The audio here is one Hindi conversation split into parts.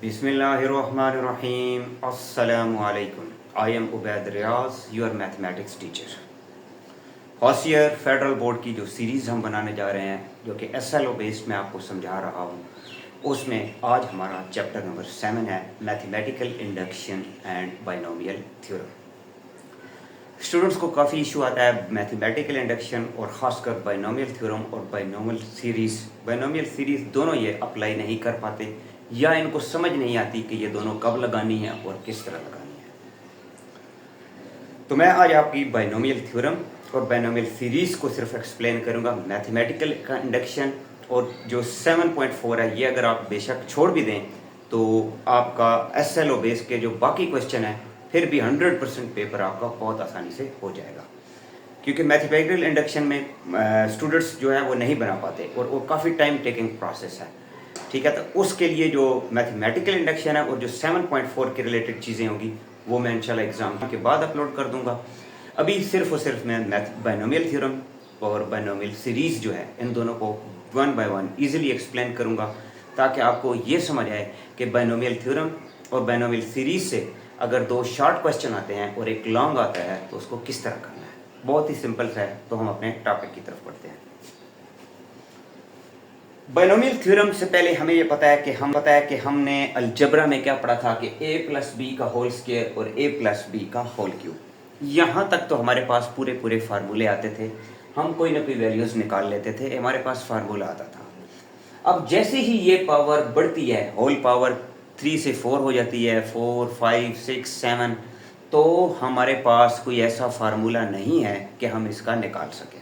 Bismillahirrahmanirrahim. Assalamu alaikum. I am Ubaid Riaz, your mathematics teacher. होशियर फेडरल बोर्ड की जो सीरीज़ हम बनाने जा रहे हैं, जो कि SLO बेस्ड में आपको समझा रहा हूँ, उसमें आज हमारा चैप्टर नंबर 7 है, mathematical induction and binomial theorem. Students को काफ़ी इशू आता है मैथमेटिकल इंडक्शन और ख़ासकर बाइनोमियल थ्योरम और बाइनोमियल सीरीज़ दोनों ये अप्लाई नहीं कर पाते या इनको समझ नहीं आती कि ये दोनों कब लगानी है और किस तरह लगानी है। तो मैं आज आपकी बाइनोमियल थ्योरम और बाइनोमियल सीरीज़ को सिर्फ एक्सप्लेन करूंगा। मैथमेटिकल का इंडक्शन और जो 7.4 है, ये अगर आप बेशक छोड़ भी दें तो आपका SLO बेस के जो बाकी क्वेश्चन है फिर भी 100% पेपर आपका बहुत आसानी से हो जाएगा, क्योंकि मैथमेटिकल इंडक्शन में स्टूडेंट्स जो है वो नहीं बना पाते और वो काफ़ी टाइम टेकिंग प्रोसेस है। ठीक है, तो उसके लिए जो मैथमेटिकल इंडक्शन है और जो 7.4 के रिलेटेड चीज़ें होंगी वो मैं इंशाल्लाह एग्ज़ाम के बाद अपलोड कर दूंगा। अभी सिर्फ और सिर्फ मैं बाइनोमियल थ्योरम और बाइनोमियल सीरीज़ जो है इन दोनों को 1 by 1 ईजिली एक्सप्लेन करूंगा, ताकि आपको ये समझ आए कि बाइनोमियल थ्योरम और बाइनोमियल सीरीज़ से अगर दो शॉर्ट क्वेश्चन आते हैं और एक लॉन्ग आता है तो उसको किस तरह करना है। बहुत ही सिंपल सा है। तो हम अपने टॉपिक की तरफ बढ़ते हैं। बाइनोमियल थ्योरम से पहले हमें ये पता है कि हमने अलजबरा में क्या पढ़ा था कि a + b का होल स्क्वायर और a + b का होल क्यूब। यहाँ तक तो हमारे पास पूरे फार्मूले आते थे, हम कोई ना कोई वैल्यूज़ निकाल लेते थे, हमारे पास फार्मूला आता था। अब जैसे ही ये पावर बढ़ती है, होल पावर 3 से 4 हो जाती है, 4, 5, 6, 7, तो हमारे पास कोई ऐसा फार्मूला नहीं है कि हम इसका निकाल सकें।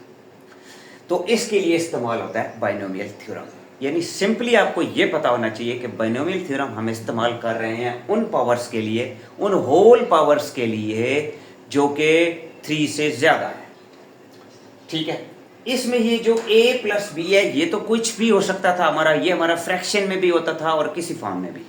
तो इसके लिए इस्तेमाल होता है बाइनोमियल थ्योरम। यानी सिंपली आपको ये पता होना चाहिए कि बाइनोमियल थ्योरम हम इस्तेमाल कर रहे हैं उन पावर्स के लिए, उन होल पावर्स के लिए जो कि 3 से ज़्यादा है। ठीक है, इसमें ये जो a + b है ये तो कुछ भी हो सकता था हमारा, ये हमारा फ्रैक्शन में भी होता था और किसी फॉर्म में भी।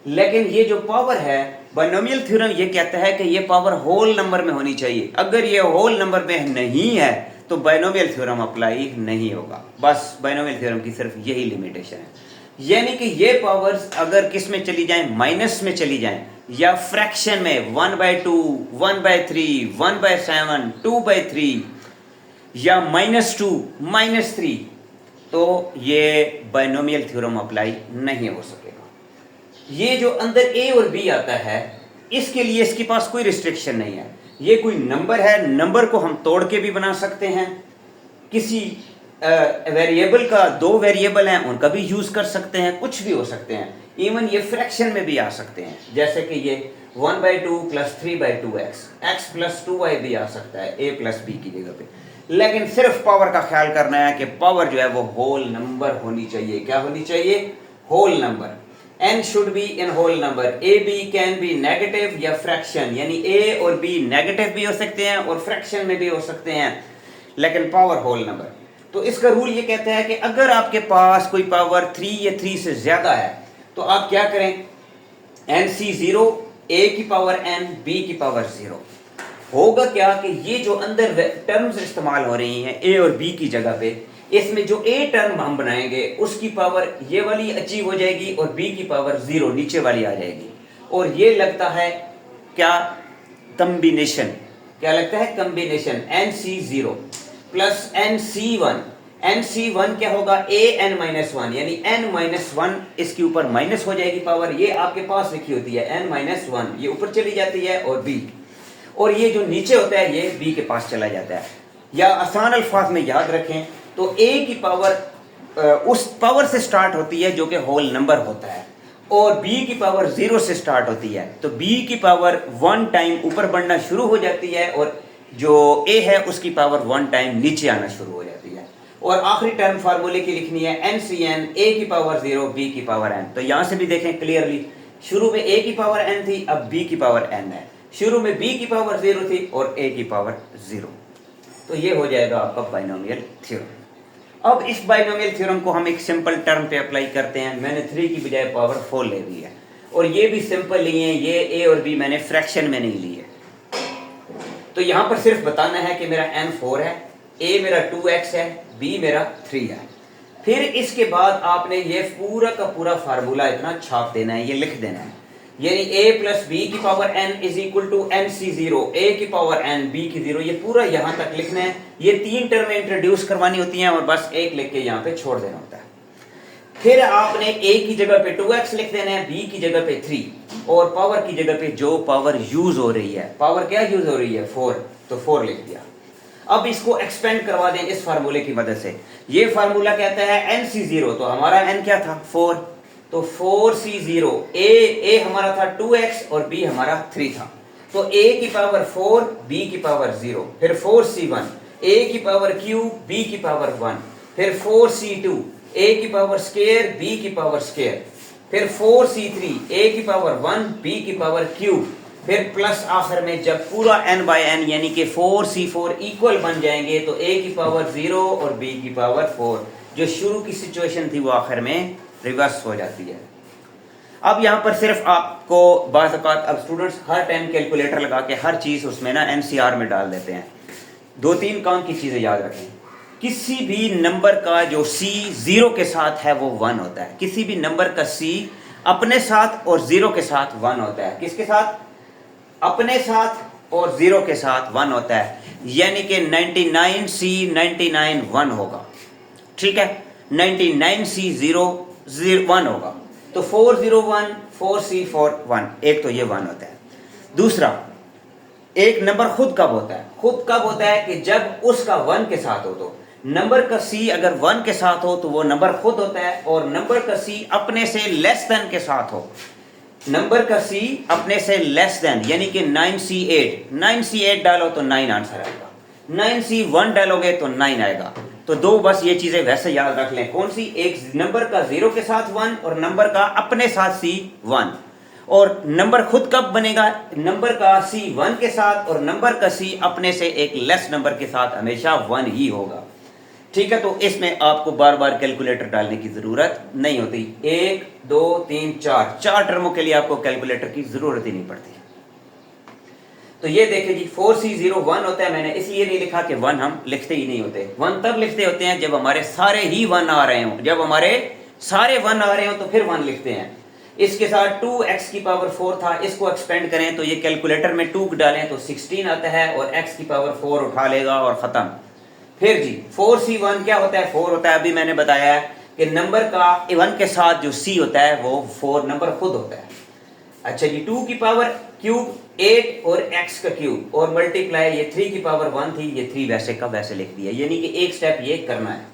लेकिन ये जो पावर है, बाइनोमियल थ्योरम ये कहता है कि ये पावर होल नंबर में होनी चाहिए। अगर ये होल नंबर में नहीं है तो बाइनोमियल थ्योरम अप्लाई नहीं होगा। बस बाइनोमियल थ्योरम की सिर्फ यही लिमिटेशन है। यानी कि ये पावर्स अगर किस में चली जाएं, माइनस में चली जाएं या फ्रैक्शन में 1/2, 1/3, 1/7, 2/3 या -2, -3, तो ये बाइनोमियल थ्योरम अप्लाई नहीं हो सकेगा। ये जो अंदर a और b आता है, इसके लिए इसके पास कोई रिस्ट्रिक्शन नहीं है। ये कोई नंबर है, नंबर को हम तोड़ के भी बना सकते हैं। किसी वेरिएबल का, 2 वेरिएबल हैं उनका भी यूज कर सकते हैं, कुछ भी हो सकते हैं। इवन ये फ्रैक्शन में भी आ सकते हैं, जैसे कि ये 1/2 + 3/2x, x + 2y भी आ सकता है a + b की जगह पे। लेकिन सिर्फ पावर का ख्याल करना है कि पावर जो है वो होल नंबर होनी चाहिए। क्या होनी चाहिए? Whole number. n should be in whole number. a b can be negative या फ्रैक्शन, यानी a और b नेगेटिव भी हो सकते हैं और फ्रैक्शन में भी हो सकते हैं, लेकिन पावर होल नंबर। तो इसका रूल ये कहता है कि अगर आपके पास कोई पावर 3 या 3 से ज्यादा है तो आप क्या करें, NC0, a की पावर n, b की पावर 0। होगा क्या कि ये जो अंदर टर्म्स इस्तेमाल हो रही हैं a और b की जगह पे, इसमें जो a टर्म हम बनाएंगे उसकी पावर ये वाली अचीव हो जाएगी और b की पावर 0 नीचे वाली आ जाएगी। और ये लगता है क्या? कॉम्बिनेशन। क्या लगता है? कॉम्बिनेशन। NC0 + NC1। NC1 क्या होगा? an-1, यानी n-1 इसके ऊपर माइनस हो जाएगी पावर, ये आपके पास लिखी होती है n-1, ये ऊपर चली जाती है और b, और ये जो नीचे होता है ये b के पास चला जाता है। या आसान अल्फाज में याद रखें तो a की पावर उस पावर से स्टार्ट होती है जो कि होल नंबर होता है, और b की पावर 0 से स्टार्ट होती है। तो b की पावर 1 टाइम ऊपर बढ़ना शुरू हो जाती है और जो a है उसकी पावर 1 टाइम नीचे आना शुरू हो जाती है। और आखिरी टर्म फार्मूले की लिखनी है NCN, a की पावर 0, b की पावर n। तो यहां से भी देखें क्लियरली, शुरू में a की पावर n थी, अब b की पावर n है। शुरू में b की पावर 0 थी और a की पावर 0। तो ये हो जाएगा आपका बाइनोमियल थ्योरम। अब इस बाइनोमियल थ्योरम को हम एक सिंपल टर्म पे अप्लाई करते हैं। मैंने 3 की बजाय पावर 4 ले ली है, और ये भी सिंपल लिए हैं, ये a और b मैंने फ्रैक्शन में नहीं लिए। तो यहां पर सिर्फ बताना है कि मेरा n 4 है, a मेरा 2x है, b मेरा 3 है। फिर इसके बाद आपने ये पूरा का पूरा फार्मूला इतना छाप देना है, ये लिख देना है, यानी a प्लस बी की power n is equal to N C zero, A की पावर n b की जीरो, ये पूरा यहां तक लिखना है। ये 3 टर्म इंट्रोड्यूस करवानी होती हैं और बस एक लिख के यहां पे छोड़ देना होता है। फिर आपने a की जगह पे 2x लिख देना है, b की जगह पे 3 और पावर की जगह पे जो पावर यूज हो रही है, पावर क्या यूज हो रही है 4, तो 4 लिख दिया। अब इसको एक्सपेंड करवा दें इस फार्मूले की मदद से। ये फार्मूला कहता है nc0, तो हमारा n क्या था 4, तो 4c0, a हमारा था 2x और b हमारा 3 था, तो a की पावर 4, b की पावर 0, फिर 4c1, a की पावर क्यूब, b की पावर 1, फिर 4c2, a की पावर स्क्वायर, b की पावर स्क्वायर, फिर 4c3, a की पावर 1, b की पावर क्यूब, फिर प्लस आखिर में जब पूरा n बाय n यानी कि 4c4 इक्वल बन जाएंगे तो a की पावर 0 और b की पावर 4, जो शुरू की सिचुएशन थी वो आखिर में रिवर्स हो जाती है। अब यहां पर सिर्फ आपको बात, अब स्टूडेंट्स हर टाइम कैलकुलेटर लगा के हर चीज उसमें ना एनसीआर में डाल देते हैं। 2-3 काम की चीजें याद रखें। किसी भी नंबर का जो c 0 के साथ है वो 1 होता है। किसी भी नंबर का c अपने साथ और 0 के साथ 1 होता है। किसके साथ? अपने साथ और 0 के साथ 1 होता है, यानी कि 99c 99 1 होगा। ठीक है, 99c 0 1 होगा, तो 401 4c4 1, एक तो ये 1 होता है। दूसरा, एक नंबर खुद कब होता है? खुद कब होता है कि जब उसका 1 के साथ हो। तो नंबर का c अगर 1 के साथ हो तो वो नंबर खुद होता है, और नंबर का c अपने से लेस देन के साथ हो। नंबर का c अपने से लेस देन यानी कि 9c8 डालो तो 9 आंसर आएगा, 9c1 डालोगे तो 9 आएगा। तो दो बस ये चीजें वैसे याद रख लें। कौन सी? एक नंबर का 0 के साथ 1 और नंबर का अपने साथ c 1। और नंबर खुद कब बनेगा? नंबर का c 1 के साथ और नंबर का c अपने से एक लेस नंबर के साथ हमेशा 1 ही होगा। ठीक है, तो इसमें आपको बार बार कैलकुलेटर डालने की जरूरत नहीं होती। 1 2 3 4 टर्मों के लिए आपको कैलकुलेटर की जरूरत ही नहीं पड़ती। तो ये देखिए जी, 4c0 1 होता है। मैंने इसलिए नहीं लिखा कि 1 हम लिखते ही नहीं होते। 1 तब लिखते होते हैं जब हमारे सारे ही 1 आ रहे हों। जब हमारे सारे 1 आ रहे हो तो फिर 1 लिखते हैं। इसके साथ 2x की पावर 4 था, इसको एक्सपेंड करें तो ये कैलकुलेटर में 2 डालें तो 16 आता है और x की पावर 4 उठा लेगा और खत्म। फिर जी 4c1 क्या होता है? 4 होता है। अभी मैंने बताया है कि नंबर का 1 के साथ जो c होता है वो 4 नंबर खुद होता है। अच्छा जी, 2 की पावर क्यूब 8 और x का क्यूब और मल्टीप्लाई, ये 3 की पावर 1 थी, ये 3 वैसे का वैसे लिख दिया, यानी कि एक स्टेप ये करना है।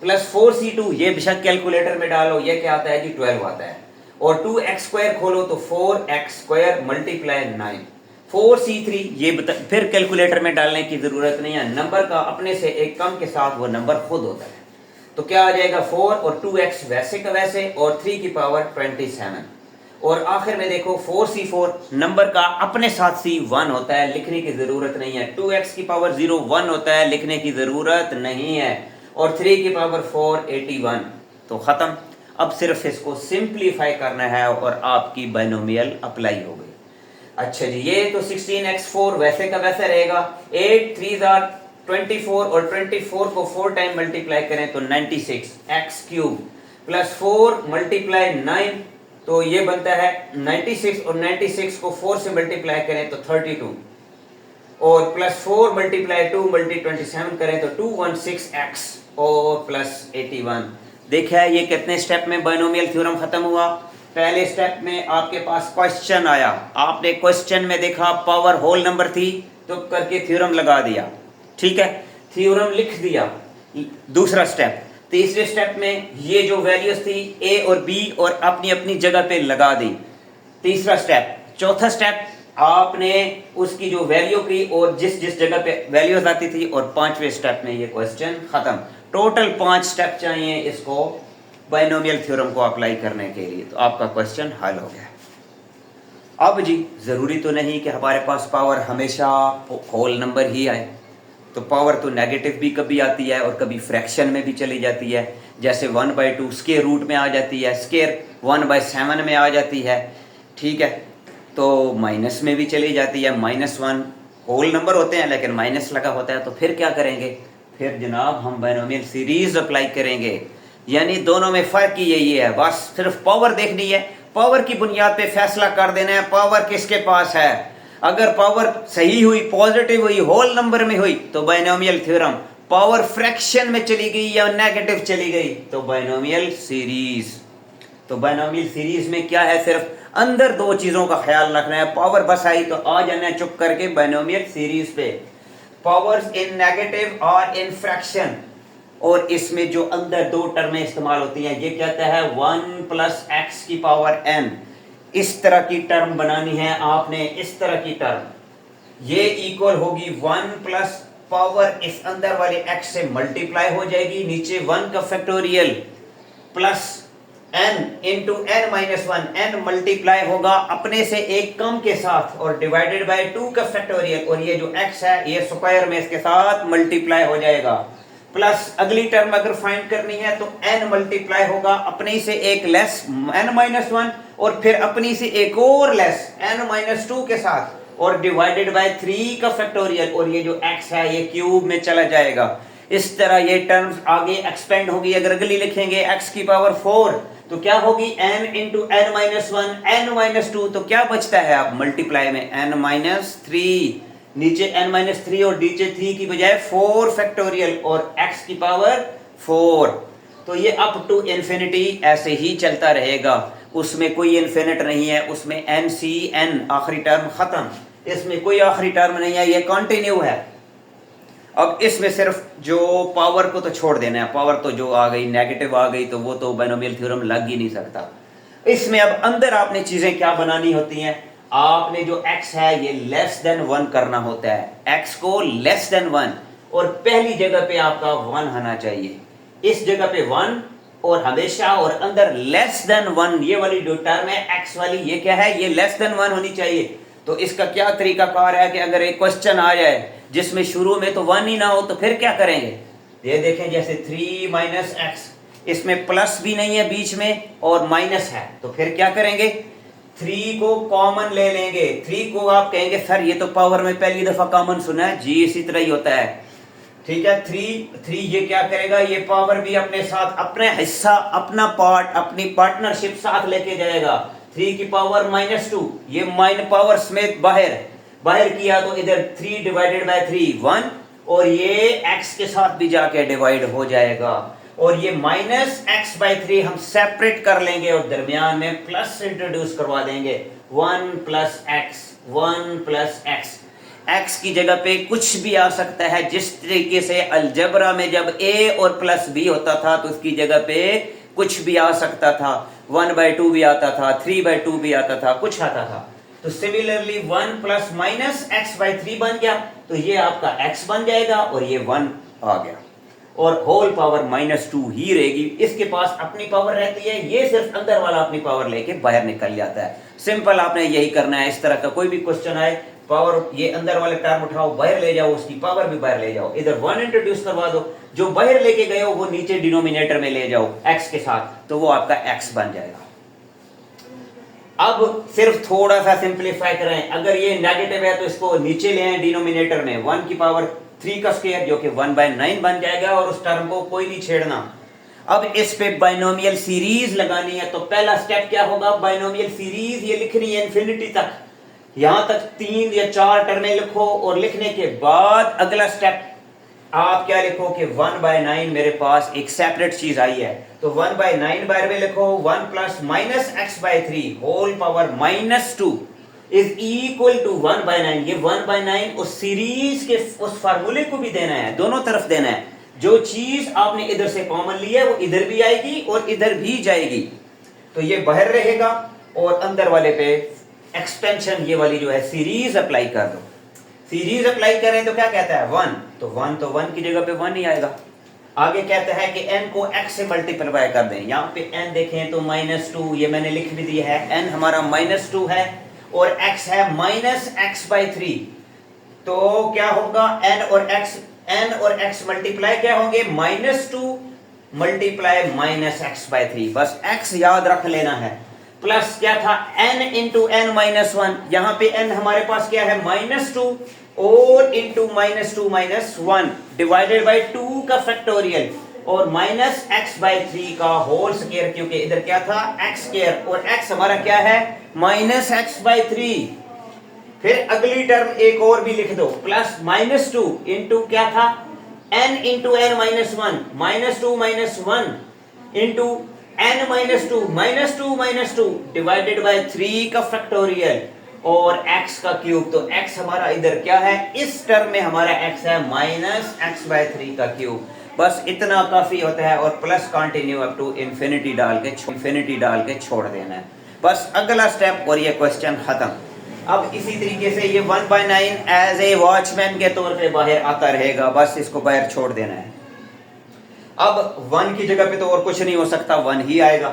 प्लस 4c2, ये बेशक कैलकुलेटर में डालो, ये क्या आता है जी 12 आता है। और 2x स्क्वायर खोलो तो 4x स्क्वायर मल्टीप्लाई 9। 4c3 ये फिर कैलकुलेटर में डालने की जरूरत नहीं है, नंबर का अपने से एक कम के साथ वो नंबर खुद होता है। तो क्या आ जाएगा 4 और 2x वैसे का वैसे और 3 की पावर 27। और आखिर में देखो 4c4 नंबर का अपने साथ c 1 होता है, लिखने की जरूरत नहीं है। 2x की पावर 0 1 होता है, लिखने की जरूरत नहीं है। और 3 की पावर 4 81। तो खत्म। अब सिर्फ इसको सिंप्लीफाई करना है और आपकी बाइनोमियल अप्लाई हो गई। अच्छा जी, ये तो 16x4 वैसे का वैसा रहेगा। 8 3 24 और 24 को 4 टाइम मल्टीप्लाई करें तो 96 x क्यूब प्लस 4 मल्टीप्लाई 9, तो ये बनता है 96 और 96 को 4 से मल्टीप्लाई करें तो 32 और प्लस 4 मल्टीप्लाई 2 मल्टी 27 करें तो 216x और प्लस 81। देखा है ये कितने स्टेप में बाइनोमियल थ्योरम खत्म हुआ। पहले स्टेप में आपके पास क्वेश्चन आया, आपने क्वेश्चन में देखा पावर होल नंबर थी तो करके थ्योरम लगा दिया। ठीक है, थ्योरम लिख दिया। दूसरा स्टेप, तीसरे स्टेप में ये जो वैल्यूज थी a और b और अपनी अपनी जगह पे लगा दी। तीसरा स्टेप। चौथा स्टेप, आपने उसकी जो वैल्यू की और जिस जिस जगह पे वैल्यूज आती थी, और 5वें स्टेप में ये क्वेश्चन खत्म। टोटल 5 स्टेप चाहिए इसको बाइनोमियल थ्योरम को अप्लाई करने के लिए, तो आपका क्वेश्चन हल हो गया। अब जी जरूरी तो नहीं कि हमारे पास पावर हमेशा होल नंबर ही आए, तो पावर तो नेगेटिव भी कभी आती है और कभी फ्रैक्शन में भी चली जाती है। जैसे 1/2 स्क्वायर रूट में आ जाती है, स्क्वायर 1/7 में आ जाती है। ठीक है, तो माइनस में भी चली जाती है। -1 होल नंबर होते हैं लेकिन माइनस लगा होता है, तो फिर क्या करेंगे? फिर जनाब हम बाइनोमियल सीरीज अप्लाई करेंगे। यानी दोनों में फर्क ही यही है, बस सिर्फ पावर देखनी है, पावर की बुनियाद पे फैसला कर देना है पावर किसके पास है। अगर पावर सही हुई, पॉजिटिव हुई, होल नंबर में हुई तो बायनोमियल थ्योरम, पावर फ्रैक्शन में चली गई या नेगेटिव चली गई तो बायनोमियल सीरीज। तो बायनोमियल सीरीज में क्या है, सिर्फ अंदर दो चीजों का ख्याल रखना है, पावर बस आई तो आ जाना है चुप करके बायनोमियल सीरीज पे, पावर्स इन नेगेटिव और इन फ्रैक्शन। और इसमें जो अंदर दो टर्में इस्तेमाल होती हैं, ये कहता है 1 प्लस एक्स की पावर n, इस तरह की टर्म बनानी है आपने, इस तरह की टर्म, ये इक्वल होगी 1 प्लस पावर इस अंदर वाले x से मल्टीप्लाई हो जाएगी, नीचे 1 का factorial plus n into n minus 1, n multiply होगा अपने से एक कम के साथ और डिवाइडेड बाय 2 का फैक्टोरियल, और ये जो x है ये स्क्वायर में इसके साथ मल्टीप्लाई हो जाएगा, प्लस अगली टर्म अगर फाइंड करनी है तो n मल्टीप्लाई होगा अपने से एक लेस n माइनस 1 और फिर अपनी से एक और लेस n माइनस 2 के साथ और डिवाइडेड बाय 3 का फैक्टोरियल, और ये जो x है ये क्यूब में चला जाएगा। इस तरह ये टर्म्स आगे एक्सपेंड होगी। अगर अगली लिखेंगे x की पावर 4 तो क्या होगी n into n minus 1 n minus 2, तो क्या बचता है आप मल्टीप्लाई में n माइनस 3, नीचे n माइनस 3 और नीचे 3 की बजाय 4 फैक्टोरियल और x की पावर 4। तो ये अप टू इन्फिनिटी ऐसे ही चलता रहेगा, उसमें कोई इन्फिनिट नहीं है, उसमें n c n आखिरी टर्म खत्म, इसमें कोई आखिरी टर्म नहीं है, ये कंटिन्यू है। अब इसमें सिर्फ जो पावर को तो छोड़ देना है, पावर तो जो आ गई नेगेटिव आ गई तो वो तो बायनोमियल थ्योरम लग ही नहीं सकता। इसमें अब अंदर आपने चीजें क्या बनानी होती हैं, आपने जो x है ये लेस देन 1 करना होता है, x को लेस देन 1, और पहली जगह पे आपका 1 होना चाहिए, इस जगह पे 1 और हमेशा, और अंदर लेस देन 1, ये वाली जो टर्म है x वाली ये क्या है, ये लेस देन 1 होनी चाहिए। तो इसका क्या तरीका कार है कि अगर एक क्वेश्चन आ जाए जिसमें शुरू में तो 1 ही ना हो तो फिर क्या करेंगे, ये देखें जैसे 3 माइनस एक्स, इसमें प्लस भी नहीं है बीच में और माइनस है, तो फिर क्या करेंगे 3 को कॉमन ले लेंगे। 3 को आप कहेंगे सर ये तो पावर में पहली दफा कॉमन सुना है, जी इसी तरह ही होता है, ठीक है। 3 ये क्या करेगा, ये पावर भी अपने साथ अपने हिस्सा अपना पार्ट अपनी पार्टनरशिप साथ लेके जाएगा। 3 की पावर माइनस 2, ये माइन पावर समेत बाहर किया तो इधर 3 डिवाइडेड बाय 3 1, और ये x के साथ भी जाके डिवाइड हो जाएगा, और ये माइनस एक्स बाई 3 हम सेपरेट कर लेंगे और दरमियान में प्लस इंट्रोड्यूस करवा देंगे, 1 plus x 1 plus x, x की जगह पे कुछ भी आ सकता है। जिस तरीके से अलजबरा में जब a और प्लस b होता था तो उसकी जगह पे कुछ भी आ सकता था, 1/2 भी आता था, 3/2 भी आता था, कुछ आता था। तो similarly 1 plus minus x by 3 बन गया, तो ये आपका x बन जाएगा और ये 1 आ गया, और होल पावर -2 ही रहेगी। इसके पास अपनी पावर रहती है, ये सिर्फ अंदर वाला अपनी पावर लेके बाहर निकल जाता है। सिंपल आपने यही करना है। इस तरह का कोई भी क्वेश्चन आए, पावर ये अंदर वाले टर्म उठाओ, बाहर ले जाओ, उसकी पावर भी बाहर ले जाओ, इधर 1 इंट्रोड्यूस करवा दो, जो बाहर लेके गए हो वो नीचे डिनोमिनेटर में ले जाओ x के साथ, तो वो आपका x बन जाएगा। अब सिर्फ थोड़ा सा सिंप्लीफाई करें, अगर ये नेगेटिव है तो इसको नीचे ले आए डिनोमिनेटर में, 1 की पावर 3 का स्क्वायर जो कि 1/9 बन जाएगा, और उस टर्म को कोई नहीं छेड़ना। अब इस पे बाइनोमियल सीरीज लगानी है, तो पहला स्टेप क्या होगा, बाइनोमियल सीरीज ये लिखनी है इंफिनिटी तक, यहां तक 3 या 4 टर्में लिखो, और लिखने के बाद अगला स्टेप आप क्या लिखो कि 1/9 मेरे पास एक सेपरेट चीज आई है, तो 1/9 बार में लिखो 1 plus minus x by 3 whole power -2 is equal to 1/9। ये 1/9 उस सीरीज के उस फार्मूले को भी देना है, दोनों तरफ देना है। जो चीज आपने इधर से कॉमन ली है वो इधर भी आएगी और इधर भी जाएगी, तो ये बाहर रहेगा, और अंदर वाले पे एक्सपेंशन ये वाली जो है सीरीज अप्लाई कर दो। सीरीज अप्लाई करें तो क्या कहता है 1, तो 1 की जगह पे 1 ही आएगा। आगे कहता है कि n को x से मल्टीप्लाई कर दें, यहाँ पे n देखें तो -2, ये मैंने लिख भी दिया है, n हमारा -2 है और x है -x/3, तो क्या होगा n और x मल्टीप्लाई क्या होंगे, -2 मल्टीप्लाई -x/3, बस x याद रख लेना है, प्लस क्या था n इंटू n -1, यहाँ पे n हमारे पास क्या है -2 और इंटू -2 -1 डिवाइडेड बाई 2 का फैक्टोरियल, और माइनस एक्स बाई 3 का होल स्क्वायर, क्योंकि इधर क्या था एक्स स्क्वायर और एक्स हमारा क्या है माइनस एक्स बाई 3। फिर अगली टर्म एक और भी लिख दो, प्लस माइनस 2 इंटू क्या था n into n minus 1, minus 2 minus 1 into n minus two divided by 3 का फैक्टोरियल और x का क्यूब। तो x हमारा इधर क्या है, इस टर्म में हमारा x है माइनस एक्स बाय 3 का क्यूब। बस इतना काफी होता है और plus continue up to infinity डाल के छोड़ देना है, बस अगला स्टेप और ये क्वेश्चन खत्म। अब इसी तरीके से ये 1/9 एज ए वॉचमैन के तौर पे बाहर आता रहेगा, बस इसको बाहर छोड़ देना है। अब 1 की जगह पे तो और कुछ नहीं हो सकता, 1 ही आएगा।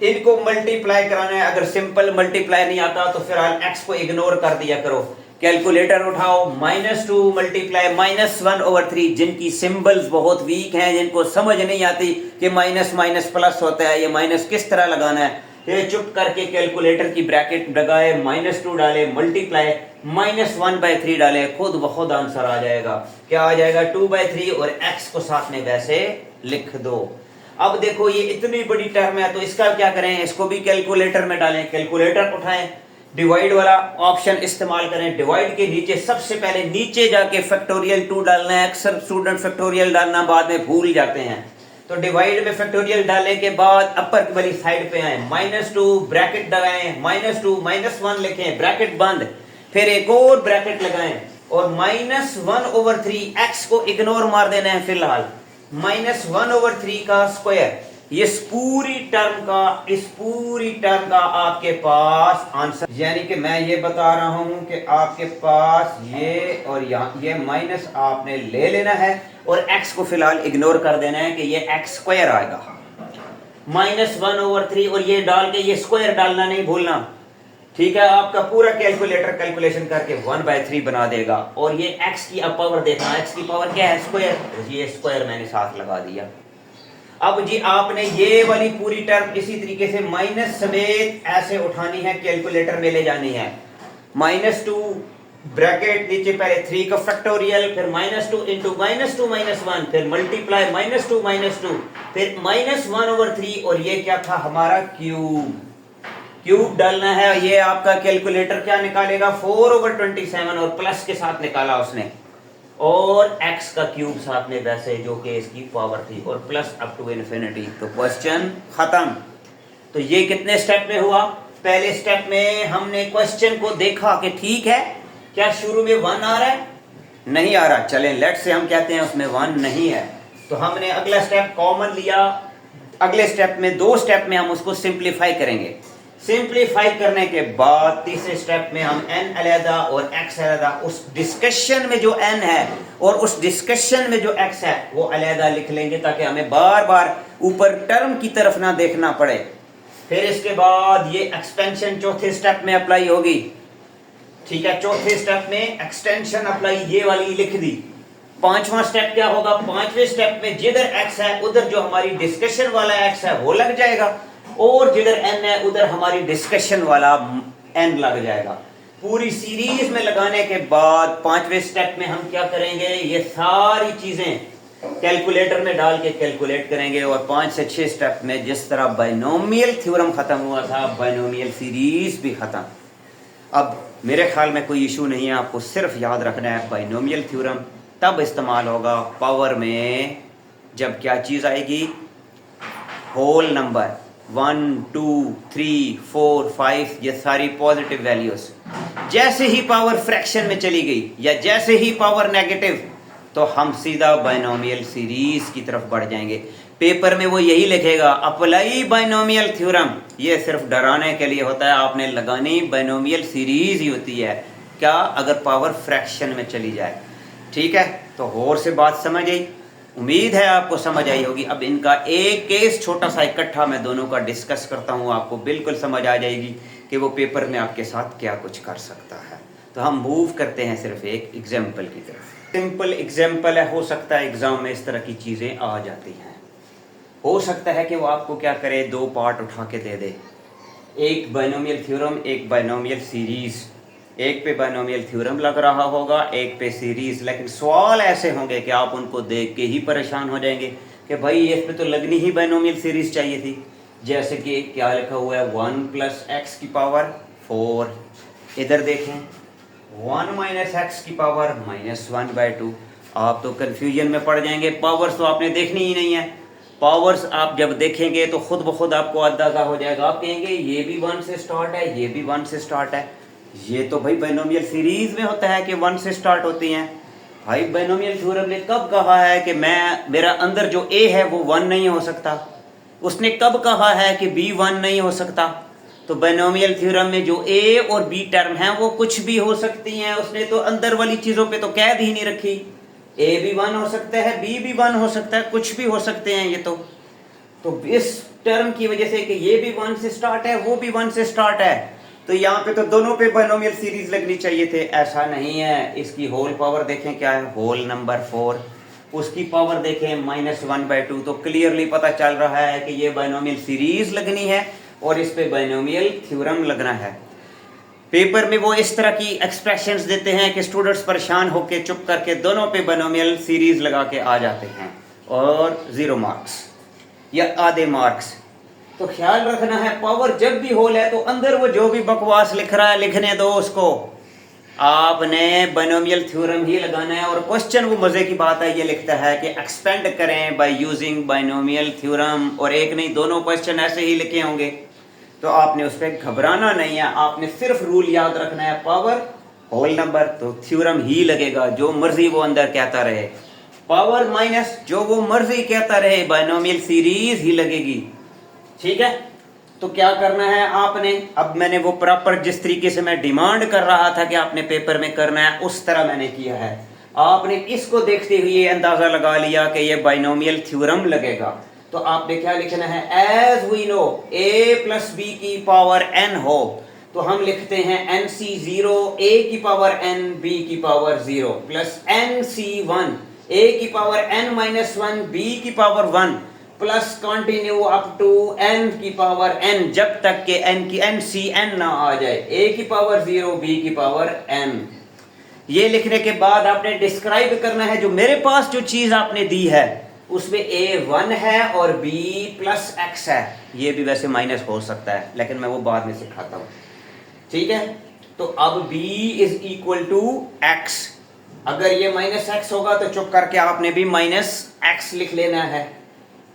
इनको मल्टीप्लाई कराना है, अगर सिंपल मल्टीप्लाई नहीं आता तो फिलहाल x को इग्नोर कर दिया करो। कैलकुलेटर उठाओ, -2 मल्टीप्लाई -1/3। जिनकी सिंबल्स बहुत वीक हैं, जिनको समझ नहीं आती कि माइनस माइनस प्लस होता है, ये माइनस किस तरह लगाना है, ये चुप करके कैलकुलेटर की ब्रैकेट लगाए, -2 डाले, मल्टीप्लाई -1/3 डाले, खुद ब खुद आंसर आ जाएगा। क्या आ जाएगा 2/3 और x को साथ में वैसे लिख दो। अब देखो ये इतनी बड़ी टर्म है तो इसका क्या करें, इसको भी कैलकुलेटर में डालें। कैलकुलेटर उठाएं, डिवाइड वाला ऑप्शन इस्तेमाल करें। डिवाइड के नीचे सबसे पहले नीचे जाके फैक्टोरियल 2 डालना है। अक्सर स्टूडेंट फैक्टोरियल डालना बाद में भूल जाते हैं, तो डिवाइड में फैक्टोरियल डालने के बाद अपर वाली साइड पे आए, -2 ब्रैकेट लगाएं, -2 -1 लिखें, ब्रैकेट बंद, फिर एक और ब्रैकेट लगाएं और -1/3 x को इग्नोर मार देना है फिलहाल, -1/3 का स्क्वायर। इस पूरी टर्म का आपके पास आंसर, यानी कि मैं ये बता रहा हूं कि आपके पास ये और यहाँ ये माइनस आपने ले लेना है और x को फिलहाल इग्नोर कर देना है कि ये x स्क्वायर आएगा, -1/3 और ये डाल के ये स्क्वायर डालना नहीं भूलना, ठीक है। आपका पूरा कैलकुलेटर कैलकुलेशन करके 1/3 बना देगा और ये x की अब पावर देखना, x की पावर क्या है स्क्वायर, ये स्क्वायर मैंने साथ लगा दिया। अब जी आपने ये वाली पूरी टर्म इसी तरीके से माइनस समेत ऐसे उठानी है, कैलकुलेटर में ले जानी है। -2 ब्रैकेट नीचे पहले 3 का फैक्टोरियल, फिर -2 इंटू -2 -1, फिर मल्टीप्लाई -2 फिर -1/3 और ये क्या था हमारा क्यूब डालना है। ये आपका कैलकुलेटर क्या निकालेगा 4/27 और प्लस के साथ निकाला उसने और x का क्यूब साथ में वैसे जो कि इसकी पावर थी और प्लस अप टू इन्फिनिटी। तो क्वेश्चन खत्म। तो ये कितने स्टेप में हुआ, पहले स्टेप में हमने क्वेश्चन को देखा कि ठीक है क्या शुरू में 1 आ रहा है, नहीं आ रहा, चलें लेट से हम कहते हैं उसमें 1 नहीं है, तो हमने अगला स्टेप कॉमन लिया। अगले स्टेप में 2 स्टेप में हम उसको सिंप्लीफाई करेंगे। सिंप्लीफाई करने के बाद तीसरे स्टेप में हम n अलहदा और x अलहदा, उस डिस्कशन में जो n है और उस डिस्कशन में जो x है वो अलहदा लिख लेंगे ताकि हमें बार बार ऊपर टर्म की तरफ ना देखना पड़े। फिर इसके बाद ये एक्सपेंशन चौथे स्टेप में अप्लाई होगी, ठीक है। चौथे स्टेप में एक्सटेंशन अप्लाई ये वाली लिख दी। 5वां स्टेप क्या होगा, 5वें स्टेप में जिधर x है उधर जो हमारी डिस्कशन वाला x है वो लग जाएगा और जिधर n है उधर हमारी डिस्कशन वाला n लग जाएगा। पूरी सीरीज में लगाने के बाद 5वें स्टेप में हम क्या करेंगे, ये सारी चीजें कैलकुलेटर में डाल के कैलकुलेट करेंगे और 5 से 6 स्टेप में जिस तरह बाइनोमियल थ्योरम खत्म हुआ था बाइनोमियल सीरीज भी खत्म। अब मेरे ख्याल में कोई इशू नहीं है, आपको सिर्फ याद रखना है बाइनोमियल थ्योरम तब इस्तेमाल होगा पावर में जब क्या चीज आएगी, होल नंबर 1 2 3 4 5 ये सारी पॉजिटिव वैल्यूज। जैसे ही पावर फ्रैक्शन में चली गई या जैसे ही पावर नेगेटिव तो हम सीधा बाइनोमियल सीरीज की तरफ बढ़ जाएंगे। पेपर में वो यही लिखेगा अप्लाई बाइनोमियल थ्योरम, ये सिर्फ डराने के लिए होता है, आपने लगानी बाइनोमियल सीरीज ही होती है क्या अगर पावर फ्रैक्शन में चली जाए, ठीक है। तो और से बात समझ आई, उम्मीद है आपको समझ आई होगी। अब इनका एक केस छोटा सा इकट्ठा मैं दोनों का डिस्कस करता हूँ, आपको बिल्कुल समझ आ जाएगी कि वो पेपर में आपके साथ क्या कुछ कर सकता है। तो हम मूव करते हैं सिर्फ एक एग्जाम्पल की तरफ। सिंपल एग्जाम्पल है, हो सकता है एग्जाम में इस तरह की चीज़ें आ जाती हैं। हो सकता है कि वो आपको क्या करे, 2 पार्ट उठा के दे दे, एक बाइनोमियल थ्योरम एक बाइनोमियल सीरीज। एक पे बाइनोमियल थ्योरम लग रहा होगा, एक पे सीरीज। लेकिन सवाल ऐसे होंगे कि आप उनको देख के ही परेशान हो जाएंगे कि भाई इस पे तो लगनी ही बाइनोमियल सीरीज चाहिए थी। जैसे कि क्या लिखा हुआ है 1 + x की पावर 4। इधर देखें 1 - x की पावर -1/2। आप तो कंफ्यूजन में पड़ जाएंगे, पावर्स तो आपने देखनी ही नहीं है। पावर्स आप जब देखेंगे तो खुद ब खुद आपको अंदाजा हो जाएगा। आप कहेंगे ये भी 1 से स्टार्ट है, ये भी 1 से स्टार्ट है। ये तो भाई बाइनोमियल सीरीज में होता है कि 1 से स्टार्ट होती हैं। भाई बाइनोमियल थ्योरम ने कब कहा है कि मेरा अंदर जो a है वो 1 नहीं हो सकता? उसने कब कहा है कि b 1 नहीं हो सकता? तो बाइनोमियल थ्योरम में जो a और b टर्म है वो कुछ भी हो सकती हैं। उसने तो अंदर वाली चीजों पे तो कैद ही नहीं रखी। a भी 1 हो सकता है, b भी 1 हो सकता है, कुछ भी हो सकते हैं ये तो इस टर्म की वजह से कि ये भी 1 से स्टार्ट है, वो भी 1 से स्टार्ट है, तो यहाँ पे तो दोनों पे बाइनोमियल सीरीज लगनी चाहिए थे। ऐसा नहीं है। इसकी होल पावर देखें क्या है, होल नंबर 4। उसकी पावर देखें -1/2। तो क्लियरली पता चल रहा है कि ये बाइनोमियल सीरीज लगनी है और इस पे बाइनोमियल थ्योरम लगना है। पेपर में वो इस तरह की एक्सप्रेशंस देते हैं कि स्टूडेंट्स परेशान होकर चुप करके दोनों पे बाइनोमियल सीरीज लगा के आ जाते हैं और 0 मार्क्स या आधे मार्क्स। तो ख्याल रखना है, पावर जब भी होल है तो अंदर वो जो भी बकवास लिख रहा है लिखने दो उसको। आपने बाइनोमियल थ्योरम ही लगाना है। और क्वेश्चन वो मजे की बात है, ये लिखता है कि एक्सपेंड करें बाय यूजिंग बाइनोमियल थ्योरम, और एक नहीं दोनों क्वेश्चन ऐसे ही लिखे होंगे। तो आपने उस पर घबराना नहीं है, आपने सिर्फ रूल याद रखना है, पावर होल नंबर तो थ्योरम ही लगेगा, जो मर्जी वो अंदर कहता रहे। पावर माइनस जो वो मर्जी कहता रहे, बाइनोमियल सीरीज ही लगेगी। ठीक है, तो क्या करना है आपने, अब मैंने वो प्रॉपर जिस तरीके से मैं डिमांड कर रहा था कि आपने पेपर में करना है उस तरह मैंने किया है। आपने इसको देखते हुए अंदाजा लगा लिया कि ये बाइनोमियल थ्योरम लगेगा। तो आपने क्या लिखना है, as we know a + b की पावर n हो तो हम लिखते हैं nc0 a की पावर n b की पावर 0 प्लस nc1 a की पावर n-1 b की पावर 1 plus continue up to n की पावर n, जब तक के n की ncn ना आ जाए, a की पावर 0 b की पावर n। ये लिखने के बाद आपने डिस्क्राइब करना है जो मेरे पास जो चीज आपने दी है उसमें a 1 है और b + x है। ये भी वैसे माइनस हो सकता है लेकिन मैं वो बाद में सिखाता हूं। ठीक है, तो अब b = x। अगर ये -x होगा तो चुप करके आपने भी -x लिख लेना है।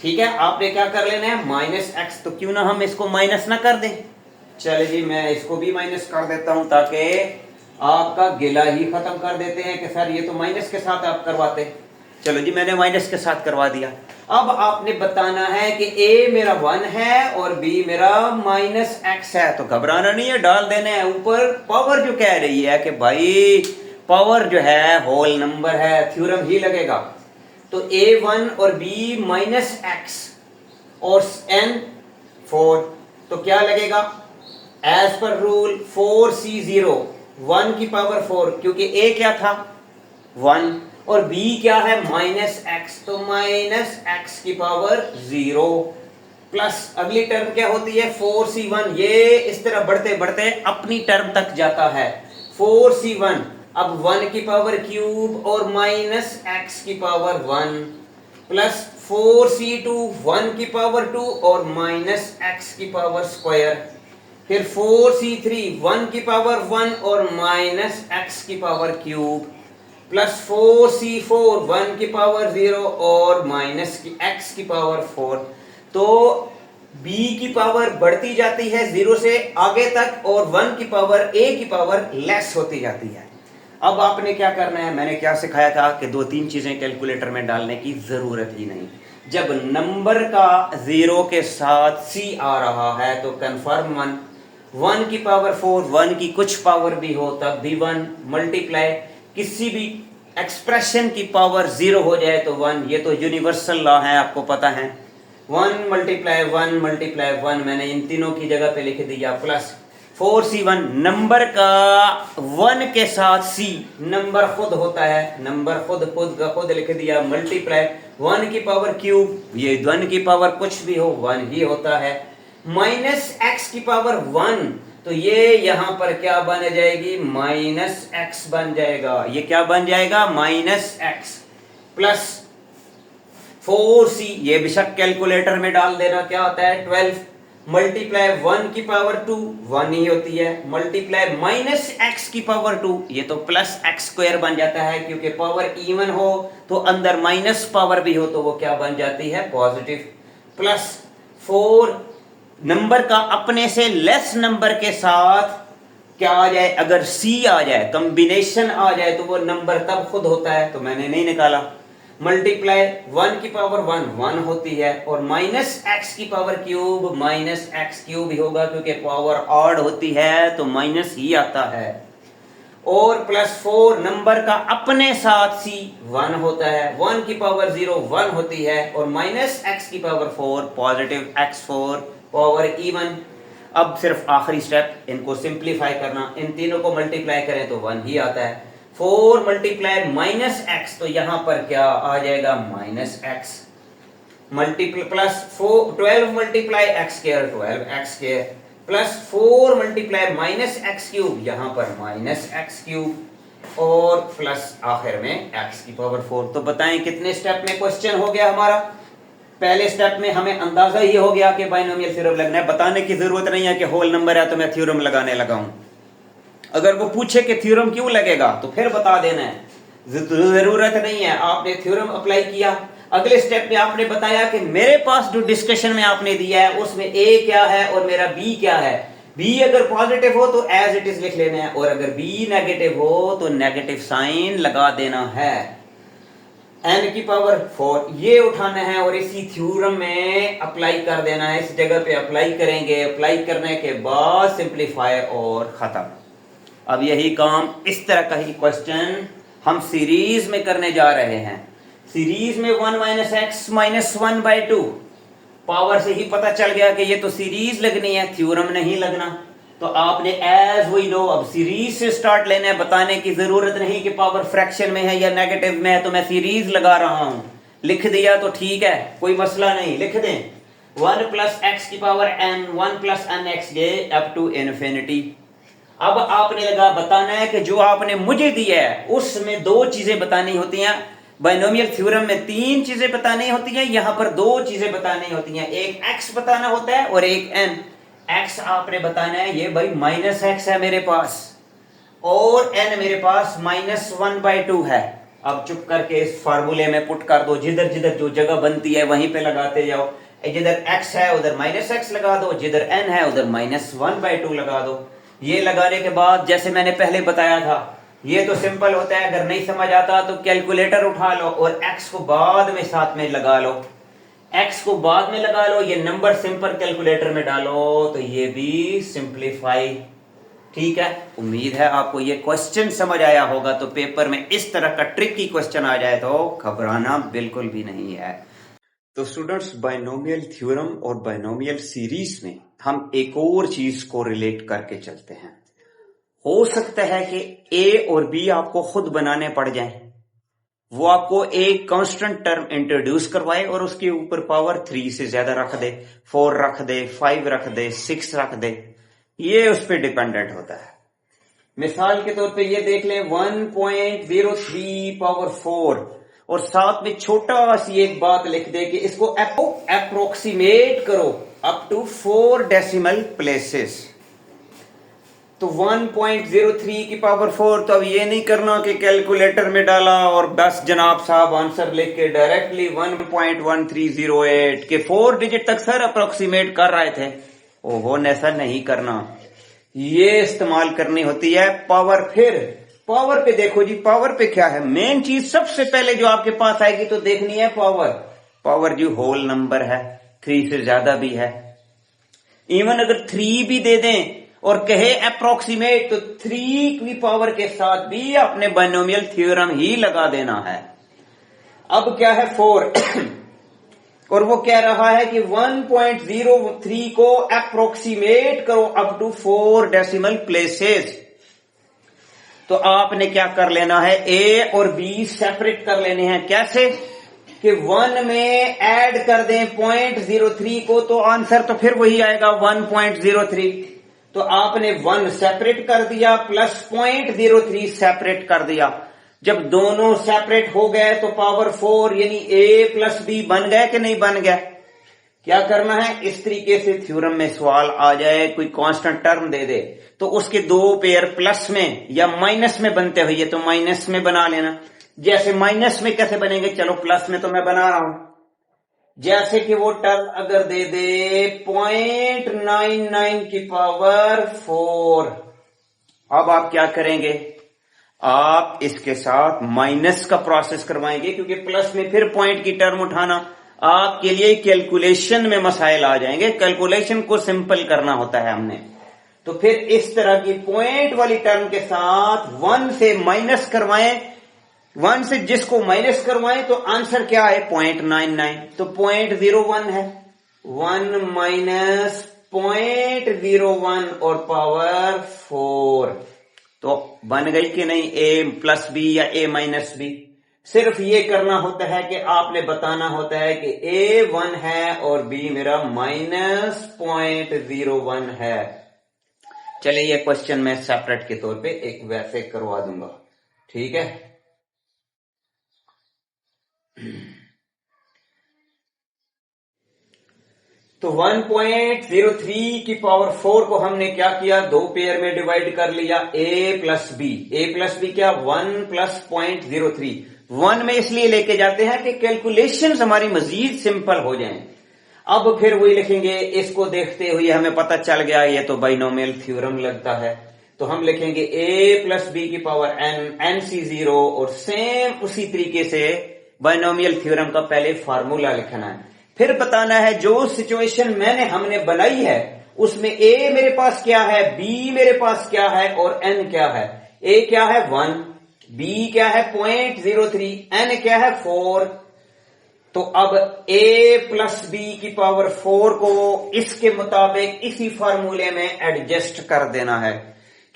ठीक है, आपने क्या कर लेना है, -x। तो क्यों ना हम इसको माइनस ना कर दें। चलिए जी, मैं इसको भी माइनस कर देता हूं ताकि आपका गिला ही खत्म कर देते हैं कि सर ये तो माइनस के साथ आप करवाते। चलो जी, मैंने माइनस के साथ करवा दिया। अब आपने बताना है कि a मेरा 1 है और b मेरा -x है। तो घबराना नहीं है, डाल देना है ऊपर। पावर जो कह रही है कि भाई पावर जो है होल नंबर है, थ्योरम ही लगेगा। तो a1 और b -x और n 4, तो क्या लगेगा, एज पर रूल 4c0 1 की पावर 4, क्योंकि a क्या था 1 और b क्या है -x, तो -x की पावर 0 प्लस अगली टर्म क्या होती है 4c1। ये इस तरह बढ़ते बढ़ते अपनी टर्म तक जाता है 4c1। अब 1 की पावर क्यूब और -x की पावर 1 प्लस 4c2 1 की पावर 2 और -x की पावर स्क्वायर, फिर 4c3 1 की पावर 1 और -x की पावर क्यूब प्लस 4c4 1 की पावर 0 और -x की पावर 4। तो b की पावर बढ़ती जाती है 0 से आगे तक और 1 की पावर a की पावर लेस होती जाती है। अब आपने क्या करना है, मैंने क्या सिखाया था कि 2-3 चीजें कैलकुलेटर में डालने की जरूरत ही नहीं। जब नंबर का 0 के साथ c आ रहा है तो कन्फर्म 1 की पावर 4 1 की कुछ पावर भी हो तब भी 1 मल्टीप्लाई किसी भी एक्सप्रेशन की पावर 0 हो जाए तो 1। ये तो यूनिवर्सल लॉ है, आपको पता है। 1 × 1 × 1 मैंने इन तीनों की जगह पे लिख दिया प्लस 4c1। नंबर का 1 के साथ c नंबर खुद होता है, नंबर खुद का खुद लिख दिया मल्टीप्लाई 1 की पावर क्यूब, ये 1 की पावर कुछ भी हो 1 ही होता है, -x की पावर 1 तो ये यहां पर क्या बन जाएगी, माइनस एक्स बन जाएगा। ये क्या बन जाएगा, माइनस एक्स प्लस 4c, ये बेशक कैलकुलेटर में डाल देना, क्या होता है 12 मल्टीप्लाई 1 की पावर 2 1 ही होती है, मल्टीप्लाई माइनस एक्स की पावर 2, ये तो प्लस एक्स स्क्वायर बन जाता है, क्योंकि पावर इवन हो तो अंदर माइनस पावर भी हो तो वो क्या बन जाती है, पॉजिटिव, प्लस 4 नंबर का अपने से लेस नंबर के साथ क्या आ जाए, अगर c आ जाए, कॉम्बिनेशन आ जाए, तो वो नंबर तब खुद होता है, तो मैंने नहीं निकाला। मल्टीप्लाई 1 की पावर 1 1 होती है, और माइनस एक्स की power cube minus X cube ही होगा, क्योंकि पावर ऑड होती है तो माइनस ही आता है। और प्लस 4 नंबर का अपने साथ c 1 होता है, 1 की पावर 0 1 होती है, और माइनस एक्स की power 4 positive x 4 power even. अब सिर्फ आखिरी स्टेप, इनको सिंप्लीफाई करना, इन तीनों को मल्टीप्लाई करें तो 1 ही आता है। 4 मल्टीप्लाई माइनस एक्स, तो यहां पर क्या आ जाएगा, minus x, multiply plus 12 multiply x square 12 x square, plus 4 multiply minus X cube, यहां पर माइनस एक्स क्यूब, और प्लस आखिर में एक्स की पावर 4। तो बताएं कितने स्टेप में क्वेश्चन हो गया हमारा। पहले स्टेप में हमें अंदाजा ये हो गया कि बाइनोमियल थ्योरम लगना है, बताने की जरूरत नहीं है कि होल नंबर है तो मैं थ्योरम लगाने लगा हूं। अगर वो पूछे कि थ्योरम क्यों लगेगा तो फिर बता देना है, जरूरत नहीं है। आपने थ्योरम अप्लाई किया, अगले स्टेप में आपने बताया कि मेरे पास जो डिस्कशन में आपने दिया है उसमें ए क्या है और मेरा बी क्या है। बी अगर पॉजिटिव हो तो एज इट इज लिख लेना है, और अगर बी नेगेटिव हो तो नेगेटिव साइन लगा देना है। n की पावर 4 ये उठाना है और इसी थ्योरम में अप्लाई कर देना है, इस जगह पे अप्लाई करेंगे। अप्लाई करने के बाद सिंप्लीफाई और खत्म। अब यही काम, इस तरह का ही क्वेश्चन हम सीरीज में करने जा रहे हैं। सीरीज में 1 माइनस एक्स माइनस 1/2 पावर से ही पता चल गया कि ये तो सीरीज लगनी है, थ्योरम नहीं लगना। तो आपने एज वी नो अब सीरीज से स्टार्ट लेना है, बताने की जरूरत नहीं कि पावर फ्रैक्शन में है या नेगेटिव में है, तो मैं सीरीज लगा रहा हूं। लिख दिया तो ठीक है, कोई मसला नहीं, लिख दें 1 प्लस एक्स की power n 1 plus n x j up to infinity. अब आपने लगा बताना है कि जो आपने मुझे दिया है उसमें दो चीजें बतानी होती हैं। बाइनोमियल थ्योरम में 3 चीजें बतानी होती हैं, यहां पर 2 चीजें बतानी होती हैं। एक x बताना होता है और एक n। x आपने बताना है, ये भाई माइनस एक्स है मेरे पास, और n मेरे पास माइनस 1/2 है। अब चुप करके इस फार्मूले में पुट कर दो, जिधर जिधर जो जगह बनती है वहीं पे लगाते जाओ। जिधर x है उधर माइनस एक्स लगा दो, जिधर n है उधर माइनस 1/2 लगा दो। ये लगाने के बाद जैसे मैंने पहले बताया था, ये तो सिंपल होता है, अगर नहीं समझ आता तो कैलकुलेटर उठा लो और x को बाद में साथ में लगा लो, x को बाद में लगा लो, ये नंबर सिंपल कैलकुलेटर में डालो तो ये भी सिंप्लीफाई। ठीक है, उम्मीद है आपको ये क्वेश्चन समझ आया होगा। तो पेपर में इस तरह का ट्रिकी क्वेश्चन आ जाए तो घबराना बिल्कुल भी नहीं है। तो स्टूडेंट्स, बाइनोमियल थ्योरम और बाइनोमियल सीरीज में हम एक और चीज को रिलेट करके चलते हैं। हो सकता है कि ए और बी आपको खुद बनाने पड़ जाएं, वो आपको एक कांस्टेंट टर्म इंट्रोड्यूस करवाए और उसके ऊपर पावर 3 से ज्यादा रख दे, 4 रख दे, 5 रख दे, 6 रख दे, ये उस पर डिपेंडेंट होता है। मिसाल के तौर पे ये देख लें 1.03 पावर 4 और साथ में छोटा सी एक बात लिख दे कि इसको अप्रोक्सीमेट करो अप टू 4 डेसिमल प्लेसेस। तो 1.03 की पावर 4, तो अब ये नहीं करना कि कैलकुलेटर में डाला और बस जनाब साहब आंसर लिख के डायरेक्टली 1.1308 के 4 डिजिट तक सर अप्रोक्सीमेट कर रहे थे। ओहो, ऐसा नहीं करना, ये इस्तेमाल करनी होती है पावर। फिर पावर पे देखो जी, पावर पे क्या है, मेन चीज सबसे पहले जो आपके पास आएगी तो देखनी है पावर। पावर जो होल नंबर है, 3 से ज्यादा भी है, इवन अगर 3 भी दे दें और कहे अप्रोक्सीमेट, तो 3 की पावर के साथ भी आपने बाइनोमियल थ्योरम ही लगा देना है। अब क्या है 4 और वो कह रहा है कि 1.03 को अप्रोक्सीमेट करो अप टू 4 डेसिमल प्लेसेस। तो आपने क्या कर लेना है, ए और बी सेपरेट कर लेने हैं। कैसे कि 1 में ऐड कर दें 0.03 को, तो आंसर तो फिर वही आएगा 1.03। तो आपने 1 सेपरेट कर दिया प्लस 0.03 सेपरेट कर दिया। जब दोनों सेपरेट हो गए तो पावर 4 यानी a प्लस बी बन गया कि नहीं बन गया। क्या करना है, इस तरीके से थ्योरम में सवाल आ जाए, कोई कांस्टेंट टर्म दे दे तो उसके दो पेयर प्लस में या माइनस में बनते हुए तो माइनस में बना लेना। जैसे माइनस में कैसे बनेंगे, चलो प्लस में तो मैं बना रहा हूं। जैसे कि वो टर्म अगर दे दे 0.99 की पावर 4, अब आप क्या करेंगे, आप इसके साथ माइनस का प्रोसेस करवाएंगे क्योंकि प्लस में फिर पॉइंट की टर्म उठाना आपके लिए कैलकुलेशन में मसाइल आ जाएंगे। कैलकुलेशन को सिंपल करना होता है हमने, तो फिर इस तरह की पॉइंट वाली टर्म के साथ 1 से माइनस करवाएं। 1 से जिसको माइनस करवाएं तो आंसर क्या है 0.99, तो 0.01 है। 1 माइनस 0.01 और पावर 4 तो बन गई कि नहीं, a प्लस बी या a माइनस बी। सिर्फ ये करना होता है कि आपने बताना होता है कि a 1 है और b मेरा -0.01 है। चलिए ये क्वेश्चन मैं सेपरेट के तौर पे एक वैसे करवा दूंगा, ठीक है। तो 1.03 की पावर 4 को हमने क्या किया, दो पेयर में डिवाइड कर लिया, a plus b. a plus b क्या, 1 प्लस 0.03। 1 में इसलिए लेके जाते हैं कि कैलकुलेशंस हमारी मजीद सिंपल हो जाएं। अब फिर वही लिखेंगे, इसको देखते हुए हमें पता चल गया ये तो बाइनोमियल थ्योरम लगता है, तो हम लिखेंगे a प्लस बी की पावर n सी 0 और सेम उसी तरीके से बाइनोमियल थ्योरम का पहले फार्मूला लिखना है। फिर बताना है जो सिचुएशन हमने बनाई है उसमें a मेरे पास क्या है, b मेरे पास क्या है और n क्या है। a क्या है 1, b क्या है 0.03, n क्या है 4। तो अब a प्लस बी की पावर 4 को इसके मुताबिक इसी फार्मूले में एडजस्ट कर देना है।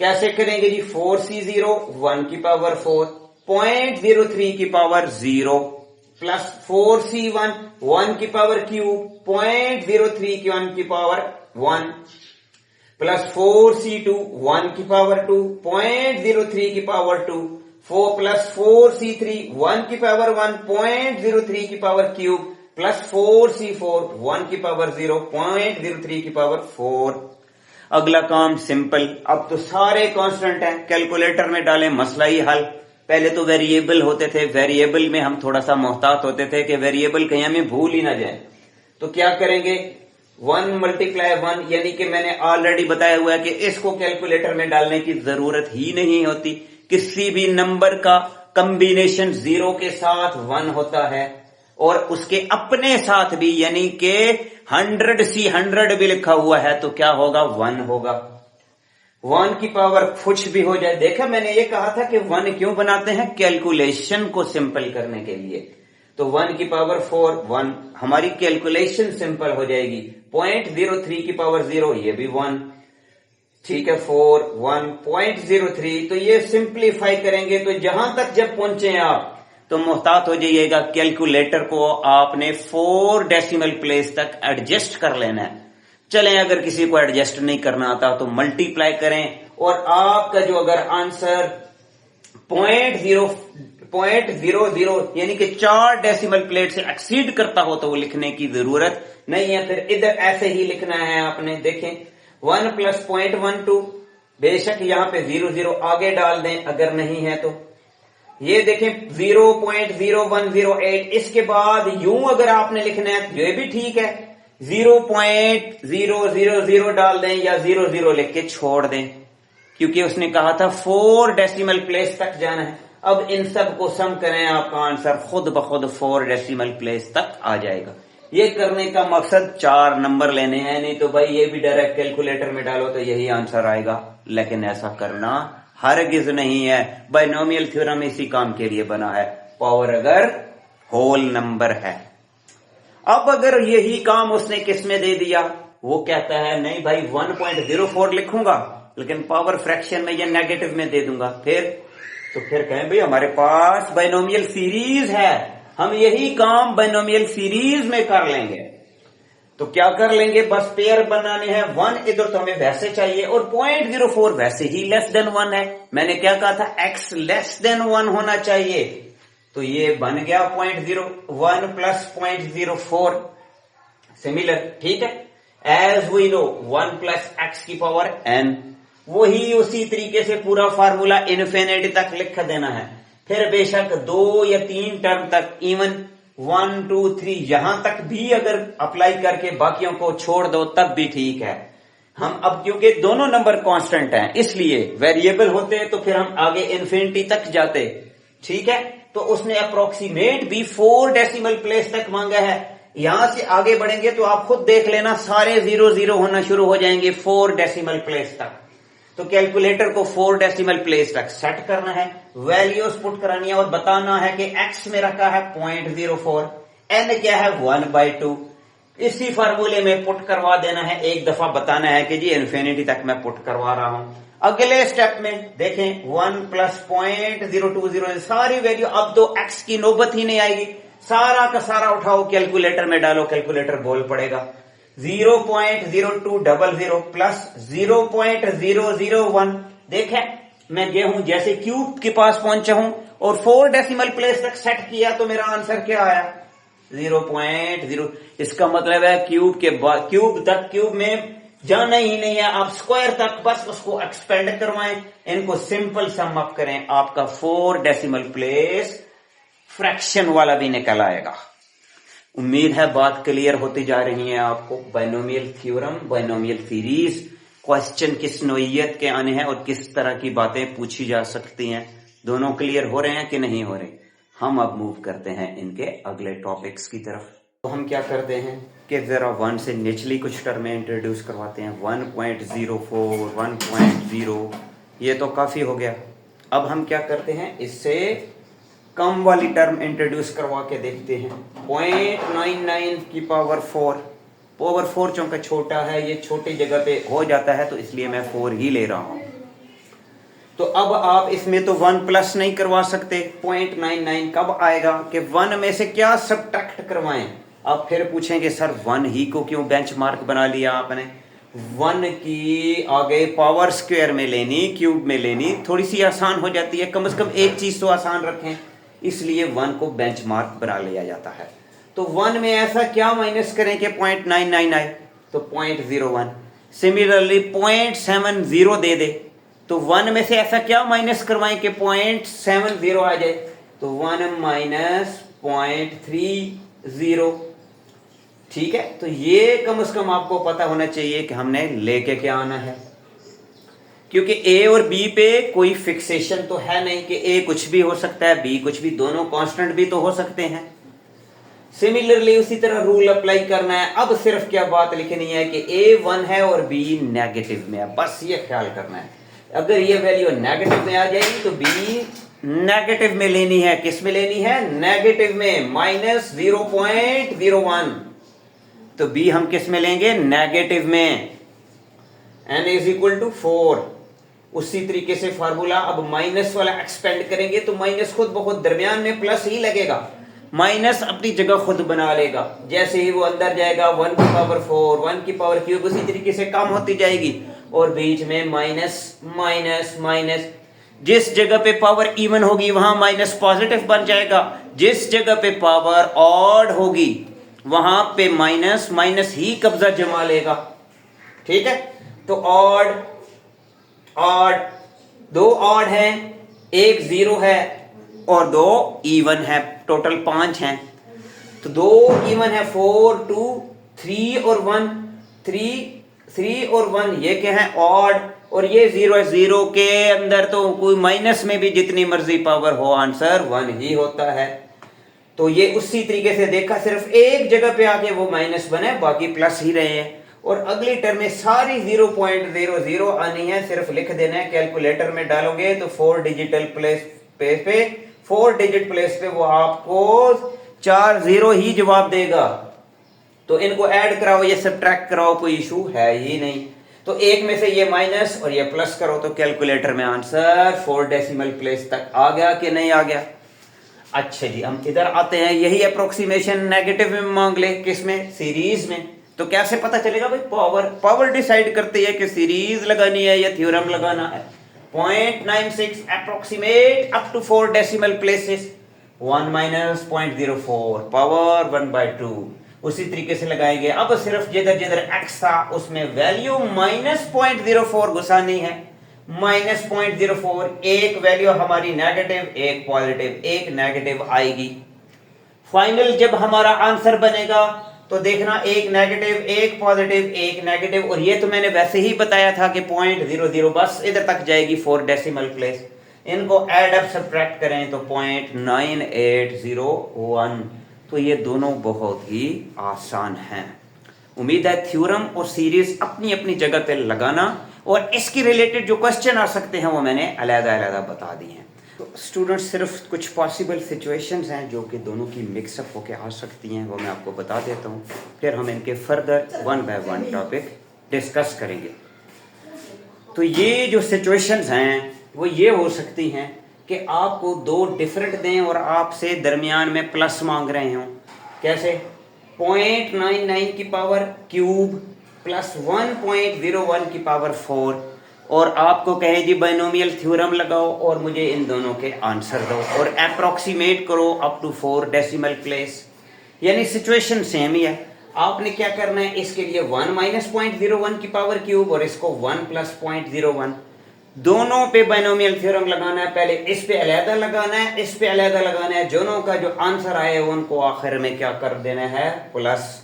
कैसे करेंगे जी, 4c0 1 की पावर 4, 0.03 की पावर 0 प्लस 4c1 1 की पावर क्यूब 0.03 की 1 की पावर 1 प्लस 4c2 1 की पावर 2 0.03 की पावर 2 4 प्लस 4c3 1 की पावर 1 0.03 की पावर क्यूब प्लस 4c4 1 की पावर 0 0.03 की पावर 4। अगला काम सिंपल, अब तो सारे कांस्टेंट हैं, कैलकुलेटर में डालें मसला ही हल। पहले तो वेरिएबल होते थे, वेरिएबल में हम थोड़ा सा मोहतात होते थे कि वेरिएबल कहीं हमें भूल ही ना जाए, तो क्या करेंगे 1 मल्टीप्लाई 1, यानी कि मैंने ऑलरेडी बताया हुआ है कि इसको कैलकुलेटर में डालने की जरूरत ही नहीं होती। किसी भी नंबर का कॉम्बिनेशन 0 के साथ 1 होता है और उसके अपने साथ भी, यानी कि 100 भी लिखा हुआ है तो क्या होगा 1 होगा। 1 की पावर कुछ भी हो जाए, देखा मैंने ये कहा था कि 1 क्यों बनाते हैं, कैलकुलेशन को सिंपल करने के लिए। तो 1 की पावर 4 1, हमारी कैलकुलेशन सिंपल हो जाएगी। 0.03 की पावर 0 ये भी 1, ठीक है 4 1 0.03, तो ये सिंप्लीफाई करेंगे तो जहां तक जब पहुंचे आप तो मोहतात हो जाइएगा, कैलकुलेटर को आपने 4 डेसिमल प्लेस तक एडजस्ट कर लेना है। चलें अगर किसी को एडजस्ट नहीं करना आता तो मल्टीप्लाई करें और आपका जो अगर आंसर 0.00 यानी कि 4 डेसिमल प्लेस से एक्सीड करता हो तो वो लिखने की जरूरत नहीं है, फिर इधर ऐसे ही लिखना है आपने। देखें 1 प्लस 0.12, बेशक यहां पे 00 आगे डाल दें अगर नहीं है तो। ये देखें 0.0108, इसके बाद यूं अगर आपने लिखना है ये भी ठीक है, 0.000 डाल दें या 00 लिख के छोड़ दें, क्योंकि उसने कहा था 4 डेसिमल प्लेस तक जाना है। अब इन सब को सम करें, आपका आंसर खुद ब खुद 4 डेसिमल प्लेस तक आ जाएगा। ये करने का मकसद 4 नंबर लेने हैं, नहीं तो भाई ये भी डायरेक्ट कैलकुलेटर में डालो तो यही आंसर आएगा, लेकिन ऐसा करना हरगिज नहीं है। बाइनोमियल थ्योरम इसी काम के लिए बना है, पावर अगर होल नंबर है। अब अगर यही काम उसने किस में दे दिया, वो कहता है नहीं भाई 1.04 लिखूंगा लेकिन पावर फ्रैक्शन में या नेगेटिव में दे दूंगा, तो फिर कहें भाई हमारे पास बाइनोमियल सीरीज है, हम यही काम बाइनोमियल सीरीज में कर लेंगे। तो क्या कर लेंगे, बस पेयर बनाने हैं। 1 इधर तो हमें वैसे चाहिए और 0.04 वैसे ही लेस देन 1 है। मैंने क्या कहा था, x लेस देन 1 होना चाहिए। तो ये बन गया 0.01 प्लस 0.04 सिमिलर, ठीक है। As we know 1 plus x की पावर n, वही उसी तरीके से पूरा फार्मूला इन्फिनिटी तक लिख देना है। फिर बेशक 2 या 3 टर्म तक, इवन 1 2 3 यहां तक भी अगर अप्लाई करके बाकियों को छोड़ दो तब भी ठीक है। हम अब क्योंकि दोनों नंबर कांस्टेंट हैं इसलिए वेरिएबल होते तो फिर हम आगे इन्फिनिटी तक जाते, ठीक है। तो उसने अप्रोक्सीमेट भी 4 डेसिमल प्लेस तक मांगा है। यहां से आगे बढ़ेंगे तो आप खुद देख लेना, सारे 0 होना शुरू हो जाएंगे 4 डेसिमल प्लेस तक। तो कैलकुलेटर को 4 डेसिमल प्लेस तक सेट करना है, वैल्यूज पुट करानी है और बताना है कि x में रखा है 0.04, n क्या है 1/2। इसी फार्मूले में पुट करवा देना है, एक दफा बताना है कि जी इन्फिनिटी तक मैं पुट करवा रहा हूं। अगले स्टेप में देखें 1 प्लस 0.020, सारी वैल्यू, अब तो x की नौबत ही नहीं आएगी, सारा का सारा उठाओ कैलकुलेटर में डालो, कैलकुलेटर बोल पड़ेगा 0.0200 प्लस 0.001। देखें मैं ये हूं जैसे क्यूब के पास पहुंचा हूं और 4 डेसिमल प्लेस तक सेट किया तो मेरा आंसर क्या आया 0.0। इसका मतलब है क्यूब के बाद क्यूब में जाना ही नहीं है, आप स्क्वायर तक बस उसको एक्सपेंड करवाएं, इनको सिंपल सम अप करें, आपका 4 डेसिमल प्लेस फ्रैक्शन वाला भी निकल आएगा। उम्मीद है बात क्लियर होती जा रही है आपको। Binomial theorem, binomial series, question किस नोयत के आने हैं और किस तरह की बातें पूछी जा सकती हैं, दोनों क्लियर हो रहे हैं कि नहीं हो रहे। हम अब मूव करते हैं इनके अगले टॉपिक्स की तरफ। तो हम क्या करते हैं कि जरा 1 से निचली कुछ टर्में इंट्रोड्यूस करवाते हैं। 1.04, 1.0, ये तो काफी हो गया। अब हम क्या करते हैं, इससे कम वाली टर्म इंट्रोड्यूस करवा के देखते हैं। 0.99 की पावर 4, पावर 4 चूंकि छोटा है, ये छोटी जगह पे हो जाता है तो इसलिए मैं 4 ही ले रहा हूं। तो अब आप इसमें तो 1 प्लस नहीं करवा सकते, 0.99 कब आएगा कि 1 में से क्या सब्ट्रैक्ट करवाएं। अब फिर पूछेंगे सर 1 ही को क्यों बेंचमार्क बना लिया आपने, 1 की आगे पावर स्क्वायर में लेनी, क्यूब में लेनी, थोड़ी सी आसान हो जाती है, कम से कम एक चीज तो आसान रखें, इसलिए 1 को बेंचमार्क बना लिया जाता है। तो 1 में ऐसा क्या माइनस करें कि 0.99 आए, तो 0.01। सिमिलरली 0.70 दे दे तो 1 में से ऐसा क्या माइनस करवाएं कि 0.70 आ जाए, तो 1 माइनस 0.30। ठीक है, तो ये कम से कम आपको पता होना चाहिए कि हमने लेके क्या आना है, क्योंकि ए और बी पे कोई फिक्सेशन तो है नहीं कि ए कुछ भी हो सकता है, बी कुछ भी, दोनों कांस्टेंट भी तो हो सकते हैं। सिमिलरली उसी तरह रूल अप्लाई करना है। अब सिर्फ क्या बात लिखनी है कि ए 1 है और बी नेगेटिव में है, बस ये ख्याल करना है। अगर ये वैल्यू नेगेटिव में आ जाएगी तो बी नेगेटिव में लेनी है। किस में लेनी है, नेगेटिव में, -0.01। तो बी हम किस में लेंगे, नेगेटिव में। n = 4। उसी तरीके से फार्मूला, अब माइनस वाला एक्सपेंड करेंगे तो माइनस खुद ब खुद दरमियान में प्लस ही लगेगा, माइनस अपनी जगह खुद बना लेगा। जैसे ही वो अंदर जाएगा 1 की पावर 4, 1 की पावर क्यूब उसी तरीके से कम होती जाएगी और बीच में माइनस माइनस माइनस। जिस जगह पे पावर इवन होगी वहां माइनस पॉजिटिव बन जाएगा, जिस जगह पे पावर ऑड होगी वहां पे माइनस माइनस ही कब्जा जमा लेगा। ठीक है, तो ऑड ऑड, 2 ऑड है, 1 0 है और 2 इवन है, टोटल 5 हैं। तो 2 इवन है, 4 2 3 और 1, 3 और 1, ये क्या है, ऑड, और ये 0 है। 0 के अंदर तो कोई माइनस में भी जितनी मर्जी पावर हो आंसर 1 ही होता है। तो ये उसी तरीके से देखा, सिर्फ एक जगह पे आके वो माइनस बने, बाकी प्लस ही रहे हैं। और अगली टर्म में सारी 0.00 आनी है, सिर्फ लिख देना है, कैलकुलेटर में डालोगे तो 4 डिजिटल प्लेस पे 4 डिजिट प्लेस पे वो आपको 4 0 ही जवाब देगा। तो इनको ऐड कराओ, ये सब्ट्रैक्ट कराओ, कोई इशू है ही नहीं। तो एक में से ये माइनस और ये प्लस करो तो कैलकुलेटर में आंसर 4 डेसिमल प्लेस तक आ गया कि नहीं आ गया। अच्छा जी, हम इधर आते हैं, यही अप्रोक्सीमेशन नेगेटिव में मांग ले, किसमें, सीरीज में। तो कैसे पता चलेगा भाई? पावर डिसाइड करती है कि सीरीज लगानी है या थ्योरम लगाना है। 0.96 approximate up to 4 decimal places, 1 minus 0.04 power 1/2। उसी तरीके से लगाएंगे। अब सिर्फ जिधर जिधर x था उसमें वैल्यू -0.04 घुसानी है। -0.04, एक वैल्यू हमारी नेगेटिव, एक पॉजिटिव, एक नेगेटिव आएगी। फाइनल जब हमारा आंसर बनेगा तो देखना, एक नेगेटिव, एक पॉजिटिव, एक नेगेटिव, और ये तो मैंने वैसे ही बताया था कि 0.00 बस इधर तक जाएगी 4 डेसिमल प्लेस। इनको ऐड अप सब्ट्रैक्ट करें तो 0.9801। तो ये दोनों बहुत ही आसान हैं। उम्मीद है थ्योरम और सीरीज अपनी अपनी जगह पे लगाना, और इसके रिलेटेड जो क्वेश्चन आ सकते हैं वो मैंने अलग-अलग बता दिए हैं। तो स्टूडेंट्स, सिर्फ कुछ पॉसिबल सिचुएशंस हैं जो कि दोनों की मिक्सअप होके आ सकती हैं, वो मैं आपको बता देता हूँ। फिर हम इनके फर्दर 1 बाय 1 टॉपिक डिस्कस करेंगे। तो ये जो सिचुएशंस हैं वो ये हो सकती हैं कि आपको दो डिफरेंट दें और आपसे दरमियान में प्लस मांग रहे हों। कैसे? 0.99 की पावर क्यूब प्लस 1.01 की पावर 4, और आपको कहे जी बाइनोमियल थ्योरम लगाओ और मुझे इन दोनों के आंसर दो और अप्रोक्सीमेट करो अप टू 4 डेसिमल प्लेस। यानी सिचुएशन सेम ही है। आपने क्या करना है, इसके लिए 1 माइनस 0.01 की पावर क्यूब और इसको 1 प्लस 0.01, दोनों पे बाइनोमियल थ्योरम लगाना है। पहले इस पे अलहदा लगाना है, इस पे अलहदा लगाना है। दोनों का जो आंसर आए उनको आखिर में क्या कर देना है, प्लस।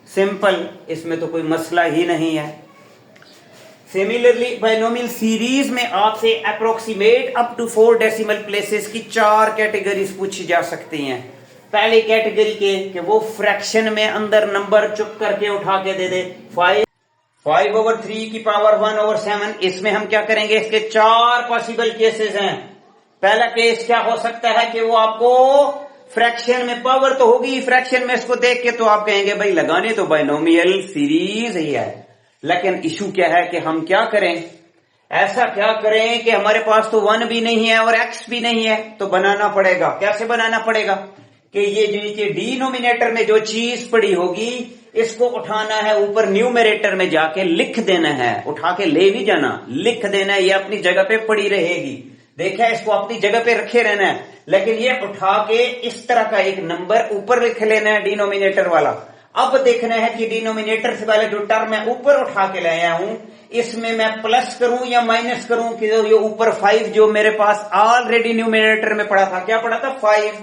सिंपल, इसमें तो कोई मसला ही नहीं है। सिमिलरली बाइनोमियल सीरीज में आपसे approximate up to 4 decimal places की 4 कैटेगरीज पूछी जा सकती हैं। पहली कैटेगरी के कि वो फ्रैक्शन में अंदर नंबर चुप करके उठा के दे दे। 5/3 की पावर 1/7। इसमें हम क्या करेंगे, इसके 4 पॉसिबल केसेस हैं। पहला केस क्या हो सकता है कि वो आपको फ्रैक्शन में, पावर तो होगी फ्रैक्शन में, इसको देख के तो आप कहेंगे भाई लगाने तो बाइनोमियल सीरीज ही है। लेकिन इशू क्या है कि हम क्या करें, ऐसा क्या करें कि हमारे पास तो 1 भी नहीं है और x भी नहीं है, तो बनाना पड़ेगा। कैसे बनाना पड़ेगा कि ये जो नीचे डिनोमिनेटर में जो चीज पड़ी होगी इसको उठाना है, ऊपर न्यूमरेटर में जाके लिख देना है। उठा के ले भी जाना, लिख देना है, ये अपनी जगह पे पड़ी रहेगी। देखा, इसको अपनी जगह पे रखे रहना है, लेकिन ये उठा के इस तरह का एक नंबर ऊपर लिख लेना है, डिनोमिनेटर वाला। अब देखना है कि डिनोमिनेटर से पहले जो टर्म मैं ऊपर उठा के लाया हूं इसमें मैं प्लस करूं या माइनस करूं, कि ये ऊपर 5 जो मेरे पास ऑलरेडी न्यूमरेटर में पड़ा था, क्या पड़ा था, 5,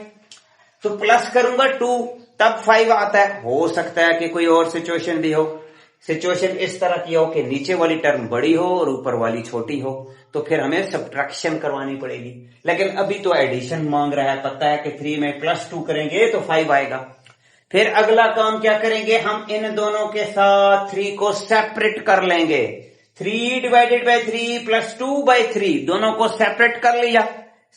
तो प्लस करूंगा 2, तब 5 आता है। हो सकता है कि कोई और सिचुएशन भी हो, सिचुएशन इस तरह की हो कि नीचे वाली टर्म बड़ी हो और ऊपर वाली छोटी हो, तो फिर हमें सब्ट्रैक्शन करवानी पड़ेगी। लेकिन अभी तो एडिशन मांग रहा है, पता है कि 3 में +2 करेंगे तो 5 आएगा। फिर अगला काम क्या करेंगे, हम इन दोनों के साथ 3 को सेपरेट कर लेंगे। 3/3 + 2/3 दोनों को सेपरेट कर लिया।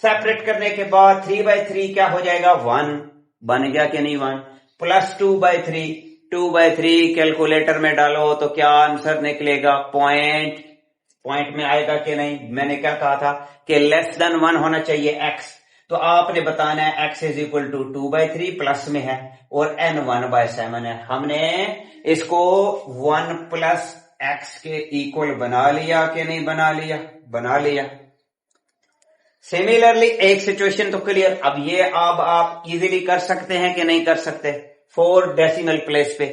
सेपरेट करने के बाद 3/3 क्या हो जाएगा, 1 बन गया कि नहीं, 1 प्लस 2/3, 2/3 कैलकुलेटर में डालो तो क्या आंसर निकलेगा, पॉइंट में आएगा कि नहीं। मैंने क्या कहा था कि लेस देन 1 होना चाहिए x, तो आपने बताना है x = 2/3 प्लस में है और n 1/7 है। हमने इसको 1 + x के इक्वल बना लिया कि नहीं बना लिया, बना लिया। सिमिलरली एक सिचुएशन तो क्लियर। अब ये अब आप इजीली कर सकते हैं कि नहीं कर सकते, 4 डेसिमल प्लेस पे।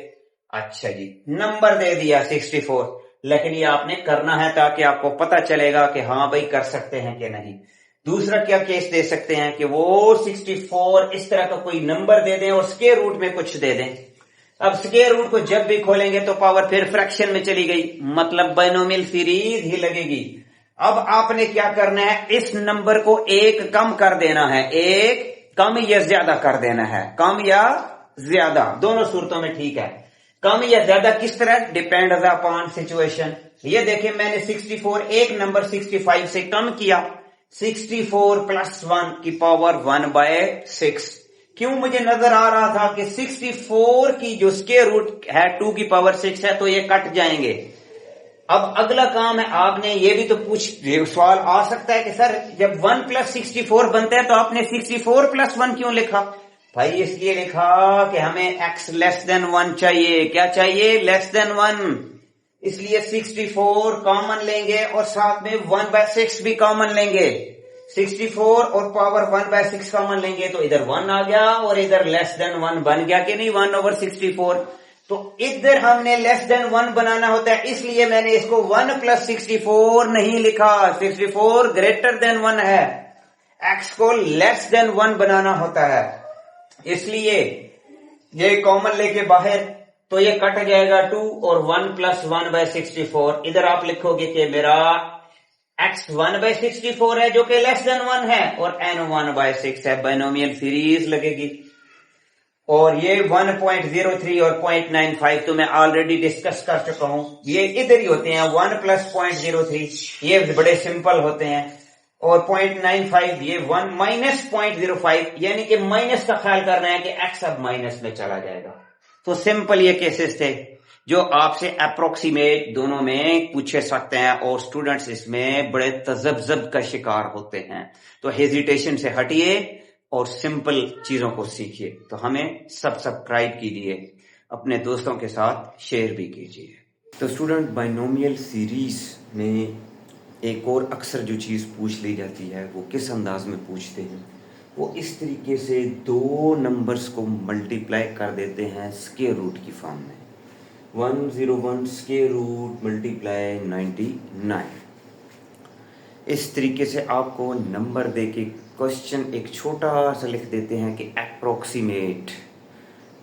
अच्छा जी, नंबर दे दिया 64, लेकिन ये आपने करना है ताकि आपको पता चलेगा कि हाँ भाई कर सकते हैं कि नहीं। दूसरा क्या केस दे सकते हैं कि वो 64 इस तरह का कोई नंबर दे दें और स्क्वायर रूट में कुछ दे दें। अब स्क्वायर रूट को जब भी खोलेंगे तो पावर फिर फ्रैक्शन में चली गई, मतलब बाइनोमियल सीरीज ही लगेगी। अब आपने क्या करना है, इस नंबर को 1 कम कर देना है, 1 कम या ज्यादा कर देना है, कम या ज्यादा दोनों सूरतों में ठीक है। कम या ज्यादा किस तरह, डिपेंड अपॉन सिचुएशन। ये देखिए मैंने 64 एक नंबर 65 से कम किया, 64 + 1 की पावर 1/6। क्यों, मुझे नजर आ रहा था कि 64 की जो स्क्वायर रूट है 2 की पावर 6 है, तो ये कट जाएंगे। अब अगला काम है, आपने ये भी तो सवाल आ सकता है कि सर जब 1 + 64 बनता है तो आपने 64 + 1 क्यों लिखा। भाई इसलिए लिखा कि हमें x लेस देन 1 चाहिए। क्या चाहिए? Less than 1। इसलिए 64 कॉमन लेंगे और साथ में 1/6 भी कॉमन लेंगे। 64 और पावर 1/6 कॉमन लेंगे तो इधर 1 आ गया और इधर लेस देन 1 बन गया कि नहीं? 1/64। तो इधर हमने लेस देन 1 बनाना होता है, इसलिए मैंने इसको 1 + 64 नहीं लिखा। 64 ग्रेटर देन 1 है, x को लेस देन 1 बनाना होता है। इसलिए ये कॉमन लेके बाहर तो ये कट जाएगा 2 और 1 + 1/64। इधर आप लिखोगे कि मेरा x 1/64 है जो कि लेस देन 1 है और n 1/6 है। बाइनोमियल सीरीज लगेगी। और ये 1.03 और 0.95 तो मैं ऑलरेडी डिस्कस कर चुका हूं। ये इधर ही होते हैं 1 + 0.03, ये बड़े सिंपल होते हैं। और 0.95 ये 1 - 0.05, यानी कि माइनस का ख्याल कर रहे हैं कि x अब माइनस में चला जाएगा। तो सिंपल ये केसेस थे जो आपसे अप्रोक्सीमेट दोनों में पूछे सकते हैं और स्टूडेंट्स इसमें बड़े तजब्जब का शिकार होते हैं। तो हेजिटेशन से हटिए और सिंपल चीजों को सीखिए। तो हमें सब्सक्राइब कीजिए, अपने दोस्तों के साथ शेयर भी कीजिए। तो स्टूडेंट, बाइनोमियल सीरीज में एक और अक्सर जो चीज़ पूछ ली जाती है वो किस अंदाज में पूछते हैं? वो इस तरीके से दो नंबर्स को मल्टीप्लाई कर देते हैं स्क्वायर रूट की फॉर्म में। 101 स्क्वायर रूट मल्टीप्लाई 99। इस तरीके से आपको नंबर दे के क्वेश्चन एक छोटा सा लिख देते हैं कि अप्रोक्सीमेट।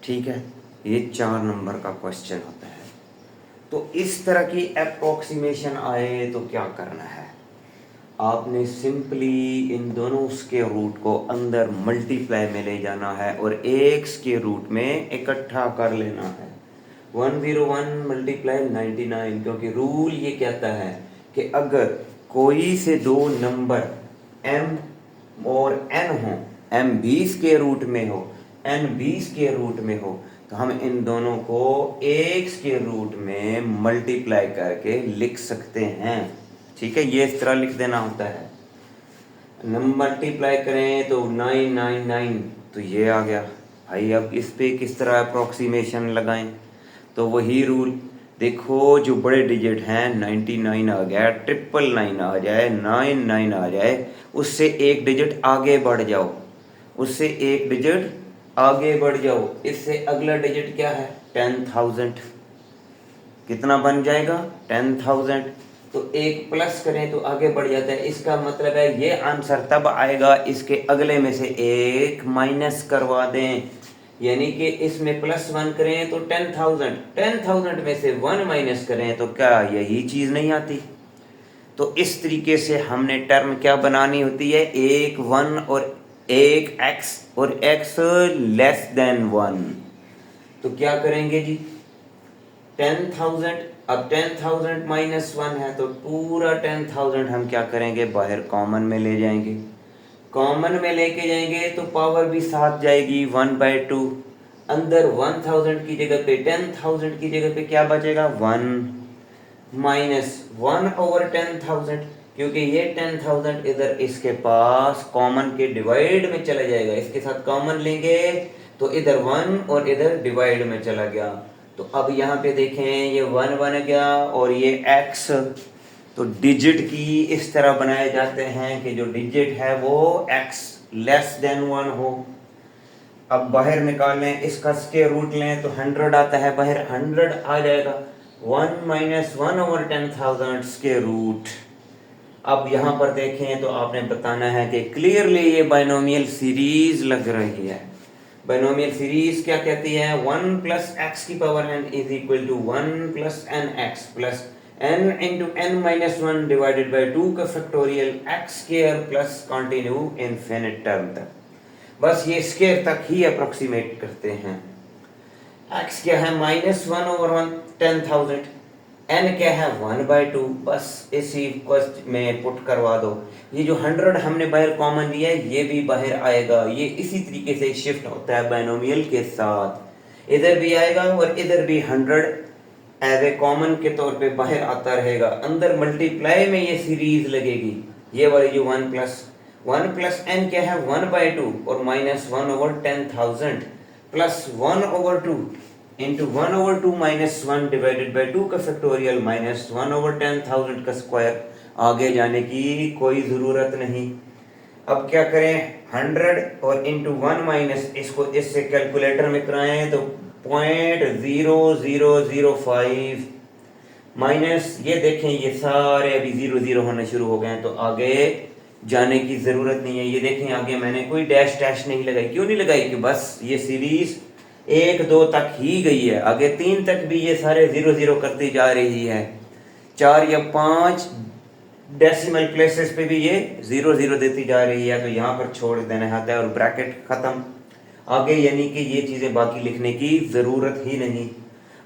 ठीक है, ये 4 नंबर का क्वेश्चन होता है। तो इस तरह की अप्रोक्सीमेशन आए तो क्या करना है? आपने सिंपली इन दोनों स्क्वायर रूट को अंदर मल्टीप्लाई में ले जाना है और एक स्क्वायर रूट में इकट्ठा कर लेना है। 101 मल्टीप्लाई 99, क्योंकि रूल ये कहता है कि अगर कोई से दो नंबर m और n हो, m भी स्क्वायर रूट में हो, n भी स्क्वायर रूट में हो, तो हम इन दोनों को एक स्क्वायर रूट में मल्टीप्लाई करके लिख सकते हैं। ठीक है, ये इस तरह लिख देना होता है। मल्टीप्लाई करें तो 999, तो ये आ गया। भाई अब इस पे किस तरह अप्रोक्सीमेशन लगाएं? तो वही रूल, देखो जो बड़े डिजिट हैं 99 आ गया, 999 आ जाए, 99 आ जाए, उससे एक डिजिट आगे बढ़ जाओ, उससे एक डिजिट आगे बढ़ जाओ। इससे अगला डिजिट क्या है? 10,000। कितना बन जाएगा? 10,000। तो एक प्लस करें तो आगे बढ़ जाता है। इसका मतलब है ये आंसर तब आएगा इसके अगले में से एक माइनस करवा दें, यानी कि इसमें +1 करें तो 10,000, 10,000 में से 1 माइनस करें तो क्या यही चीज नहीं आती? तो इस तरीके से हमने टर्म क्या बनानी होती है? एक 1 और एक x और x लेस देन 1। तो क्या करेंगे जी? 10,000, अब 10,000 - 1 है तो पूरा 10,000 हम क्या करेंगे? बाहर कॉमन में ले जाएंगे। कॉमन में लेके जाएंगे तो पावर भी साथ जाएगी 1/2। अंदर 1000 की जगह पे 10,000 की जगह पे क्या बचेगा? 1 - 1/10,000, क्योंकि ये 10,000 इधर इसके पास कॉमन के डिवाइड में चला जाएगा। इसके साथ कॉमन लेंगे तो इधर 1 और इधर डिवाइड में चला गया। तो अब यहाँ पे देखें ये 1 बन गया और ये x। तो डिजिट की इस तरह बनाए जाते हैं कि जो डिजिट है वो x लेस देन 1 हो। अब बाहर निकाल लें, इसका स्क्वायर रूट लें तो 100 आता है, बाहर 100 आ जाएगा। 1 - 1/10,000 स्क्वायर रूट। अब यहाँ पर देखें तो आपने बताना है कि क्लियरली ये बाइनोमियल सीरीज लग रही है। बाइनोमियल सीरीज क्या कहती है? 1 + x⁴n is equal to 1 + nx plus n into n - 1 divided by 2 का factorial x² plus continue infinite term तक। बस ये स्क्वायर तक ही अप्रोक्सीमेट करते हैं। x क्या है? -1/10,000। n क्या है? 1/2। बस इसी क्वेश्चन में पुट करवा दो। ये जो 100 हमने बाहर कॉमन लिया है ये भी बाहर आएगा। ये इसी तरीके से शिफ्ट होता है बाइनोमियल के साथ, इधर भी आएगा और इधर भी 100 एज ए कॉमन के तौर पे बाहर आता रहेगा। अंदर मल्टीप्लाई में ये सीरीज लगेगी, ये वाली जो 1 + वन प्लस एन क्या है 1/2 और minus 1/10,000 plus 1/2 into 1/2 minus 1 divided by 2 का फैक्टोरियल माइनस 1/10,000 का स्क्वायर। आगे जाने की कोई ज़रूरत नहीं। अब क्या करें 100 और इंटू 1 माइनस इसको इससे कैलकुलेटर में कराएं तो 0.0005 माइनस ये देखें ये सारे अभी 0 होने शुरू हो गए हैं, तो आगे जाने की ज़रूरत नहीं है। ये देखें आगे मैंने कोई डैश डैश नहीं लगाई। क्यों नहीं लगाई? कि बस ये सीरीज 1 2 तक ही गई है, आगे 3 तक भी ये सारे 0 करती जा रही है। 4 या 5 डेसिमल प्लेसेस पे भी ये 0 देती जा रही है, तो यहाँ पर छोड़ देना है और ब्रैकेट खत्म। आगे यानी कि ये चीज़ें बाकी लिखने की ज़रूरत ही नहीं।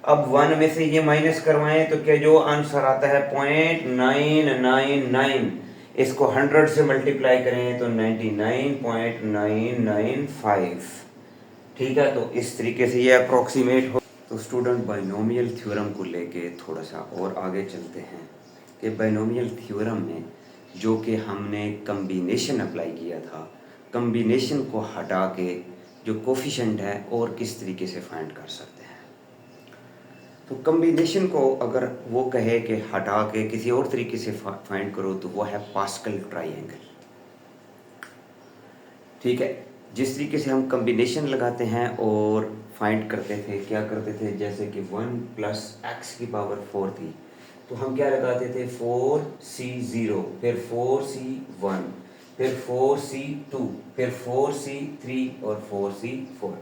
अब 1 में से ये माइनस करवाएं तो क्या जो आंसर आता है 0.999, इसको 100 से मल्टीप्लाई करें तो 99.995। ठीक है, तो इस तरीके से ये अप्रोक्सीमेट हो। तो स्टूडेंट बाइनोमियल थ्योरम को लेके थोड़ा सा और आगे चलते हैं कि बाइनोमियल थ्योरम में जो कि हमने कम्बिनेशन अप्लाई किया था, कम्बिनेशन को हटा के जो कोफिशिएंट है और किस तरीके से फाइंड कर सकते हैं। तो कम्बिनेशन को अगर वो कहे कि हटा के किसी और तरीके से फाइंड करो तो वो है पास्कल ट्राइंगल। ठीक है, जिस तरीके से हम कम्बिनेशन लगाते हैं और फाइंड करते थे, क्या करते थे, जैसे कि 1 प्लस एक्स की पावर 4 थी तो हम क्या लगाते थे 4c0, फिर 4c1, फिर 4c2, फिर 4c3 और 4c4।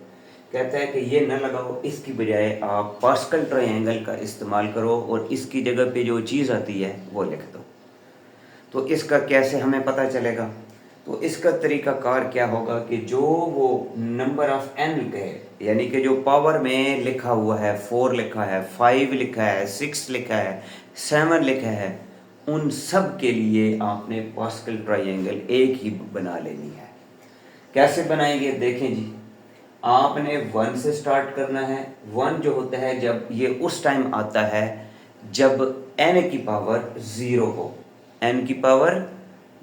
कहता है कि ये न लगाओ, इसकी बजाय आप पास्कल ट्रायंगल का इस्तेमाल करो और इसकी जगह पे जो चीज़ आती है वो लिख दो। तो इसका कैसे हमें पता चलेगा? तो इसका तरीकाकार क्या होगा कि जो वो नंबर ऑफ एन कहे, यानी कि जो पावर में लिखा हुआ है 4 लिखा है, 5 लिखा है, 6 लिखा है, 7 लिखा है, उन सब के लिए आपने पास्कल ट्रायंगल एक ही बना लेनी है। कैसे बनाएंगे देखें जी। आपने 1 से स्टार्ट करना है। 1 जो होता है जब ये उस टाइम आता है जब n की पावर 0 हो, n की पावर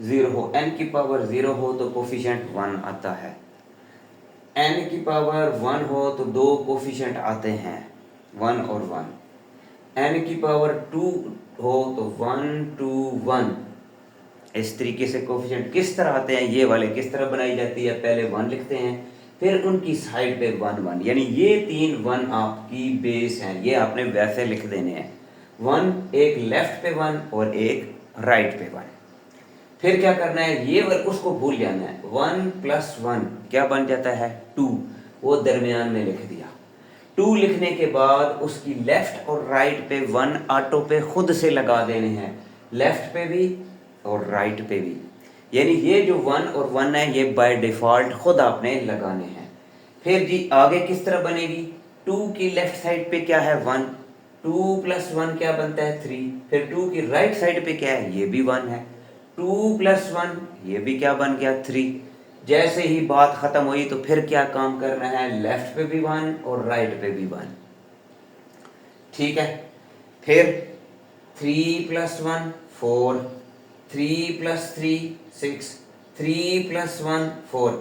0 हो, n की पावर 0 हो तो कोफिशिएंट 1 आता है। n की पावर 1 हो तो दो कोफिशिएंट आते हैं 1 और 1। n की पावर 2 हो तो 1 2 1। इस तरीके से कोफिशिएंट किस तरह आते हैं, ये वाले किस तरह बनाई जाती है, पहले 1 लिखते हैं, फिर उनकी साइड पे 1 1, यानी ये 3 1 आपकी बेस हैं, ये आपने वैसे लिख देने हैं। 1 एक लेफ्ट पे 1 और एक राइट पे 1। फिर क्या करना है, ये उसको भूल जाना है। 1 प्लस 1 क्या बन जाता है 2, वो दरमियान में लिख दिया। 2 लिखने के बाद उसकी लेफ्ट और राइट पे 1 ऑटो पे खुद से लगा देने हैं, लेफ्ट पे भी और राइट पे भी, यानी ये जो 1 और 1 है ये बाय डिफॉल्ट खुद आपने लगाने हैं। फिर जी आगे किस तरह बनेगी, 2 की लेफ्ट साइड पे क्या है 1, 2 प्लस 1 क्या बनता है 3, फिर 2 की राइट साइड पे क्या है, ये भी 1 है, 2 प्लस 1 ये भी क्या बन गया 3। जैसे ही बात खत्म हुई तो फिर क्या काम करना है, लेफ्ट पे भी 1 और राइट पे भी 1। ठीक है, फिर 3 प्लस 1 4, 3 प्लस 3 6, 3 प्लस 1 4,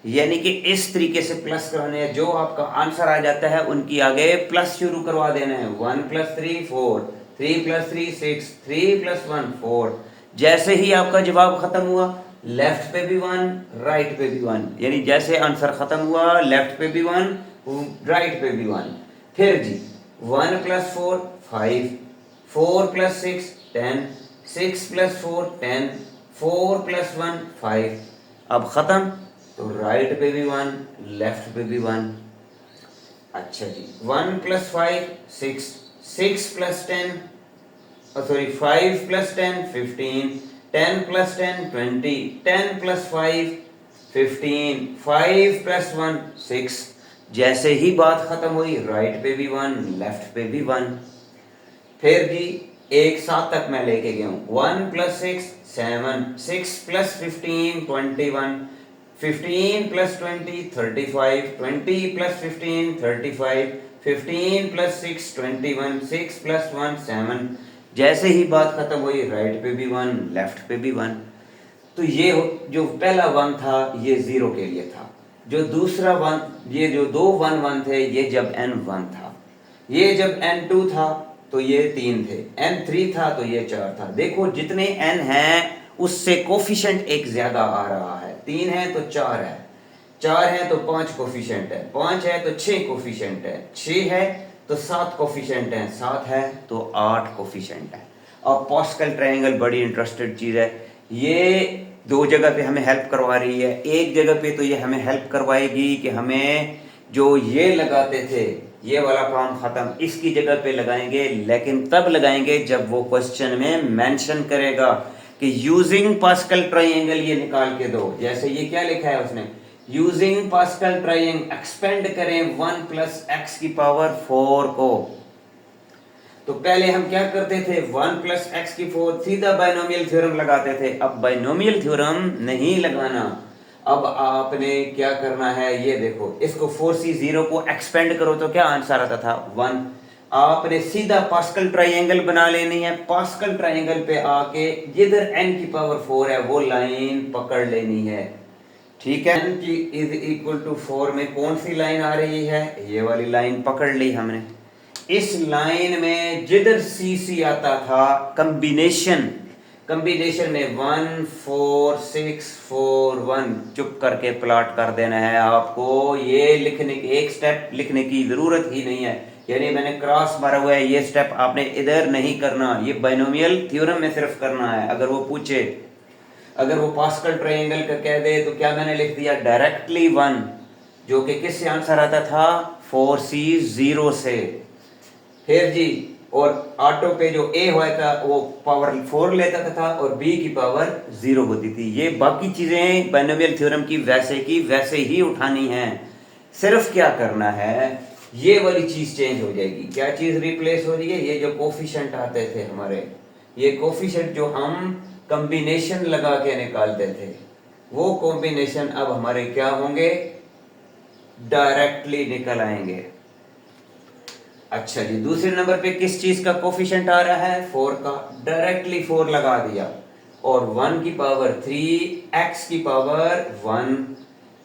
यानी कि इस तरीके से प्लस कराने हैं। जो आपका आंसर आ जाता है उनकी आगे प्लस शुरू करवा देना है। 1 प्लस 3 4, 3 प्लस 3 6, 3 प्लस 1 4। जैसे ही आपका जवाब खत्म हुआ लेफ्ट पे भी 1 राइट पे भी 1, यानी जैसे आंसर खत्म हुआ लेफ्ट पे भी 1 राइट पे भी 1। फिर जी 1 प्लस 4 5, 4 प्लस 6 10, 6 प्लस 4 10, 4 प्लस 1 5। अब खत्म, तो राइट पे भी 1 लेफ्ट पे भी 1। अच्छा जी 1 plus 5 6, 6 plus 10 sorry 5 plus 10 15, 10 plus 10 20, 10 plus 5 15, 5 plus 1 6। जैसे ही बात खत्म हुई राइट पे भी 1 लेफ्ट पे भी 1। फिर जी एक साथ तक मैं लेके गया हूँ। 1 plus 6 7, 6 plus 15 21, 15 plus 20 35, 20 plus 15 35, 15 plus 6 21, 6 plus 1 7। जैसे ही बात खत्म हुई राइट पे भी 1 लेफ्ट पे भी 1। तो ये जो पहला वन था ये 0 के लिए था, जो दूसरा वन, ये जो दो वन वन थे ये जब n 1 था, ये जब n 2 था तो ये 3 थे, n 3 था तो ये 4 था। देखो जितने n हैं उससे कोफिशिएंट एक ज्यादा आ रहा है, 3 है तो 4 है, 4 है तो 5 कोफिशिएंट है, 5 है तो 6 कोफिशिएंट है, 6 है तो 7 कोफिशिएंट है, 7 है तो 8 कोफिशिएंट है। अब पास्कल ट्रायंगल बड़ी इंटरेस्टेड चीज है, ये दो जगह पे हमें हेल्प करवा रही है। एक जगह पे तो ये हमें हेल्प करवाएगी कि हमें जो ये लगाते थे ये वाला काम खत्म, इसकी जगह पे लगाएंगे, लेकिन तब लगाएंगे जब वो क्वेश्चन में मेंशन करेगा कि यूजिंग पास्कल ट्रायंगल ये निकाल के दो। जैसे ये क्या लिखा है उसने, यूजिंग पास्कल ट्रायंगल एक्सपेंड करें 1 प्लस एक्स की पावर 4 को। तो पहले हम क्या करते थे, 1 प्लस एक्स की 4 सीधा बाइनोमियल थ्योरम लगाते थे। अब बाइनोमियल थ्योरम नहीं लगाना, अब आपने क्या करना है, ये देखो इसको 4c 0 को एक्सपेंड करो तो क्या आंसर आता था 1। आपने सीधा पास्कल ट्रायंगल बना लेनी है, पास्कल ट्रायंगल पे आके जिधर n की पावर 4 है वो लाइन पकड़ लेनी है, ठीक है। n की इज इक्वल टू 4 में कौन सी लाइन आ रही है, ये वाली लाइन पकड़ ली हमने। इस लाइन में जिधर CC आता था कॉम्बिनेशन में 1 4 6 4 1 चुप करके प्लॉट कर देना है आपको। ये लिखने के एक स्टेप लिखने की जरूरत ही नहीं है, यानी मैंने क्रॉस मारा हुआ है, ये स्टेप आपने इधर नहीं करना, ये बाइनोमियल थ्योरम में सिर्फ करना है। अगर वो पूछे, अगर वो पास्कल ट्रायंगल का कह दे तो क्या मैंने लिख दिया डायरेक्टली 1, जो कि किससे आंसर आता था 4c 0 से। फिर जी और ऑटो पे जो a हुआ था वो पावर 4 लेता था और b की पावर 0 होती थी। ये बाकी चीजें बाइनोमियल थ्योरम की वैसे ही उठानी है, सिर्फ क्या करना है, ये वाली चीज चेंज हो जाएगी। क्या चीज रिप्लेस हो रही है, ये जो कोफिशिएंट आते थे हमारे, ये कोफिशिएंट जो हम कॉम्बिनेशन लगा के निकालते थे, वो कॉम्बिनेशन अब हमारे क्या होंगे, डायरेक्टली निकल आएंगे। अच्छा जी, दूसरे नंबर पे किस चीज का कोफिशिएंट आ रहा है, 4 का, डायरेक्टली 4 लगा दिया और 1 की पावर 3 x की पावर 1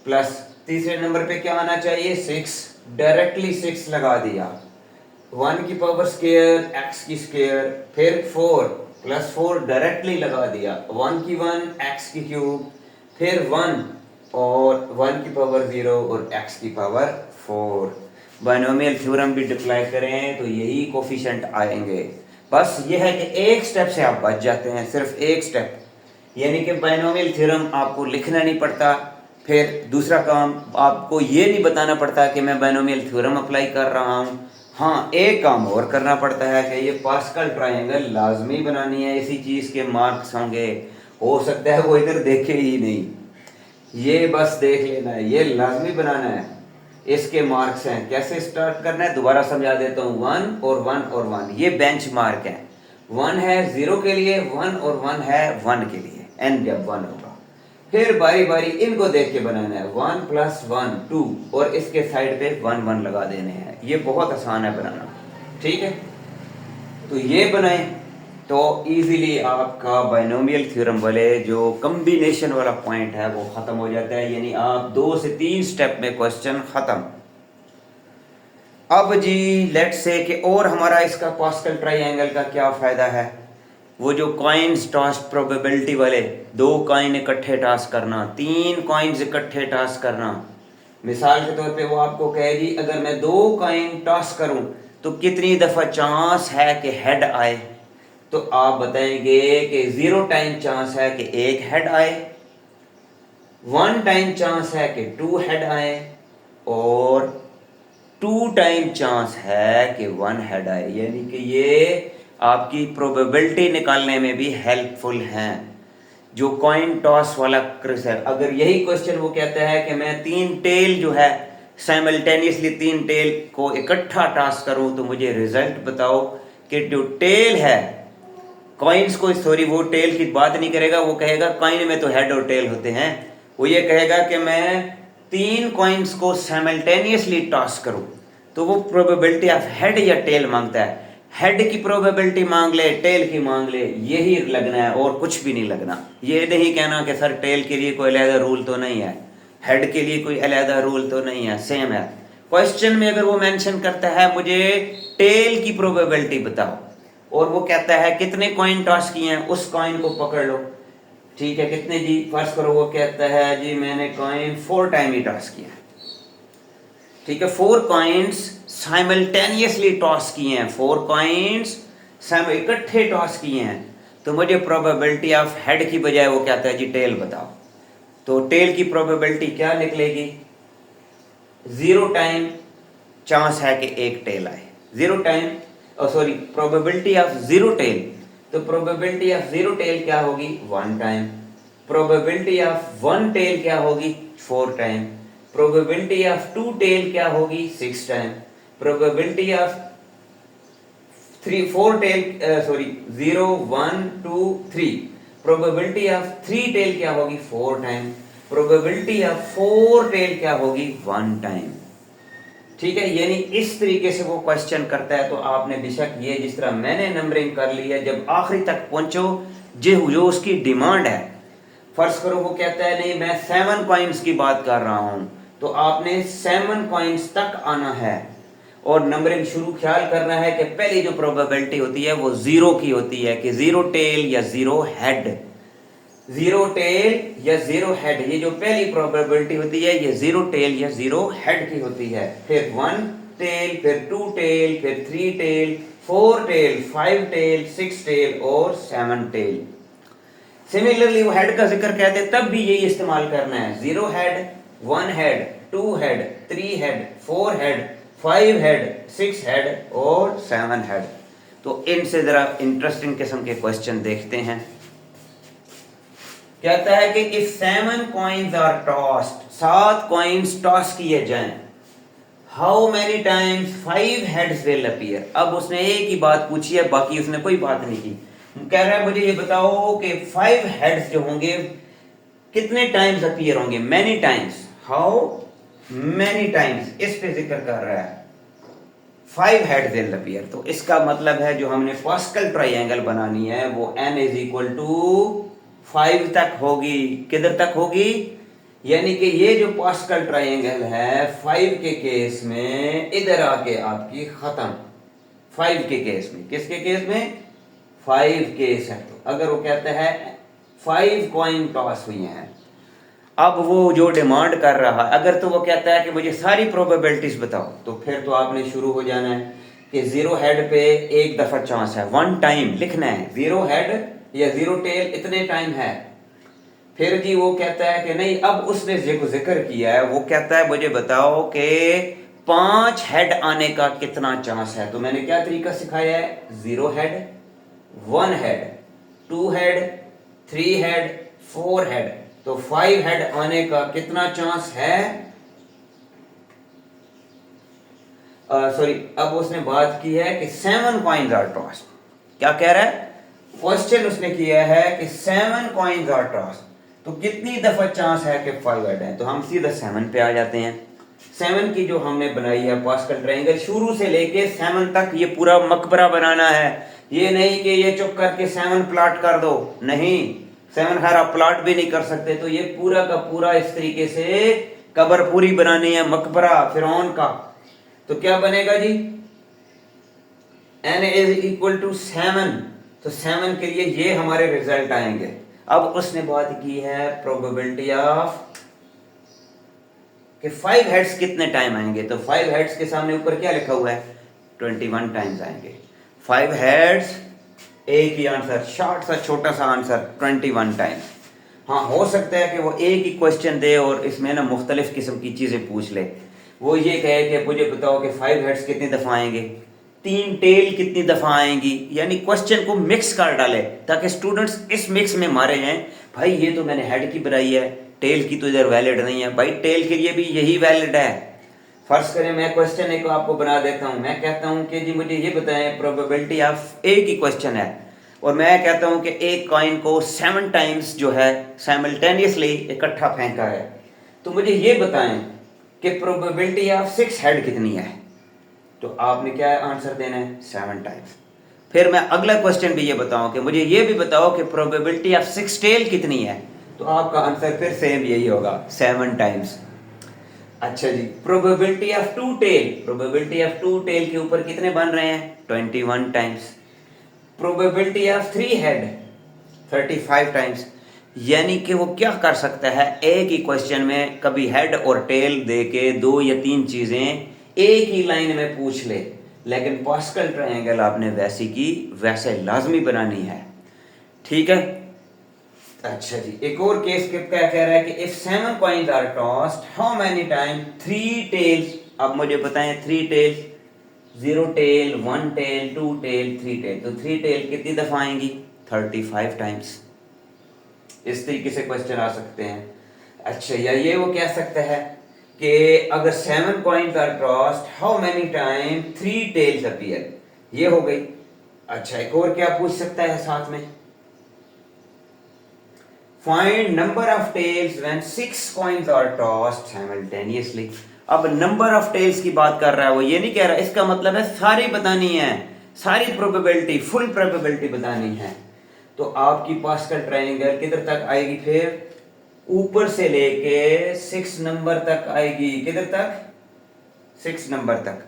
प्लस तीसरे नंबर पे क्या आना चाहिए 6, डायरेक्टली 6 लगा दिया, 1 की पावर स्क्वायर x की स्क्वायर, फिर 4 प्लस 4 डायरेक्टली लगा दिया, 1 की 1 x की क्यूब, फिर 1 और 1 की पावर 0 और x की पावर 4। बाइनोमियल थ्योरम भी डिप्लाई करें तो यही कोफिशिएंट आएंगे। बस ये है कि एक स्टेप से आप बच जाते हैं, सिर्फ एक स्टेप, यानी कि बाइनोमियल थ्योरम आपको लिखना नहीं पड़ता। फिर दूसरा काम, आपको ये नहीं बताना पड़ता कि मैं बाइनोमियल थ्योरम अप्लाई कर रहा हूँ। हाँ, एक काम और करना पड़ता है कि ये पास्कल ट्रायंगल लाजमी बनानी है, इसी चीज के मार्क्स होंगे। हो सकता है वो इधर देखे ही नहीं, ये बस देख लेना है, ये लाजमी बनाना है, इसके मार्क्स हैं। कैसे स्टार्ट करना है दोबारा समझा देता हूँ, 1 और 1 और 1 ये बेंच मार्क है। 1 है 0 के लिए, 1 और 1 है 1 के लिए, n जब 1 होगा। फिर बारी बारी इनको देख के बनाना है, 1 प्लस 1 2 और इसके साइड पे 1 1 लगा देने हैं। ये बहुत आसान है बनाना, ठीक है। तो ये बनाएं तो इजीली आपका बाइनोमियल थ्योरम वाले जो कॉम्बिनेशन वाला पॉइंट है वो खत्म हो जाता है, यानी आप 2 से 3 स्टेप में क्वेश्चन खत्म। अब जी लेट्स से कि और हमारा इसका पास्कल ट्रायंगल का क्या फायदा है, वो जो कॉइन्स टॉस प्रोबेबिलिटी वाले, 2 कॉइन इकट्ठे टॉस करना, 3 कॉइन्स इकट्ठे टॉस करना। मिसाल के तौर पे वो आपको कहेगी अगर मैं 2 कॉइन टॉस करूं तो कितनी दफा चांस है कि हेड आए, तो आप बताएंगे कि 0 टाइम चांस है कि 1 हेड आए, 1 टाइम चांस है कि 2 हेड आए और 2 टाइम चांस है कि 1 हेड आए। यानी कि ये आपकी प्रोबेबिलिटी निकालने में भी हेल्पफुल हैं। जो कॉइन टॉस वाला क्विज है, अगर यही क्वेश्चन वो कहता है कि मैं 3 टेल जो है साइमल्टेनियसली 3 टेल को इकट्ठा टॉस करूं तो मुझे रिजल्ट बताओ, कि जो टेल है कॉइन्स को, सॉरी वो टेल की बात नहीं करेगा, वो कहेगा कॉइन में तो हेड और टेल होते हैं। वो ये कहेगा कि मैं 3 कॉइन्स को साइमल्टेनियसली टॉस करूं, तो वो प्रोबेबिलिटी ऑफ हेड या टेल मांगता है। हेड की प्रोबेबिलिटी मांग ले, टेल की मांग ले, यही लगना है और कुछ भी नहीं लगना। ये नहीं कहना कि सर टेल के लिए कोई अलहदा रूल तो नहीं है, हेड के लिए कोई अलहदा रूल तो नहीं है, सेम है। क्वेश्चन में अगर वो मेंशन करता है मुझे टेल की प्रोबेबिलिटी बताओ और वो कहता है कितने कॉइन टॉस किए हैं, उस कॉइन को पकड़ लो। ठीक है, कितने जी, फर्स्ट करो वो कहता है जी मैंने कॉइन 4 टाइम ही टॉस किया। ठीक है, 4 कॉइन्स साइमल्टेनियसली टॉस किए हैं, 4 कॉइन्स इकट्ठे टॉस किए हैं, तो मुझे प्रोबेबिलिटी ऑफ हेड की बजाय वो कहता है जी टेल बताओ। तो टेल की प्रोबेबिलिटी क्या निकलेगी, 0 टाइम चांस है कि एक टेल आए, 0 time, sorry probability of 0 tail, तो प्रोबेबिलिटी ऑफ 0 टेल क्या होगी 1 टाइम, प्रोबेबिलिटी ऑफ 1 टेल क्या होगी 4 टाइम, प्रोबेबिलिटी ऑफ 2 टेल क्या होगी 6 time, probability of 4 tail 0 1 2 3, probability of 3 tail क्या होगी 4 टाइम, प्रोबेबिलिटी ऑफ 4 टेल क्या होगी 1 टाइम। ठीक है, यानी इस तरीके से वो क्वेश्चन करता है। तो आपने बेशक ये जिस तरह मैंने नंबरिंग कर ली है, जब आखिरी तक पहुंचो जो उसकी डिमांड है, फर्ज करो वो कहता है नहीं मैं 7 कॉइन्स की बात कर रहा हूं, तो आपने 7 कॉइन्स तक आना है और नंबरिंग शुरू ख्याल करना है कि पहली जो प्रोबेबिलिटी होती है वो 0 की होती है कि 0 टेल या 0 हेड, 0 टेल या 0 हेड, ये जो पहली प्रोबेबिलिटी होती है ये 0 टेल या 0 हेड की होती है। फिर 1 टेल, फिर 2 टेल, फिर 3 टेल, 4 टेल, 5 टेल, 6 टेल और 7 टेल। सिमिलरली वो हेड का जिक्र कहते हैं तब भी यही इस्तेमाल करना है, 0 head, 1 head, 2 head, 3 head, 4 head, 5 head, 6 head और 7 हेड। तो इनसे जरा इंटरेस्टिंग किस्म के क्वेश्चन देखते हैं। कहता है कि if 7 coins are tossed, 7 coins toss किए जाएं, how many times 5 heads will appear. अब उसने एक ही बात पूछी है, बाकी उसने कोई बात नहीं की। कह रहा है मुझे ये बताओ कि 5 हेड्स जो होंगे कितने टाइम्स अपीयर होंगे, many times, how many times, इस पे जिक्र कर रहा है 5 हेड्स विल अपीयर। तो इसका मतलब है जो हमने पास्कल ट्राइंगल बनानी है वो n इज इक्वल टू 5 तक होगी। किधर तक होगी, यानी कि ये जो पास्कल ट्राइंगल है 5 के केस में इधर आके आपकी खत्म, 5 के केस में, किसके केस में 5 केस है। तो अगर वो कहता है 5 कॉइन टॉस हुई हैं, अब वो जो डिमांड कर रहा है, अगर तो वो कहता है कि मुझे सारी प्रोबेबिलिटीज बताओ, तो फिर तो आपने शुरू हो जाना है कि 0 हेड पे एक दफा चांस है, 1 टाइम लिखना है, 0 हेड या 0 टेल इतने टाइम है। फिर जी वो कहता है कि नहीं, अब उसने जिक्र किया है, वो कहता है मुझे बताओ कि 5 हेड आने का कितना चांस है। तो मैंने क्या तरीका सिखाया है, 0 head, 1 head, 2 head, 3 head, 4 head, तो 5 हेड आने का कितना चांस है। अब उसने बात की है कि 7 कॉइन्स आर टॉस्ड। क्या कह रहा है, क्वेश्चन उसने किया है कि 7 कॉइन्स आर टॉस्ड, तो कितनी दफा चांस है कि 5 हेड है। तो हम सीधा 7 पे आ जाते हैं। 7 की जो हमने बनाई है पास्कल ट्रायंगल, शुरू से लेके 7 तक ये पूरा मकबरा बनाना है। ये नहीं कि ये चुप करके 7 प्लॉट कर दो, नहीं, 7 खैर आप प्लॉट भी नहीं कर सकते। तो ये पूरा का पूरा इस तरीके से कबर पूरी बनानी है, मकबरा फिरौन का। तो क्या बनेगा जी, n इज इक्वल टू 7, तो 7 के लिए ये हमारे रिजल्ट आएंगे। अब उसने बात की है प्रोबेबिलिटी ऑफ कि 5 हेड्स कितने टाइम आएंगे। तो 5 हेड्स के सामने ऊपर क्या लिखा हुआ है, 21 टाइम्स आएंगे। 5 हेड्स, एक ही आंसर, शॉर्ट सा छोटा सा आंसर 21 टाइम्स। हाँ, हो सकता है कि वो एक ही क्वेश्चन दे और इसमें ना मुख्तलिफ किस्म की चीजें पूछ ले। वो ये कहे कि मुझे बताओ कि 5 हेड्स कितनी दफा आएंगे, 3 टेल कितनी दफा आएंगी, यानी क्वेश्चन को मिक्स कर डाले ताकि स्टूडेंट्स इस मिक्स में मारे जाएं। भाई ये तो मैंने हेड की बनाई है, टेल की तो इधर वैलिड नहीं है। भाई टेल के लिए भी यही वैलिड है। फर्स्ट करें मैं क्वेश्चन एक आपको बना देता हूं। मैं कहता हूं कि जी मुझे ये बताएं प्रोबेबिलिटी ऑफ, एक ही क्वेश्चन है और मैं कहता हूं कि एक कॉइन को 7 टाइम्स जो है साइमल्टेनियसली इकट्ठा फेंका है, तो मुझे ये बताएं कि प्रोबेबिलिटी ऑफ 6 हेड कितनी है। तो आपने क्या आंसर देना है, 7 टाइम्स। फिर मैं अगला क्वेश्चन भी ये बताऊं कि मुझे ये भी बताओ कि प्रोबेबिलिटी ऑफ 6 टेल कितनी है, तो आपका आंसर फिर सेम यही होगा 7 टाइम्स। अच्छा जी, probability of 2 tail, probability of 2 tail के ऊपर कितने बन रहे हैं 21 times. Probability of 3 head 35 times. यानी कि वो क्या कर सकता है, एक ही क्वेश्चन में कभी हेड और टेल दे के 2 या 3 चीजें एक ही लाइन में पूछ ले, लेकिन पास्कल ट्रायंगल आपने वैसी की वैसे लाजमी बनानी है। ठीक है। अच्छा जी, एक और केस क्या कह रहा है कि if 7 coins are tossed how many time 3 tails. अब मुझे बताएं 3 tails, 0 tail, 1 tail, 2 tail, 3 tail. तो 3 टेल कितनी दफा आएंगी 35 टाइम्स। इस तरीके से क्वेश्चन आ सकते हैं। अच्छा, या ये वो कह सकता है कि अगर 7 coins are tossed how many time 3 tails appear, ये हो गई। अच्छा, एक और क्या पूछ सकता है साथ में, find number of tails when 6 coins are tossed simultaneously. अब नंबर ऑफ टेल्स की बात कर रहा है वो, ये नहीं कह रहा, इसका मतलब है सारी बतानी है, सारी प्रोबेबिलिटी, फुल प्रोबेबिलिटी बतानी है। तो आपकी पास्कल ट्रायंगल किधर तक आएगी, फिर ऊपर से लेके 6 नंबर तक आएगी। किधर तक 6 नंबर तक,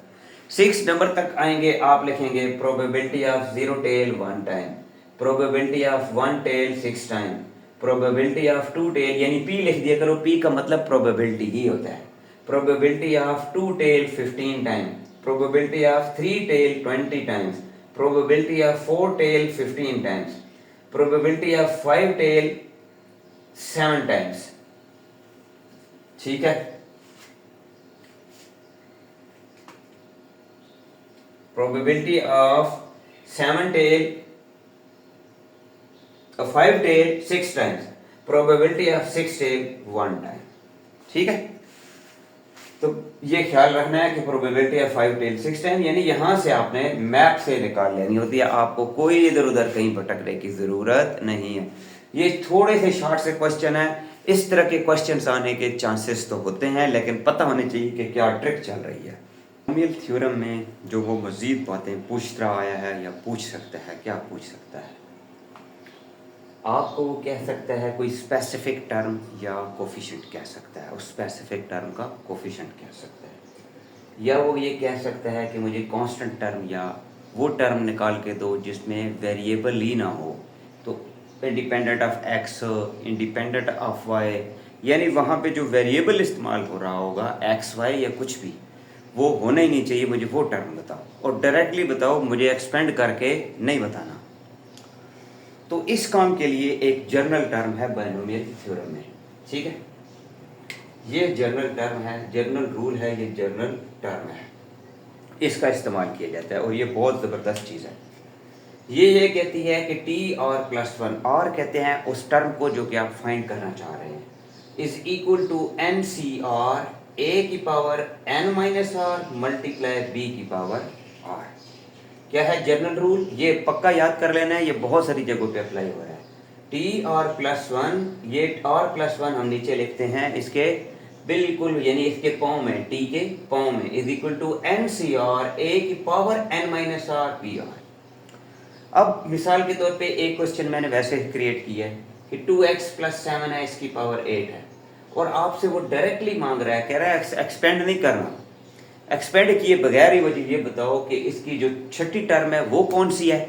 6 नंबर तक आएंगे। आप लिखेंगे probability of 0 tail 1 time, probability of 1 tail 6 time, probability of 2 tail, यानी पी लिख दिया करो, पी का मतलब प्रोबेबिलिटी ही होता है। Probability of 2 tail 15 time, probability of 3 tail 20 times, probability of 4 tail 15 times, probability of 5 tail 7 times. ठीक है। Probability of 7 tail 5 tail 6 times, probability of 6 tail 1 time. ठीक है। तो ये ख्याल रखना है कि प्रोबेबिलिटी ऑफ 5 टेल 6 टाइम, यानी यहां से आपने मैप से निकाल लेनी होती है, आपको कोई इधर उधर कहीं भटकने की जरूरत नहीं है। ये थोड़े से शॉर्ट से क्वेश्चन है, इस तरह के क्वेश्चंस आने के चांसेस तो होते हैं, लेकिन पता होनी चाहिए कि क्या ट्रिक चल रही है। बायनोमियल थ्योरम में जो वो मजीद बातें पूछता आया है या पूछ सकता है, क्या पूछ सकता है, आपको वो कह सकता है कोई स्पेसिफिक टर्म या कोफिशिएंट कह सकता है, उस स्पेसिफिक टर्म का कोफिशिएंट कह सकता है, या वो ये कह सकता है कि मुझे कांस्टेंट टर्म या वो टर्म निकाल के दो जिसमें वेरिएबल ही ना हो, तो independent of x, independent of y, यानी वहाँ पे जो वेरिएबल इस्तेमाल हो रहा होगा एक्स वाई या कुछ भी, वो होना ही नहीं चाहिए, मुझे वो टर्म बताओ, और डायरेक्टली बताओ, मुझे एक्सपेंड करके नहीं बताना। तो इस काम के लिए एक जनरल टर्म है बायनोमियल थ्योरम में। ठीक है, ये जनरल टर्म है, जनरल रूल है, ये जनरल टर्म है, इसका इस्तेमाल किया जाता है, और ये बहुत ज़बरदस्त चीज़ है। ये कहती है कि टी और प्लस 1, और कहते हैं उस टर्म को जो कि आप फाइंड करना चाह रहे हैं, is equal to N C R A की power N minus R multiply B की पावर आर। क्या है जनरल रूल, ये पक्का याद कर लेना है, ये बहुत सारी जगहों पे अप्लाई हो रहा है। टी और प्लस 1, ये और प्लस 1 हम नीचे लिखते हैं इसके बिल्कुल, यानी इसके पाँव में, टी के पाँव में, is equal to N C R A की power N minus R P R. अब मिसाल के तौर पे एक क्वेश्चन मैंने वैसे क्रिएट किया है कि 2x प्लस 7 है, इसकी पावर 8 है, और आपसे वो डायरेक्टली मांग रहा है, कह रहा है एक्सपेंड नहीं करना, एक्सपेंड किए बगैर ही मुझे ये बताओ कि इसकी जो छठी टर्म है वो कौन सी है,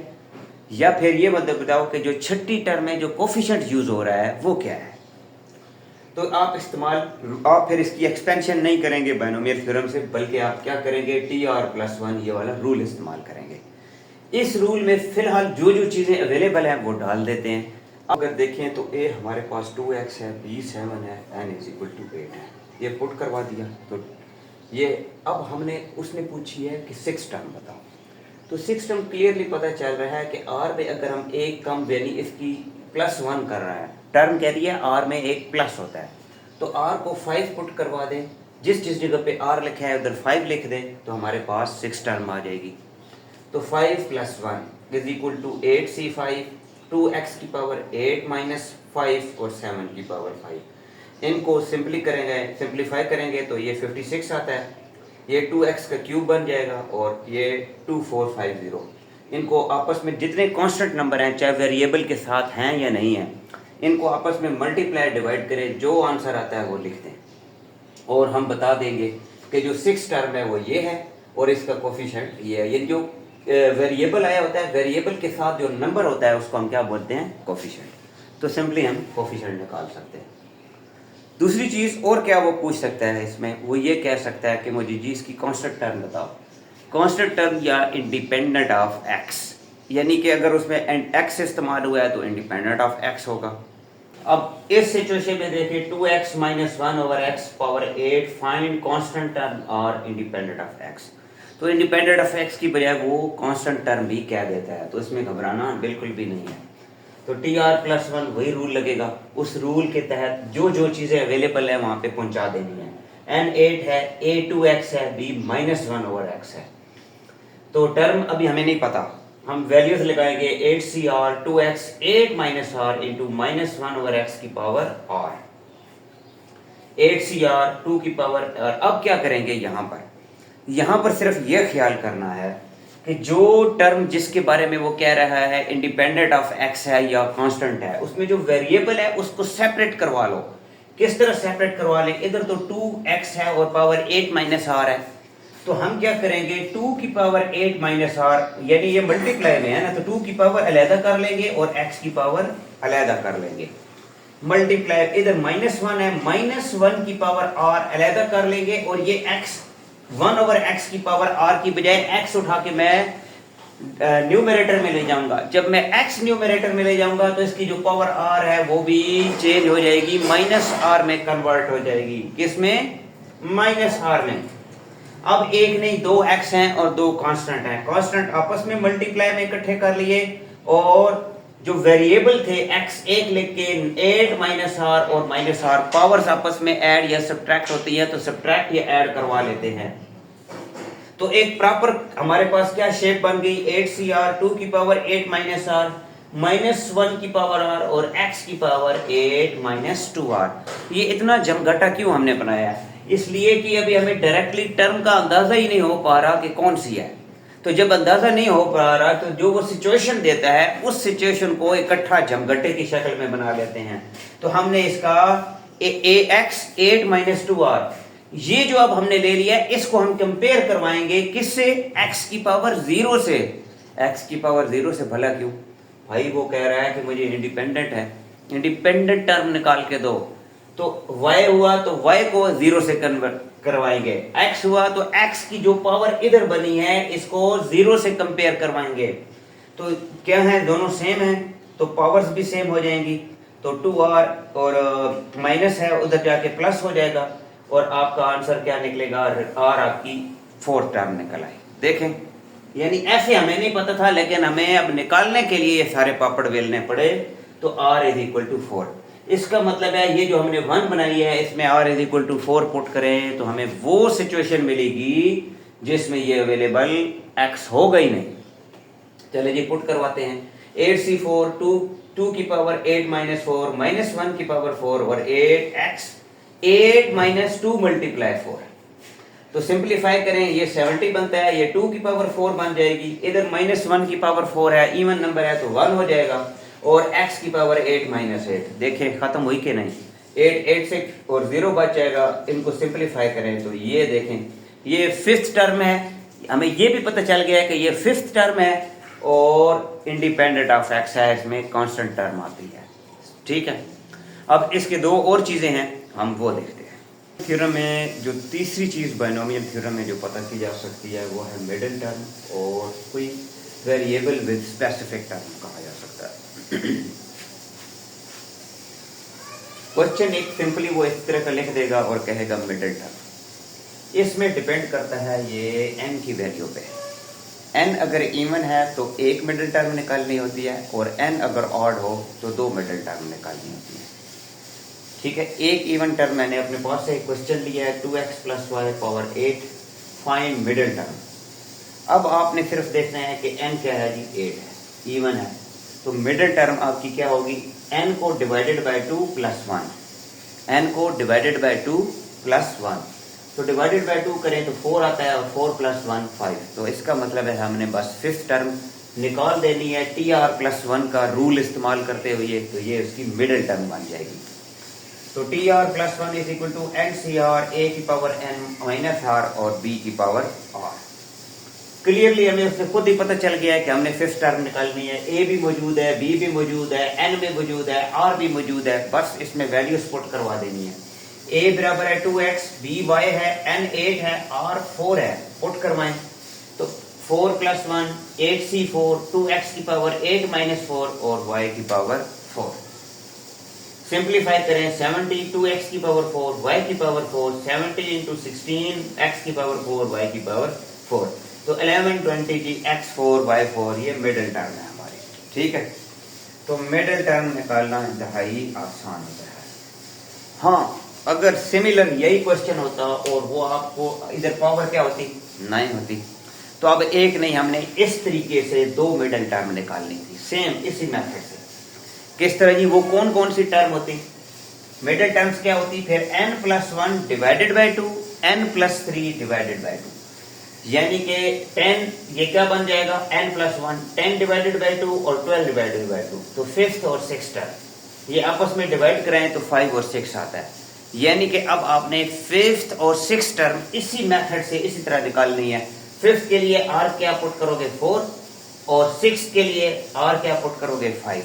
या फिर ये मतलब बताओ कि जो छठी टर्म में जो कोफिशिएंट यूज हो रहा है वो क्या है। तो आप फिर इसकी एक्सपेंशन नहीं करेंगे बायनोमियल थ्योरम से, बल्कि आप क्या करेंगे, टी आर प्लस 1 ये वाला रूल इस्तेमाल करेंगे। इस रूल में फिलहाल जो जो चीज़ें अवेलेबल हैं वो डाल देते हैं। अगर देखें तो ए हमारे पास 2x है, b 7 है, n इज इक्वल टू 8 है, ये पुट करवा दिया। तो ये अब हमने उसने पूछी है कि 6 टर्म बताओ, तो 6 टर्म क्लियरली पता चल रहा है कि r में अगर हम एक कम, यानी इसकी प्लस 1 कर रहा है, टर्म कह रही है r में एक प्लस होता है, तो r को 5 पुट करवा दें, जिस जिस जगह पे r लिखा है उधर 5 लिख दें, तो हमारे पास 6 टर्म आ जाएगी। तो 5 plus 1 is equal to 8c5, 2x की पावर 8 माइनस 5 और 7 की पावर 5। इनको सिंप्लीफाई करेंगे तो ये 56 आता है, ये 2x का क्यूब बन जाएगा, और ये 2450, इनको आपस में जितने कांस्टेंट नंबर हैं, चाहे वेरिएबल के साथ हैं या नहीं हैं, इनको आपस में मल्टीप्लाई डिवाइड करें, जो आंसर आता है वो लिख दें और हम बता देंगे कि जो 6 टर्म है वो ये है और इसका कोफिशिएंट ये है। ये जो वेरिएबल आया होता है, वेरिएबल के साथ जो नंबर होता है उसको हम क्या बोलते हैं? कोफिशिएंट। तो सिंपली हम कोफिशिएंट निकाल सकते हैं। दूसरी चीज़ और क्या वो पूछ सकता है इसमें, वो ये कह सकता है कि मुझे जी इसकी कांस्टेंट टर्म बताओ। कांस्टेंट टर्म या इंडिपेंडेंट ऑफ एक्स, यानी कि अगर उसमें एक्स इस्तेमाल हुआ है तो इंडिपेंडेंट ऑफ एक्स होगा। अब इस सिचुएशन में देखिए 2x minus 1 over x power 8 find constant term और इंडिपेंडेंट ऑफ एक्स। तो इंडिपेंडेंट ऑफ एक्स की बजाय वो कांस्टेंट टर्म भी कह देता है, तो इसमें घबराना बिल्कुल भी नहीं है। तो TR+1 वही रूल लगेगा, उस रूल के तहत जो जो चीज़ें अवेलेबल है वहाँ पे पहुँचा देनी है। N8 है, A2x है, B -1 ओवर x है। तो टर्म अभी हमें नहीं पता, हम वैल्यूज लगाएंगे 8CR 2x 8 minus R into -1 over x की पावर r, 8CR 2 की पावर r। अब क्या करेंगे यहाँ पर सिर्फ यह ख्याल करना है कि जो टर्म जिसके बारे में वो कह रहा है इंडिपेंडेंट ऑफ एक्स है या कांस्टेंट है, उसमें जो वेरिएबल है उसको सेपरेट करवा लो। किस तरह सेपरेट करवा लें? इधर तो 2x है और पावर 8 माइनस आर है, तो हम क्या करेंगे 2 की पावर 8 माइनस आर, यानी ये मल्टीप्लाई में है ना, तो 2 की पावर अलहदा कर लेंगे और x की पावर अलहदा कर लेंगे। मल्टीप्लाई इधर -1 है, -1 की पावर r अलहदा कर लेंगे और ये x 1 ओवर x की पावर r की बजाय x उठा के मैं न्यूमरेटर में ले जाऊंगा। जब मैं x न्यूमरेटर में ले जाऊंगा तो इसकी जो पावर r है वो भी चेंज हो जाएगी, -r में कन्वर्ट हो जाएगी। किसमें? -r में। अब एक नहीं 2x हैं और 2 कांस्टेंट हैं, कांस्टेंट आपस में मल्टीप्लाई में इकट्ठे कर लिए और जो वेरिएबल थे x एक लिख के 8 -r और -r पावर्स आपस में ऐड या सब्ट्रैक्ट होती है, तो सब्ट्रैक्ट या ऐड करवा लेते हैं। तो एक प्रॉपर हमारे पास क्या शेप बन गई, 8CR 2 की पावर 8 -r -1 की पावर r और x की पावर 8 -2r। ये इतना जमघटा क्यों हमने बनाया है? इसलिए कि अभी हमें डायरेक्टली टर्म का अंदाजा ही नहीं हो पा रहा कि कौन सी है। तो जब अंदाजा नहीं हो पा रहा तो जो वो सिचुएशन देता है उस सिचुएशन को इकट्ठा जमघटे की शक्ल में बना लेते हैं। तो हमने इसका ax 8 -2r ये जो अब हमने ले लिया इसको हम कंपेयर करवाएंगे किससे? x की पावर 0 से। x की पावर 0 से भला क्यों भाई? वो कह रहा है कि मुझे इंडिपेंडेंट है, इंडिपेंडेंट टर्म निकाल के दो। तो y हुआ तो y को 0 से कन्वर्ट करवाएंगे, x हुआ तो x की जो पावर इधर बनी है इसको 0 से कंपेयर करवाएंगे। तो क्या है? दोनों सेम है तो पावर्स भी सेम हो जाएंगी। तो 2r और माइनस है उधर जाके प्लस हो जाएगा और आपका आंसर क्या निकलेगा? r आपकी 4th टर्म निकल आई। देखें, यानी ऐसे हमें नहीं पता था, लेकिन हमें अब निकालने के लिए ये सारे पापड़ बेलने पड़े। तो r = 4। इसका मतलब है ये जो हमने 1 बनाई है इसमें r = 4 पुट करें तो हमें वो सिचुएशन मिलेगी जिसमें ये अवेलेबल x होगा ही नहीं। चले जी पुट करवाते हैं। 8C4 2 की पावर 8 -4 -1 की पावर 4 और 8x 8 -2 × 4। तो सिंप्लीफाई करें, ये 70 बनता है, ये 2 की पावर 4 बन जाएगी, इधर -1 की पावर 4 है, इवन नंबर है तो 1 हो जाएगा और x की पावर 8 -8। देखें खत्म हुई कि नहीं? 8 से और 0 बच जाएगा। इनको सिंप्लीफाई करें तो ये देखें ये 5th टर्म है, हमें ये भी पता चल गया है कि ये 5th टर्म है और इंडिपेंडेंट ऑफ x है, इसमें कांस्टेंट टर्म आती है। ठीक है, अब इसके दो और चीजें हैं, हम वो देखते हैं। थ्योरम में जो तीसरी चीज बाइनोमियल थ्योरम में जो पता की जा सकती है वो है मिडिल टर्म और कोई वेरिएबल विद स्पेसिफिक टर्म कहा जा सकता है। क्वेश्चन एक सिंपली वो इस तरह का लिख देगा और कहेगा मिडिल टर्म। इसमें डिपेंड करता है ये n की वैल्यू पे। n अगर इवन है तो एक मिडिल टर्म निकालनी होती है और n अगर ऑड हो तो 2 मिडिल टर्म निकालनी होती है। ठीक है, एक इवन टर्म मैंने अपने पास से एक क्वेश्चन लिया है 2x + y power 8 find middle term. अब आपने सिर्फ देखना है कि n क्या है जी? 8 है, इवन है, तो मिडिल टर्म आपकी क्या होगी? n को डिवाइडेड बाय 2 + 1, n को डिवाइडेड बाय 2 + 1। तो डिवाइडेड बाय 2 करें तो 4 आता है और 4 + 1 5। तो इसका मतलब है हमने बस 5th टर्म निकाल देनी है टी आर प्लस वन का रूल इस्तेमाल करते हुए, तो ये उसकी मिडिल टर्म बन जाएगी। तो T R plus one is equal to N C R A की पावर एन माइनस आर और बी की पावर आर। क्लियरली हमें उससे खुद ही पता चल गया है कि हमने फिफ्थ टर्म निकालनी है। ए भी मौजूद है, बी भी मौजूद है, एन भी मौजूद है, आर भी मौजूद है, बस इसमें वैल्यूज पुट करवा देनी है। ए बराबर है 2x, बी y है, एन 8 है, आर 4 है, पुट करवाएं। तो 4 प्लस 1 8c4, 2x की पावर 8 माइनस 4 और y की पावर 4। सिंप्लीफाई करें 70 2x की पावर 4, y की पावर 4, 70 इंटू 16 x की पावर 4, y की पावर 4। तो 11 20 की x4 y4 ये मिडिल टर्म है हमारी, ठीक है। तो मिडिल टर्म निकालना इंतहाई आसान होता है। हाँ, अगर सिमिलर यही क्वेश्चन होता और वो आपको इधर पावर क्या होती 9 होती, तो अब एक नहीं, हमने इस तरीके से दो मिडिल टर्म निकालनी थी, सेम इसी मेथड से। किस तरह जी? वो कौन कौन सी टर्म होती? मिडिल टर्म्स क्या होती? फिर n plus 1 divided by 2, n plus 3 divided by 2, यानी कि 10 ये क्या बन जाएगा n प्लस 1, 10 डिवाइडेड बाई 2 और 12 डिवाइडेड बाई 2। तो फिफ्थ और सिक्स टर्म ये आपस में डिवाइड कराएं तो 5 और 6 आता है। यानी कि अब आपने फिफ्थ और सिक्स टर्म इसी मेथड से इसी तरह निकालनी है। फिफ्थ के लिए r क्या पुट करोगे 4 और सिक्स के लिए r क्या पुट करोगे 5,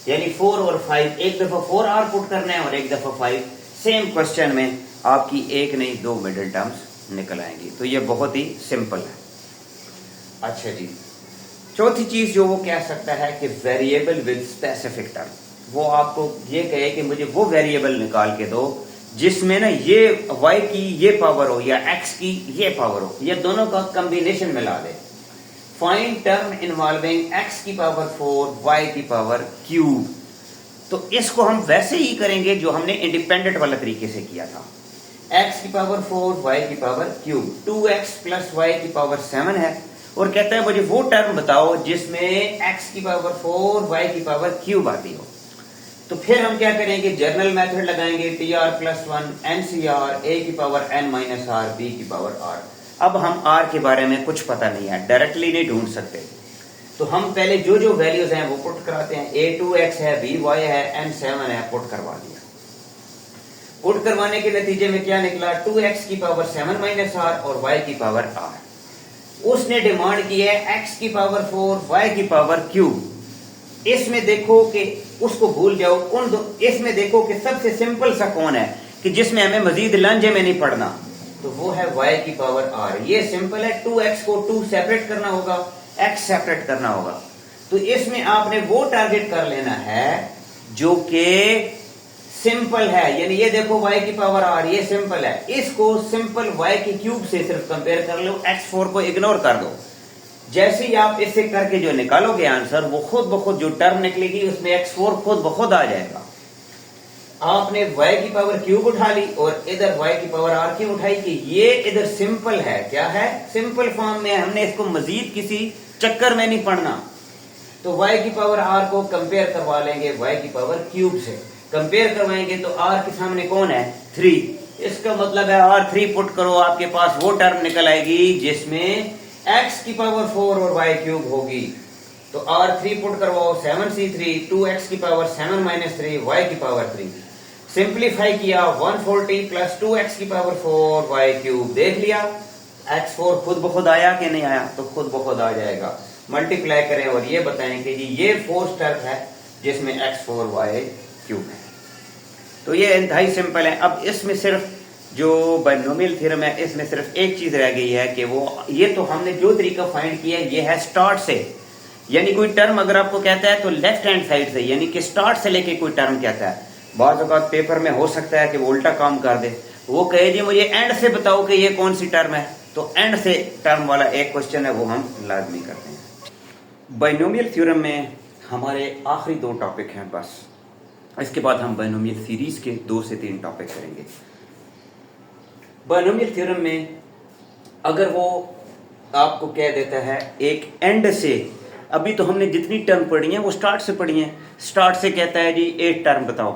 यानी 4 और 5, एक दफा 4r पुट करना है और एक दफा 5। सेम क्वेश्चन में आपकी एक नहीं दो मिडिल टर्म्स निकल आएंगी। तो ये बहुत ही सिंपल है। अच्छा जी, चौथी चीज जो वो कह सकता है कि वेरिएबल विद स्पेसिफिक टर्म, वो आपको ये कहे कि मुझे वो वेरिएबल निकाल के दो जिसमें ना ये y की ये पावर हो या x की ये पावर हो, ये दोनों का कॉम्बिनेशन मिला दे। फाइंड टर्म इन्वॉल्विंग x की पावर 4 y की पावर क्यूब। तो इसको हम वैसे ही करेंगे जो हमने इंडिपेंडेंट वाला तरीके से किया था। x की पावर 4 y की power cube, 2x plus y की पावर 7 है, और कहता है मुझे वो टर्म बताओ जिसमें x की पावर 4 y की पावर क्यूब आती हो। तो फिर हम क्या करेंगे? जनरल मेथड लगाएंगे, T R plus 1 N C R A की power N minus R B की पावर आर। अब हम r के बारे में कुछ पता नहीं है, डायरेक्टली नहीं ढूंढ सकते, तो हम पहले जो जो वैल्यूज हैं वो पुट कराते हैं। a 2x है, b y है, n 7 है, पुट करवा दिया। पुट करवाने के नतीजे में क्या निकला? 2x की पावर 7 माइनस r और y की पावर r। उसने डिमांड की है x की पावर 4 y की पावर क्यूब। इसमें देखो कि उसको भूल जाओ, उन दो इसमें देखो कि सबसे सिंपल सा कौन है कि जिसमें हमें मजीद लांझे में नहीं पड़ना, तो वो है y की पावर r। ये सिंपल है, 2x को 2 सेपरेट करना होगा, x सेपरेट करना होगा। तो इसमें आपने वो टारगेट कर लेना है जो कि सिंपल है, यानी ये देखो y की पावर r, ये सिंपल है, इसको सिंपल y की क्यूब से सिर्फ कंपेयर कर लो, x4 को इग्नोर कर दो। जैसे ही आप इसे करके जो निकालोगे आंसर, वो खुद ब खुद जो टर्म निकलेगी उसमें x4 खुद ब खुद आ जाएगा। आपने y की पावर क्यूब उठा ली और इधर y की पावर r क्यों उठाई कि ये इधर सिंपल है, क्या है? सिंपल फॉर्म में, हमने इसको मजीद किसी चक्कर में नहीं पढ़ना। तो y की पावर r को कंपेयर करवा लेंगे y की पावर क्यूब से। कंपेयर करवाएंगे तो r के सामने कौन है? 3। इसका मतलब है r3 पुट करो, आपके पास वो टर्म निकल आएगी जिसमें x की पावर 4 और y क्यूब होगी। तो r3 पुट करवाओ, 7c3, 2x की पावर 7 माइनस 3, y की पावर 3। सिंप्लीफाई किया, 140 प्लस 2x की पावर 4 y क्यूब। देख लिया x4 खुद ब खुद आया कि नहीं आया? तो खुद ब खुद आ जाएगा। मल्टीप्लाई करें और ये बताएं कि जी ये फोर्थ टर्म है जिसमें x4 y क्यूब है। तो ये इंतहाई सिंपल है। अब इसमें सिर्फ जो बायनोमियल थ्योरम है, इसमें सिर्फ एक चीज रह गई है कि वो, ये तो हमने जो तरीका फाइंड किया ये है स्टार्ट से, यानी कोई टर्म अगर आपको कहता है तो लेफ्ट हैंड साइड से, यानी कि स्टार्ट से लेके कोई टर्म कहता है। बाज़ औक़ात पेपर में हो सकता है कि वो उल्टा काम कर दे, वो कहे जी मुझे एंड से बताओ कि ये कौन सी टर्म है, तो एंड से टर्म वाला एक क्वेश्चन है वो हम लाजमी करते हैं। बायनोमियल थ्योरम में हमारे आखिरी 2 टॉपिक हैं बस, इसके बाद हम बायनोमियल सीरीज के 2 से 3 टॉपिक करेंगे। बायनोमियल थ्योरम में अगर वो आपको कह देता है एक एंड से, अभी तो हमने जितनी टर्म पढ़ी हैं वो स्टार्ट से पढ़ी हैं। स्टार्ट से कहता है जी 8 टर्म बताओ,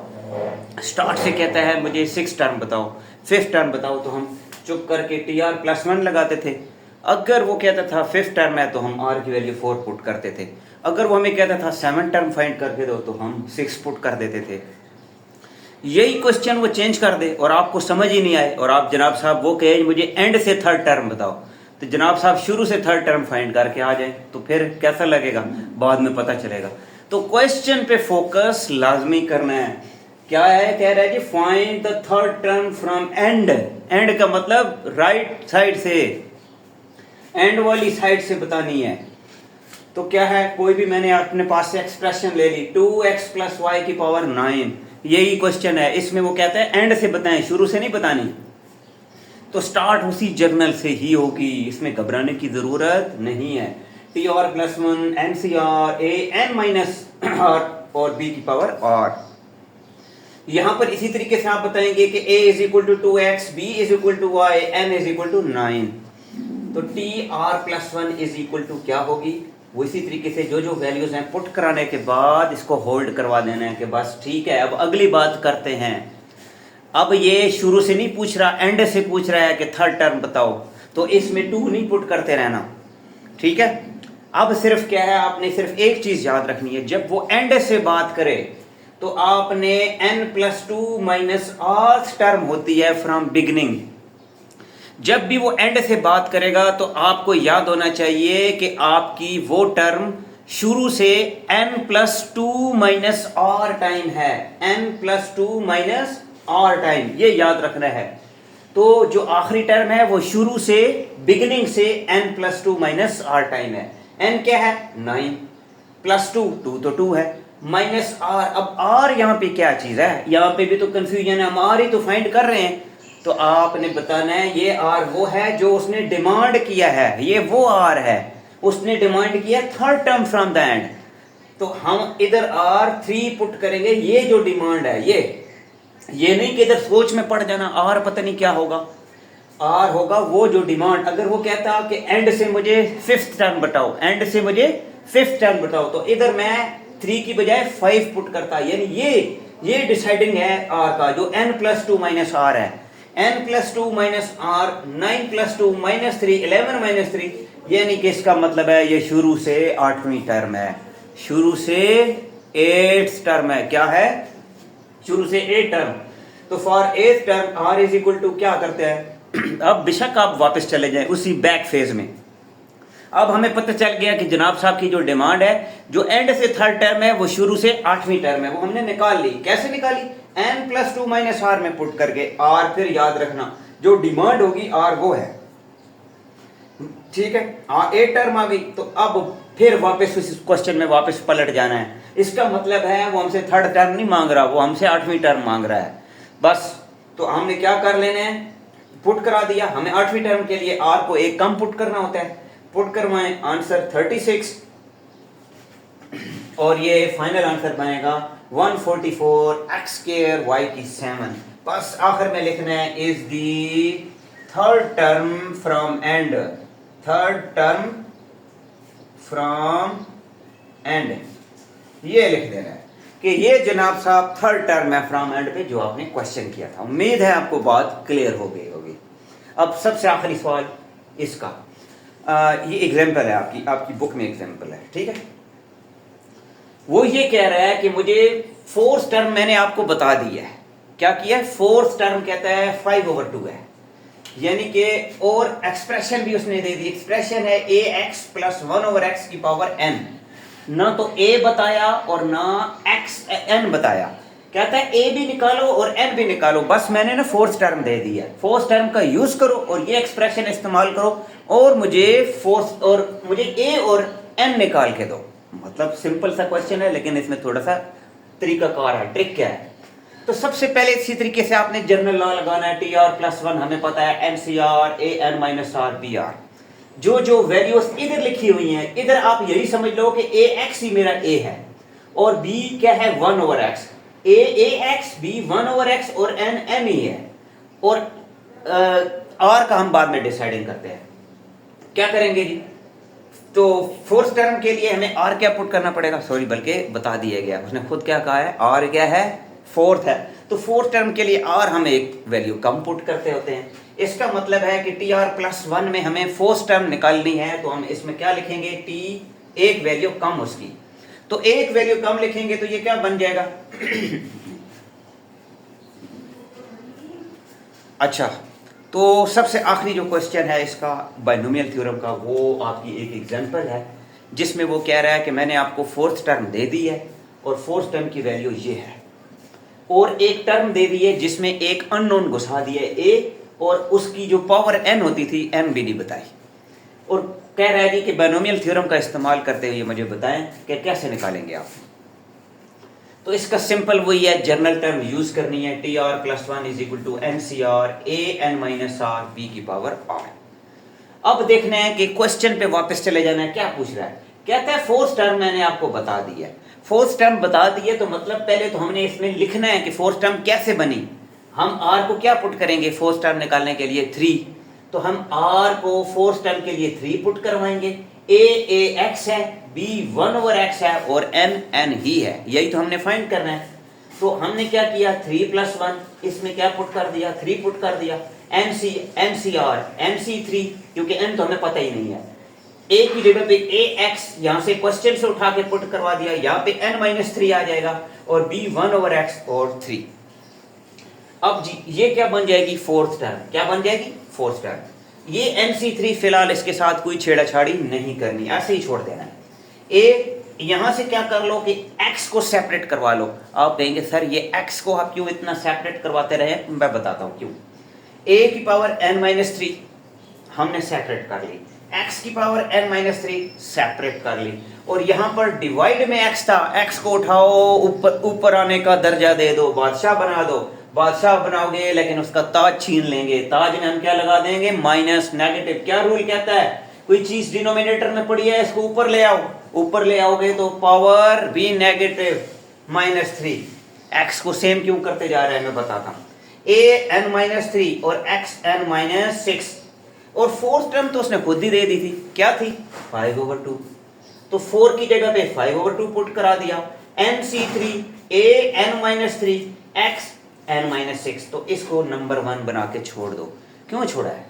स्टार्ट से कहता है मुझे 6 टर्म बताओ, 5th टर्म बताओ, तो हम चुप करके टी आर प्लस 1 लगाते थे। अगर वो कहता था 5th टर्म है तो हम आर की वैल्यू 4 पुट करते थे, अगर वो हमें कहता था 7th टर्म फाइंड करके दो तो हम 6 पुट कर देते थे। यही क्वेश्चन वो चेंज कर दे और आपको समझ ही नहीं आए और आप जनाब साहब वो कहे मुझे एंड से 3rd टर्म बताओ, तो जनाब साहब शुरू से 3rd टर्म फाइंड करके आ जाए तो फिर कैसा लगेगा, बाद में पता चलेगा। तो क्वेश्चन पे फोकस लाजमी करना है। क्या है, कह रहा है जी find the 3rd term from end. End का मतलब राइट साइड से, एंड वाली साइड से बतानी है। तो क्या है, कोई भी मैंने अपने पास से एक्सप्रेशन ले ली 2x + y की पावर 9, यही क्वेश्चन है। इसमें वो कहता है एंड से बताएं, शुरू से नहीं बतानी। तो स्टार्ट उसी जर्नल से ही होगी, इसमें घबराने की जरूरत नहीं है। TR+1 NCR a n - r और b की पावर r। यहां पर इसी तरीके से आप बताएंगे कि a = 2x, b = y, n = 9। तो TR+1 = क्या होगी, वो इसी तरीके से जो जो वैल्यूज हैं पुट कराने के बाद इसको होल्ड करवा देना है कि बस ठीक है। अब अगली बात करते हैं। अब ये शुरू से नहीं पूछ रहा, एंड से पूछ रहा है कि 3rd टर्म बताओ, तो इसमें 2 नहीं पुट करते रहना, ठीक है। अब सिर्फ क्या है, आपने सिर्फ एक चीज याद रखनी है, जब वो एंड से बात करे तो आपने n+2 - r टर्म होती है फ्रॉम बिगिनिंग। जब भी वो एंड से बात करेगा तो आपको याद होना चाहिए कि आपकी वो टर्म शुरू से n+2 - r टाइम है, n+2 - r टाइम, ये याद रखना है। तो जो आखिरी टर्म है वो शुरू से बिगिनिंग से n+2 - r टाइम है। n क्या है, 9 + 2 तो 2 है, माइनस r। अब r यहाँ पे क्या चीज है, यहाँ पे भी तो कंफ्यूजन है, हम r ही तो फाइंड कर रहे हैं। तो आपने बताना है ये r वो है जो उसने डिमांड किया है, ये वो r है उसने डिमांड किया 3rd term from the end. तो हम इधर r3 पुट करेंगे, ये जो डिमांड है ये नहीं कि इधर सोच में पड़ जाना r पता नहीं क्या होगा। r होगा वो जो डिमांड। अगर वो कहता कि एंड से मुझे 5th टर्म बताओ, एंड से मुझे 5th टर्म बताओ, तो इधर मैं 3 की बजाय 5 पुट करता, यानी ये डिसाइडिंग है r का, जो n+2 - r है। n+2 - r 9 + 2 - 3 11 - 3, यानी कि इसका मतलब है ये शुरू से 8वीं टर्म है, शुरू से 8th टर्म है। क्या है, शुरू से 8 टर्म। तो फॉर 8th टर्म r = क्या करते हैं। अब बेशक आप वापस चले जाएं उसी बैक फेज में। अब हमें पता चल गया कि जनाब साहब की जो डिमांड है, जो एंड से 3rd टर्म है वो शुरू से 8वीं टर्म है, वो हमने निकाल ली। कैसे निकाली, n+2 - r में पुट करके। r फिर याद रखना जो डिमांड होगी r वो है, ठीक है। 8 टर्म आ गई, तो अब फिर वापस इस क्वेश्चन में वापस पलट जाना है। इसका मतलब है वो हमसे 3rd टर्म नहीं मांग रहा, वो हमसे 8वीं टर्म मांग रहा है बस। तो हमने क्या कर लेना है, पुट करा दिया। हमें 8वीं टर्म के लिए r को एक कम पुट करना होता है, पुट करवाएं, आंसर 36 और ये फाइनल आंसर बनेगा 144 x² y की 7। बस आखिर में लिखना है is the 3rd term from and, 3rd term from and, ये लिख देना है कि ये जनाब साहब 3rd टर्म है फ्रॉम एंड पे जो आपने क्वेश्चन किया था। उम्मीद है आपको बात क्लियर हो गई होगी। अब सबसे आखिरी सवाल इसका, ये एग्जाम्पल है आपकी बुक में एग्जाम्पल है, ठीक है। वो ये कह रहा है कि मुझे 4th टर्म मैंने आपको बता दी है, क्या किया है, 4th टर्म कहता है 5/2 है, यानी कि और एक्सप्रेशन भी उसने दे दी। एक्सप्रेशन है ax + 1/x की पावर n। ना तो a बताया और ना n बताया, कहता है a भी निकालो और n भी निकालो। बस मैंने ना 4th टर्म दे दिया, 4th टर्म का यूज करो और ये एक्सप्रेशन इस्तेमाल करो और मुझे a और n निकाल के दो। मतलब सिंपल सा क्वेश्चन है, लेकिन इसमें थोड़ा सा तरीकाकार है, ट्रिक क्या है। तो सबसे पहले इसी तरीके से आपने जनरल लॉ लगाना है। TR+1 हमें पता है NCR an - r br। जो वैल्यूज इधर लिखी हुई हैं, इधर आप यही समझ लो कि ax ही मेरा a है और b क्या है 1/x। ax b 1/x और n ही है, और r का हम बाद में डिसाइडिंग करते हैं। क्या करेंगे जी, तो 4th टर्म के लिए हमें r क्या पुट करना पड़ेगा, सॉरी बल्कि बता दिया गया, उसने खुद क्या कहा है, r क्या है 4th है। तो 4th टर्म के लिए r हम एक वैल्यू कम पुट करते होते हैं। इसका मतलब है कि टी आर प्लस वन में हमें फोर्थ टर्म निकालनी है, तो हम इसमें क्या लिखेंगे, टी एक वैल्यू कम उसकी, तो एक वैल्यू कम लिखेंगे तो ये क्या बन जाएगा अच्छा, तो सबसे आखिरी जो क्वेश्चन है इसका बाइनोमियल थ्योरम का, वो आपकी एक एग्जांपल है जिसमें वो कह रहा है कि मैंने आपको फोर्थ टर्म दे दी है और फोर्थ टर्म की वैल्यू ये है, और एक टर्म दे दी है जिसमें एक अननोन घुसा दिया ए, और उसकी जो पावर एन होती थी एन भी नहीं बताई, और कह रहा है कि बाइनोमियल थ्योरम का इस्तेमाल करते हुए मुझे बताएं कि कैसे निकालेंगे आप। तो इसका सिंपल वही है, जनरल टर्म यूज करनी है, T R plus one is equal to N C R A N minus R B की पावर आर। अब देखना है कि क्वेश्चन पे वापस चले जाना है, क्या पूछ रहा है, कहता है फोर्थ टर्म मैंने आपको बता दी है, फोर्थ टर्म बता दी है तो मतलब पहले तो हमने इसमें लिखना है कि फोर्थ टर्म कैसे बनी। हम आर को क्या पुट करेंगे फोर्थ टर्म निकालने के लिए, 3, तो हम आर को फोर्थ टर्म के लिए 3 पुट करवाएंगे, ए एक्स है, बी 1/x है और एन एन ही है, यही तो हमने फाइंड करना है। तो हमने क्या किया, 3 + 1 इसमें क्या पुट कर दिया, 3 पुट कर दिया, N C R N C 3, क्योंकि एन तो हमें पता ही नहीं है, ए की जगह पे ए एक्स यहां से क्वेश्चन से उठा के पुट करवा दिया, यहां पे n-3 आ जाएगा और b 1/x और 3। अब जी ये क्या बन जाएगी, फोर्थ टर्म, क्या बन जाएगी, फोर्थ टर्म। ये nc3 फिलहाल इसके साथ कोई छेड़ाछाड़ी नहीं करनी, ऐसे ही छोड़ देना है। ए यहां से क्या कर लो कि x को सेपरेट करवा लो। आप कहेंगे सर ये x को आप क्यों इतना सेपरेट करवाते रहे, मैं बताता हूं क्यों। a की पावर n-3 हमने सेपरेट कर ली, x की पावर n-3 सेपरेट कर ली, और यहां पर डिवाइड में x था, x को उठाओ ऊपर आने का दर्जा दे दो, बादशाह बना दो, बादशाह बनाओगे लेकिन उसका ताज छीन लेंगे, ताज में हम क्या लगा देंगे, माइनस, नेगेटिव। क्या रूल कहता है, कोई चीज डिनोमिनेटर में पड़ी है इसको ऊपर ले आओ, ऊपर ले आओगे तो पावर भी नेगेटिव -3। x को सेम क्यों करते जा रहा है मैं बताता हूं, a n-3 और x n-6, और फोर्थ टर्म तो उसने खुद ही दे दी थी, क्या थी, 5/2, तो 4 की जगह पे 5/2 पुट करा दिया, nc3 a n-3 x n-6, तो इसको नंबर 1 बना के छोड़ दो। क्यों छोड़ा है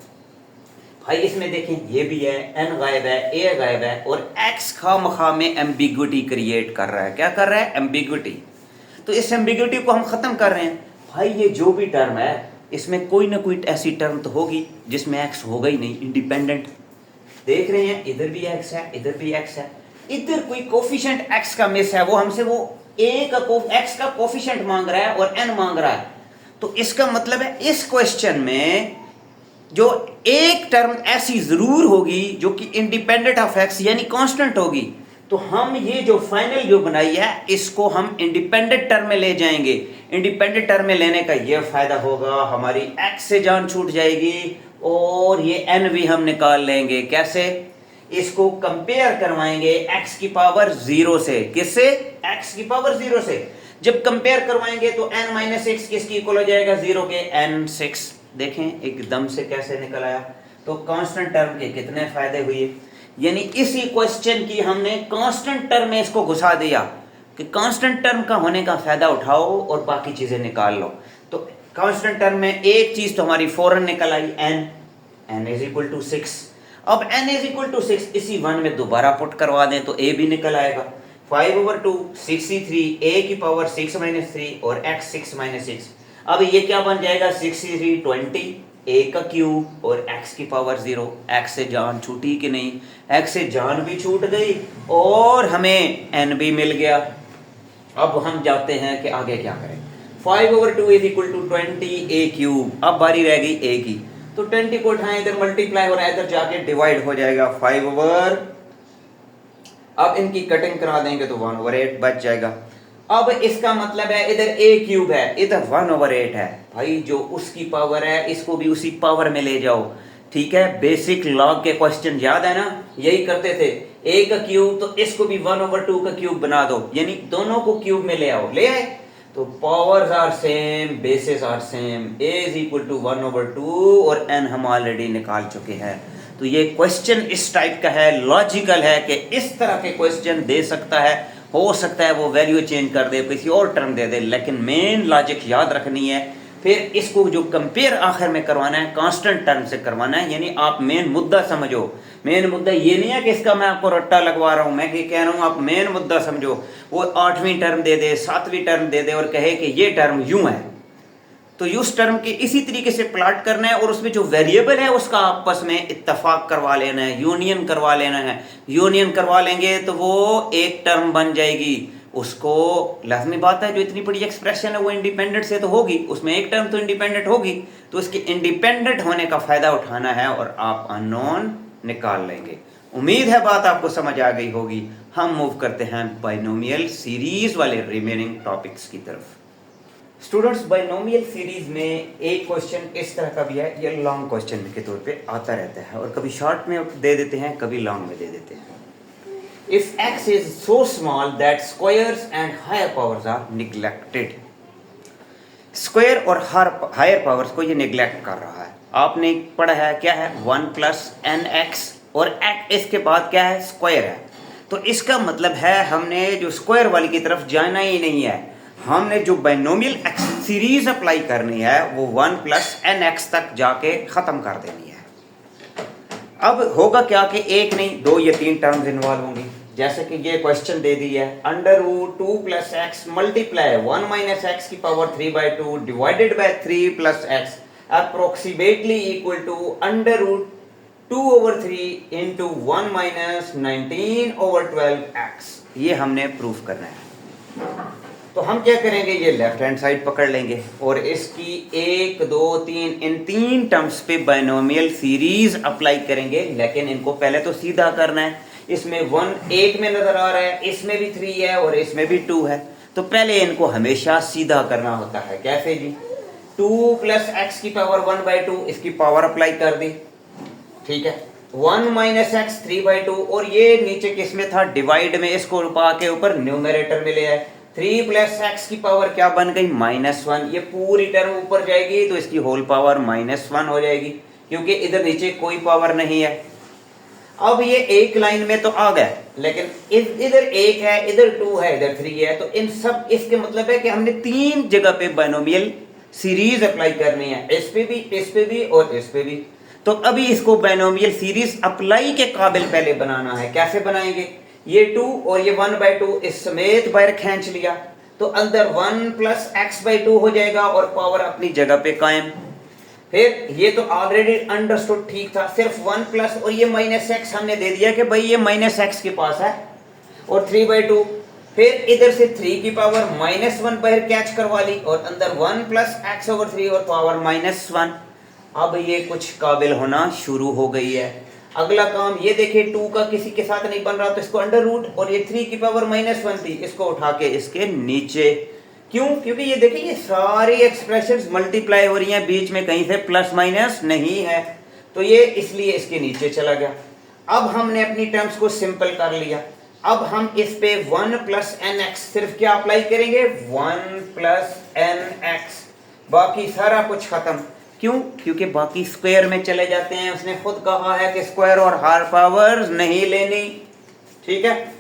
भाई, इसमें देखें ये भी है, n गायब है, a गायब है, और x खामखा में एम्बिग्विटी क्रिएट कर रहा है। क्या कर रहा है, एम्बिग्विटी। तो इस एम्बिग्विटी को हम खत्म कर रहे हैं। भाई ये जो भी टर्म है इसमें कोई ना कोई ऐसी टर्म तो होगी जिसमें x होगा ही नहीं, इंडिपेंडेंट। देख रहे हैं इधर भी x है, इधर भी x है, इधर कोई कोफिशिएंट x का मिस है, वो हमसे वो a का x का कोफिशिएंट मांग रहा है और n मांग रहा है। तो इसका मतलब है इस क्वेश्चन में जो एक टर्म ऐसी जरूर होगी जो कि इंडिपेंडेंट ऑफ x यानी कांस्टेंट होगी। तो हम ये जो फाइनल जो बनाई है इसको हम इंडिपेंडेंट टर्म में ले जाएंगे। इंडिपेंडेंट टर्म में लेने का ये फायदा होगा, हमारी x से जान छूट जाएगी और ये n भी हम निकाल लेंगे। कैसे, इसको कंपेयर करवाएंगे x की पावर 0 से, किससे, x की पावर 0 से। जब कंपेयर करवाएंगे तो n-6 किसकी इक्वल हो जाएगा, 0 के n6। देखें एकदम से कैसे निकल आया। तो कांस्टेंट टर्म के कितने फायदे हुए, यानी इसी क्वेश्चन की हमने कांस्टेंट टर्म में इसको घुसा दिया कि कांस्टेंट टर्म का होने का फायदा उठाओ और बाकी चीजें निकाल लो। तो कांस्टेंट टर्म में एक चीज तो हमारी फौरन निकल आई, n = 6। अब n = 6 इसी 1 में दोबारा पुट करवा दें तो a भी निकल आएगा, 5/2 63 a की पावर 6 - 3 और x 6 - 6। अब ये क्या बन जाएगा, 63 20 a का क्यूब और x की पावर 0। x से जान छूटी कि नहीं, x से जान भी छूट गई और हमें n भी मिल गया। अब हम जाते हैं कि आगे क्या करें। 5/2 = 20 a क्यूब, अब बारी रह गई a की, तो 20 को उठाएं, इधर मल्टीप्लाई हो रहा है, इधर जाके डिवाइड हो जाएगा 5/, अब इनकी कटिंग करा देंगे तो 1/8 बच जाएगा। अब इसका मतलब है इधर a क्यूब है, इधर 1/8 है। भाई जो उसकी पावर है इसको भी उसी पावर में ले जाओ, ठीक है। बेसिक लॉग के क्वेश्चन याद है ना, यही करते थे, a का क्यूब तो इसको भी 1/2 का क्यूब बना दो, यानी दोनों को क्यूब में ले आओ, ले आए तो powers are same, basis are same, a = 1/2 और n हम ऑलरेडी निकाल चुके हैं। तो ये क्वेश्चन इस टाइप का है, लॉजिकल है कि इस तरह के क्वेश्चन दे सकता है, हो सकता है वो वैल्यू चेंज कर दे, किसी और टर्म दे दे, लेकिन मेन लॉजिक याद रखनी है फिर इसको जो कंपेयर आखिर में करवाना है कांस्टेंट टर्म से करवाना है, यानी आप मेन मुद्दा समझो। मेन मुद्दा ये नहीं है कि इसका मैं आपको रट्टा लगवा रहा हूं, मैं ये कह रहा हूं आप मेन मुद्दा समझो। वो 8वीं टर्म दे दे, 7वीं टर्म दे दे और कहे कि ये टर्म यूं है, तो उस टर्म के इसी तरीके से प्लॉट करना है और उसमें जो वेरिएबल है उसका आपस में इत्तेफाक करवा लेना है, यूनियन करवा लेना है। यूनियन करवा लेंगे तो वो एक टर्म बन जाएगी। उसको लाजमी बात है जो इतनी बड़ी एक्सप्रेशन है वो इंडिपेंडेंट से तो होगी, उसमें एक टर्म तो इंडिपेंडेंट होगी, तो इसके इंडिपेंडेंट होने का फायदा उठाना है और आप अननोन निकाल लेंगे। उम्मीद है बात आपको समझ आ गई होगी। हम मूव करते हैं बाइनोमियल सीरीज वाले रिमेनिंग टॉपिक्स की तरफ। स्टूडेंट्स, बाइनोमियल सीरीज में एक क्वेश्चन इस तरह का भी है, ये लॉन्ग क्वेश्चन के तौर पे आता रहता है और कभी शॉर्ट में दे देते हैं, कभी लॉन्ग में दे देते हैं। If x is so small that squares and higher powers are neglected, square और हायर पावर्स को ये निगलेक्ट कर रहा है। आपने पढ़ा है क्या है 1 + nx और इसके बाद क्या है स्क्वायर है, तो इसका मतलब है हमने जो स्क्वायर वाली की तरफ जाना ही नहीं है, हमने जो बाइनोमियल सीरीज अप्लाई करनी है वो 1 + nx तक जाके खत्म कर देनी है। अब होगा क्या कि एक नहीं 2 या 3 टर्म्स इन्वॉल्व होंगी, जैसे कि ये क्वेश्चन दे दी है √2 + x मल्टीप्लाई 1 - x की power 3/2 divided by 3 + x approximately equal to √2/3 into 1 - 19/12x। ये हमने प्रूफ करना है। तो हम क्या करेंगे, ये लेफ्ट हैंड साइड पकड़ लेंगे और इसकी 1 2 3 इन 3 टर्म्स पे बाइनोमियल सीरीज अप्लाई करेंगे, लेकिन इनको पहले तो सीधा करना है। इसमें 1 1 में नजर आ रहा है, इसमें भी 3 है और इसमें भी 2 है, तो पहले इनको हमेशा सीधा करना होता है। कैसे जी, 2 + x की पावर 1/2 इसकी पावर अप्लाई कर दी, ठीक है। 1 - x 3/2 और ये नीचे किसमें था डिवाइड में, इसको पा के ऊपर न्यूमरेटर में ले आए। 3 + x की पावर क्या बन गई -1, ये पूरी टर्म ऊपर जाएगी तो इसकी होल पावर -1 हो जाएगी, क्योंकि इधर नीचे कोई पावर नहीं है। अब ये एक लाइन में तो आ गए, लेकिन इधर 1 है, इधर 2 है, इधर 3 है, तो इन सब इसके मतलब है कि हमने 3 जगह पे बाइनोमियल सीरीज अप्लाई करनी है, इस पे भी और इस पे भी। तो अभी इसको बाइनोमियल सीरीज अप्लाई के काबिल पहले बनाना है। कैसे बनाएंगे, ये 2 और ये 1/2 इस समेत बाहर खींच लिया तो अंदर 1 + x/2 हो जाएगा और पावर अपनी जगह पे कायम। फिर ये तो ऑलरेडी अंडरस्टूड ठीक था, सिर्फ 1 प्लस और ये -x हमने दे दिया कि भाई ये -x के पास है और 3/2। फिर इधर से 3 की पावर -1 बाहर कैच करवा ली और अंदर 1 + x/3 और पावर -1। अब ये कुछ काबिल होना शुरू हो गई है। अगला काम ये देखिए, 2 का किसी के साथ नहीं बन रहा तो इसको अंडर रूट, और ये 3 की पावर -1 थी, इसको उठा के इसके नीचे। क्यों? क्योंकि ये देखिए ये सारी एक्सप्रेशंस मल्टीप्लाई हो रही हैं, बीच में कहीं से प्लस माइनस नहीं है, तो ये इसलिए इसके नीचे चला गया। अब हमने अपनी टर्म्स को सिंपल कर लिया। अब हम इस पे 1 + nx सिर्फ क्या अप्लाई करेंगे, 1 + nx, बाकी सारा कुछ खत्म। क्यों? क्योंकि बाकी स्क्वायर में चले जाते हैं। उसने खुद कहा है कि स्क्वायर और हार पावर्स नहीं लेनी, ठीक है।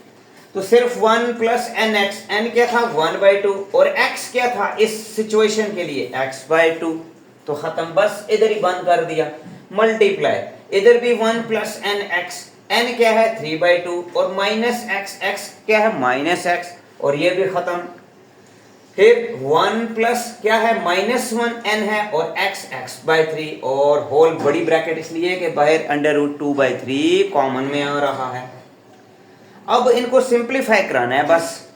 तो सिर्फ 1 + nx, n क्या था 1/2 और x क्या था इस सिचुएशन के लिए x/2, तो खत्म, बस इधर ही बंद कर दिया। मल्टीप्लाई इधर भी 1 + nx, n क्या है 3/2 और -x, x क्या है -x, और ये भी खत्म। फिर 1 प्लस क्या है -1n है और x x/3 और होल बड़ी ब्रैकेट इसलिए कि बाहर √2/3 कॉमन में आ रहा है। अब इनको सिंपलीफाई कराना है बस।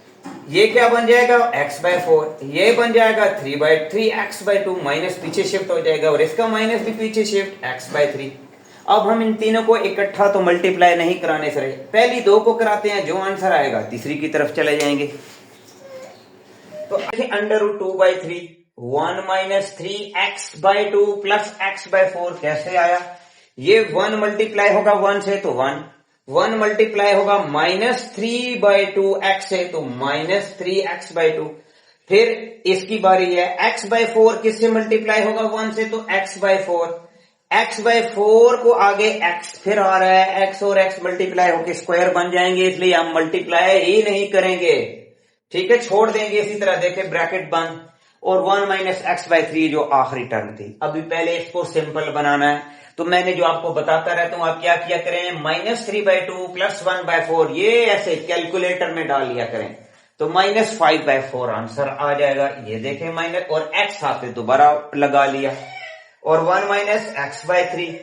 ये क्या बन जाएगा x/4, ये बन जाएगा 3/3 x/2, माइनस पीछे शिफ्ट हो जाएगा और इसका माइनस भी पीछे शिफ्ट x/3। अब हम इन तीनों को इकट्ठा तो मल्टीप्लाई नहीं कराने से, पहली 2 को कराते हैं, जो आंसर आएगा तीसरी की तरफ चले जाएंगे। तो √2/3 1 - 3x/2 + x/4 कैसे आया? ये 1 मल्टीप्लाई होगा 1 से तो 1 मल्टीप्लाई होगा -3/2x से तो -3x/2। फिर इसकी बारी है x/4 किससे मल्टीप्लाई होगा 1 से तो x/4। x/4 को आगे x फिर आ रहा है, x और x मल्टीप्लाई होकर स्क्वायर बन जाएंगे, इसलिए हम मल्टीप्लाई ही नहीं करेंगे, ठीक है, छोड़ देंगे इसी तरह। देखे ब्रैकेट बंद और 1 माइनस एक्स बाई थ्री जो आखिरी टर्म थी। अभी पहले इसको सिंपल बनाना है, तो मैंने जो आपको बताता रहता हूं, आप क्या किया करें, -3/2 + 1/4 ये ऐसे कैलकुलेटर में डाल लिया करें, तो -5/4 आंसर आ जाएगा। ये देखें माइनस, और एक्स आपने दोबारा लगा लिया, और 1 माइनस एक्स बाय 3।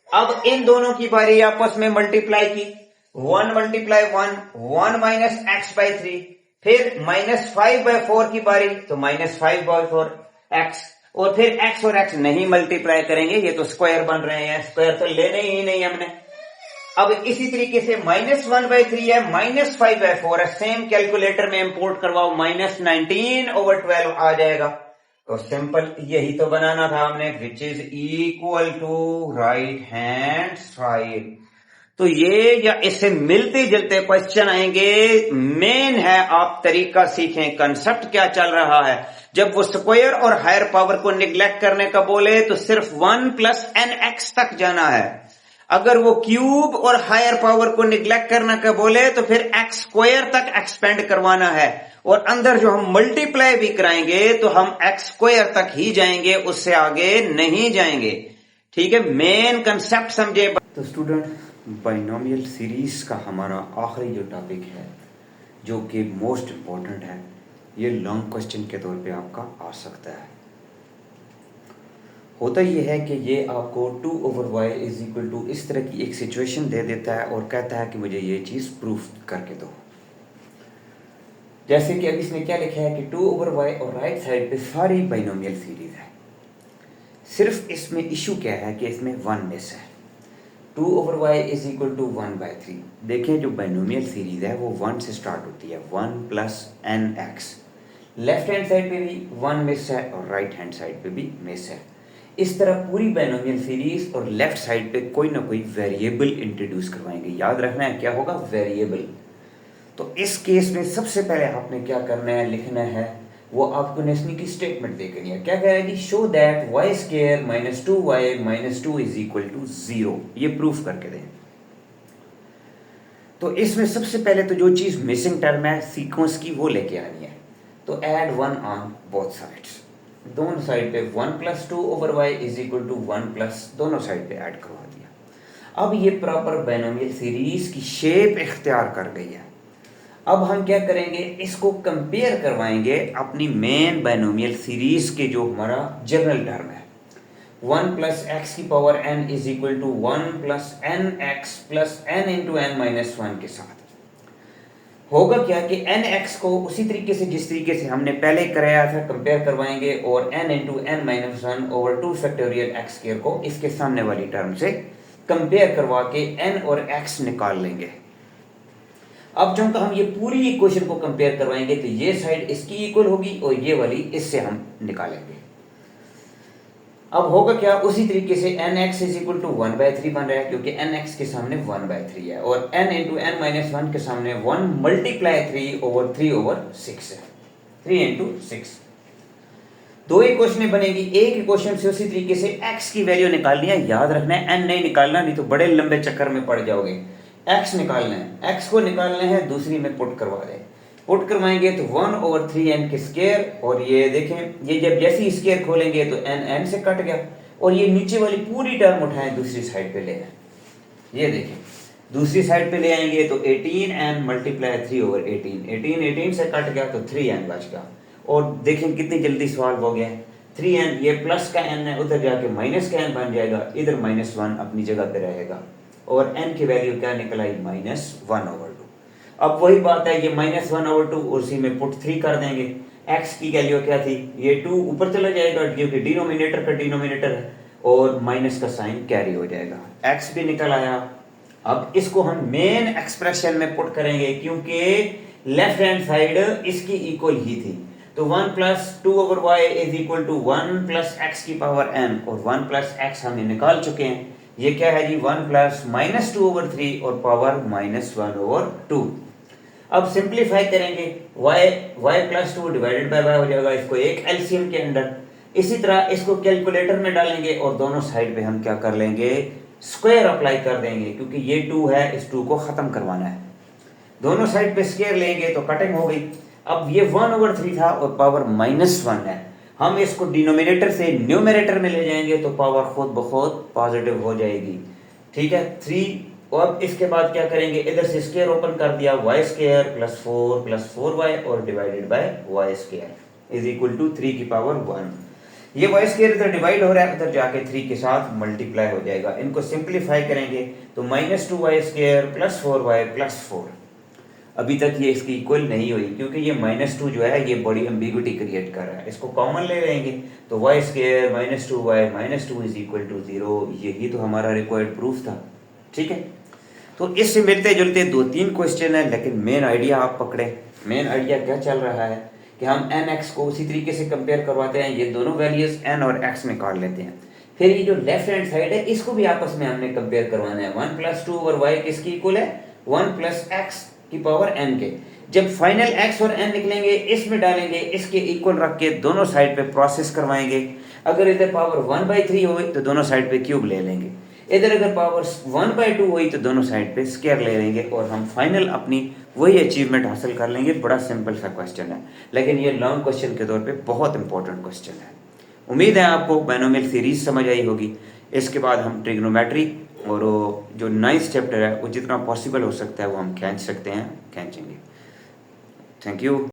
अब इन दोनों की बारी आपस में मल्टीप्लाई की, 1 मल्टीप्लाई 1, 1 माइनस एक्स बाय 3, फिर -5/4 की बारी, तो -5/4 एक्स, और फिर एक्स और एक्स नहीं मल्टीप्लाई करेंगे, ये तो स्क्वायर बन रहे हैं, स्क्वायर तो लेने ही नहीं हमने। अब इसी तरीके से -1/3 है, -5/4 है, सेम कैलकुलेटर में इंपोर्ट करवाओ, -19/12 आ जाएगा। तो सिंपल यही तो बनाना था हमने, which is equal to right hand side. तो ये या इससे मिलते जुलते क्वेश्चन आएंगे। मेन है आप तरीका सीखें, कंसेप्ट क्या चल रहा है। जब वो स्क्वायर और हायर पावर को निग्लेक्ट करने का बोले तो सिर्फ 1 + nx तक जाना है। अगर वो क्यूब और हायर पावर को निग्लेक्ट करने का बोले तो फिर एक्स स्क्वायर तक एक्सपेंड करवाना है, और अंदर जो हम मल्टीप्लाई भी कराएंगे तो हम एक्स स्क्वायर तक ही जाएंगे, उससे आगे नहीं जाएंगे। ठीक है, मेन कंसेप्ट समझे। तो स्टूडेंट, बाइनोमियल सीरीज का हमारा आखिरी जो टॉपिक है, जो कि मोस्ट इंपॉर्टेंट है, ये लॉन्ग क्वेश्चन के तौर पे आपका आ सकता है। होता यह है कि ये आपको 2/y = इस तरह की एक सिचुएशन दे देता है और कहता है कि मुझे ये चीज़ प्रूफ करके दो। जैसे कि अब इसने क्या लिखा है कि 2/y और राइट साइड पे सारी बाइनोमियल सीरीज है, सिर्फ इसमें इशू क्या है कि इसमें 1 मिस है। 2/y = 1/3। देखें जो बाइनोमियल सीरीज है वो 1 से स्टार्ट होती है, 1 + nx। लेफ्ट हैंड साइड पे भी 1 मिस है और राइट हैंड साइड पे भी मिस है। इस तरह पूरी बाइनोमियल सीरीज और लेफ्ट साइड पे कोई ना कोई वेरिएबल इंट्रोड्यूस करवाएंगे। याद रखना है क्या होगा, वेरिएबल। तो इस केस में सबसे पहले आपने क्या करना है, लिखना है, वो आपको नेशनल की स्टेटमेंट देखनी है। क्या कह रहा है जी, शो दैट y² - 2y - 2 = 0। ये प्रूफ करके दें। तो इसमें सबसे पहले तो जो चीज मिसिंग टर्म है सीक्वेंस की, वो लेके आनी है। तो ऐड 1 ऑन बोथ साइड्स, दोनों साइड पे 1 + 2/y = 1 + दोनों साइड पे ऐड करवा दिया। अब ये प्रॉपर बाइनोमियल सीरीज की शेप इख्तियार कर गई है। अब हम क्या करेंगे, इसको कंपेयर करवाएंगे अपनी मेन बाइनोमियल सीरीज के जो हमारा जनरल टर्म है, 1 + x⁴n = 1 + nx + n × n - 1 के साथ। होगा क्या कि nx को उसी तरीके से जिस तरीके से हमने पहले कराया था कंपेयर करवाएंगे, और n × n - 1/2 x² को इसके सामने वाली टर्म से कंपेयर करवा के n और x निकाल लेंगे। अब जब हम ये पूरी इक्वेशन को कंपेयर करवाएंगे तो ये साइड इसकी इक्वल होगी और ये वाली इससे हम निकालेंगे। अब होगा क्या, उसी तरीके से nx = 1/3 बन रहा है, क्योंकि nx के सामने 1/3 है, और n × n - 1 के सामने 1 × 3/3/6 है, 3 × 6। दो इक्वेशन बनेगी, एक इक्वेशन से उसी तरीके से x की वैल्यू निकालनी है। याद रखना है n नहीं निकालना, नहीं तो बड़े लंबे चक्कर में पड़ जाओगे। x निकालना है, x को निकालना है, दूसरी में पुट करवा दें। पुट करवाएंगे तो 1/3n के स्क्वायर, और ये देखें ये जब जैसे स्क्वायर खोलेंगे तो n से कट गया, और ये नीचे वाली पूरी टर्म उठाएं दूसरी साइड पे ले आए। ये देखें दूसरी साइड पे ले आएंगे तो 18n × 3/18, 18 से कट गया तो 3n बच गया। और देखें कितनी जल्दी सॉल्व हो गया। 3n ये प्लस का n है, उधर जाके माइनस का n बन जाएगा, इधर -1 अपनी जगह पे रहेगा, और n की वैल्यू क्या निकल आई, -1/2। अब वही बात है, ये -1/2 उसी में पुट 3 कर देंगे। x की वैल्यू क्या थी, ये 2 ऊपर चला जाएगा क्योंकि डिनोमिनेटर का डिनोमिनेटर है, और माइनस का साइन कैरी हो जाएगा, x भी निकल आया। अब इसको हम मेन एक्सप्रेशन में पुट करेंगे, क्योंकि लेफ्ट हैंड साइड इसकी इक्वल ही थी। तो 1 + 2/y = 1 + x⁴n, और 1 + x हमने निकाल चुके हैं। ये क्या है जी, 1 + -2/3 और पावर -1/2। अब सिंप्लीफाई करेंगे, y + 2 डिवाइडेड बाय y हो जाएगा, इसको एक एलसीएम के अंदर। इसी तरह इसको कैलकुलेटर में डालेंगे और दोनों साइड पे हम क्या कर लेंगे, स्क्वायर अप्लाई कर देंगे, क्योंकि ये 2 है, इस 2 को खत्म करवाना है। दोनों साइड पे स्क्वायर लेंगे तो कटिंग हो गई। अब ये 1/3 था और पावर -1 है। हम इसको डिनोमिनेटर से न्यूमरेटर में ले जाएंगे तो पावर खुद ब खुद पॉजिटिव हो जाएगी। ठीक है, 3। और अब इसके बाद क्या करेंगे, इधर से स्क्वायर ओपन कर दिया, वाई स्क्वायर प्लस 4y और divided by Y square is equal to 3 की पावर 1। ये वाई स्क्वायर इधर डिवाइड हो रहा है, उधर जाके 3 के साथ मल्टीप्लाई हो जाएगा। इनको सिंप्लीफाई करेंगे तो -2y square plus 4y plus 4। अभी तक ये इसकी इक्वल नहीं हुई क्योंकि ये -2 जो है ये बड़ी एम्बिग्युइटी क्रिएट कर रहा है। इसको कॉमन ले लेंगे तो y square -2y -2 is equal to 0। यही तो हमारा रिक्वायर्ड प्रूफ था। ठीक है, तो इससे मिलते जुलते 2-3 क्वेश्चन है, लेकिन मेन आइडिया आप पकड़े। मेन आइडिया क्या चल रहा है कि हम nx को उसी तरीके से कंपेयर करवाते हैं, ये दोनों वैल्यूज n और x निकाल लेते हैं। फिर ये जो लेफ्ट हैंड साइड है इसको भी आपस में हमने कंपेयर करवाना है। 1 + 2 और y किसकी इक्वल है, 1 + x की पावर n के। जब फाइनल x और n निकलेंगे इसमें डालेंगे, इसके इक्वल रख के दोनों साइड पे प्रोसेस करवाएंगे। अगर इधर पावर 1/3 हुई तो दोनों साइड पे क्यूब ले लेंगे, इधर अगर पावर 1/2 हुई तो दोनों साइड पे स्क्वायर ले लेंगे और हम फाइनल अपनी वही अचीवमेंट हासिल कर लेंगे। बड़ा सिंपल सा क्वेश्चन है, लेकिन ये लॉन्ग क्वेश्चन के तौर पे बहुत इंपॉर्टेंट क्वेश्चन है। उम्मीद है आपको बायनोमियल सीरीज समझ आई होगी। इसके बाद हम ट्रिग्नोमेट्री और जो 9th चैप्टर है वो जितना पॉसिबल हो सकता है वो हम खींच सकते हैं, खींचेंगे। Thank you.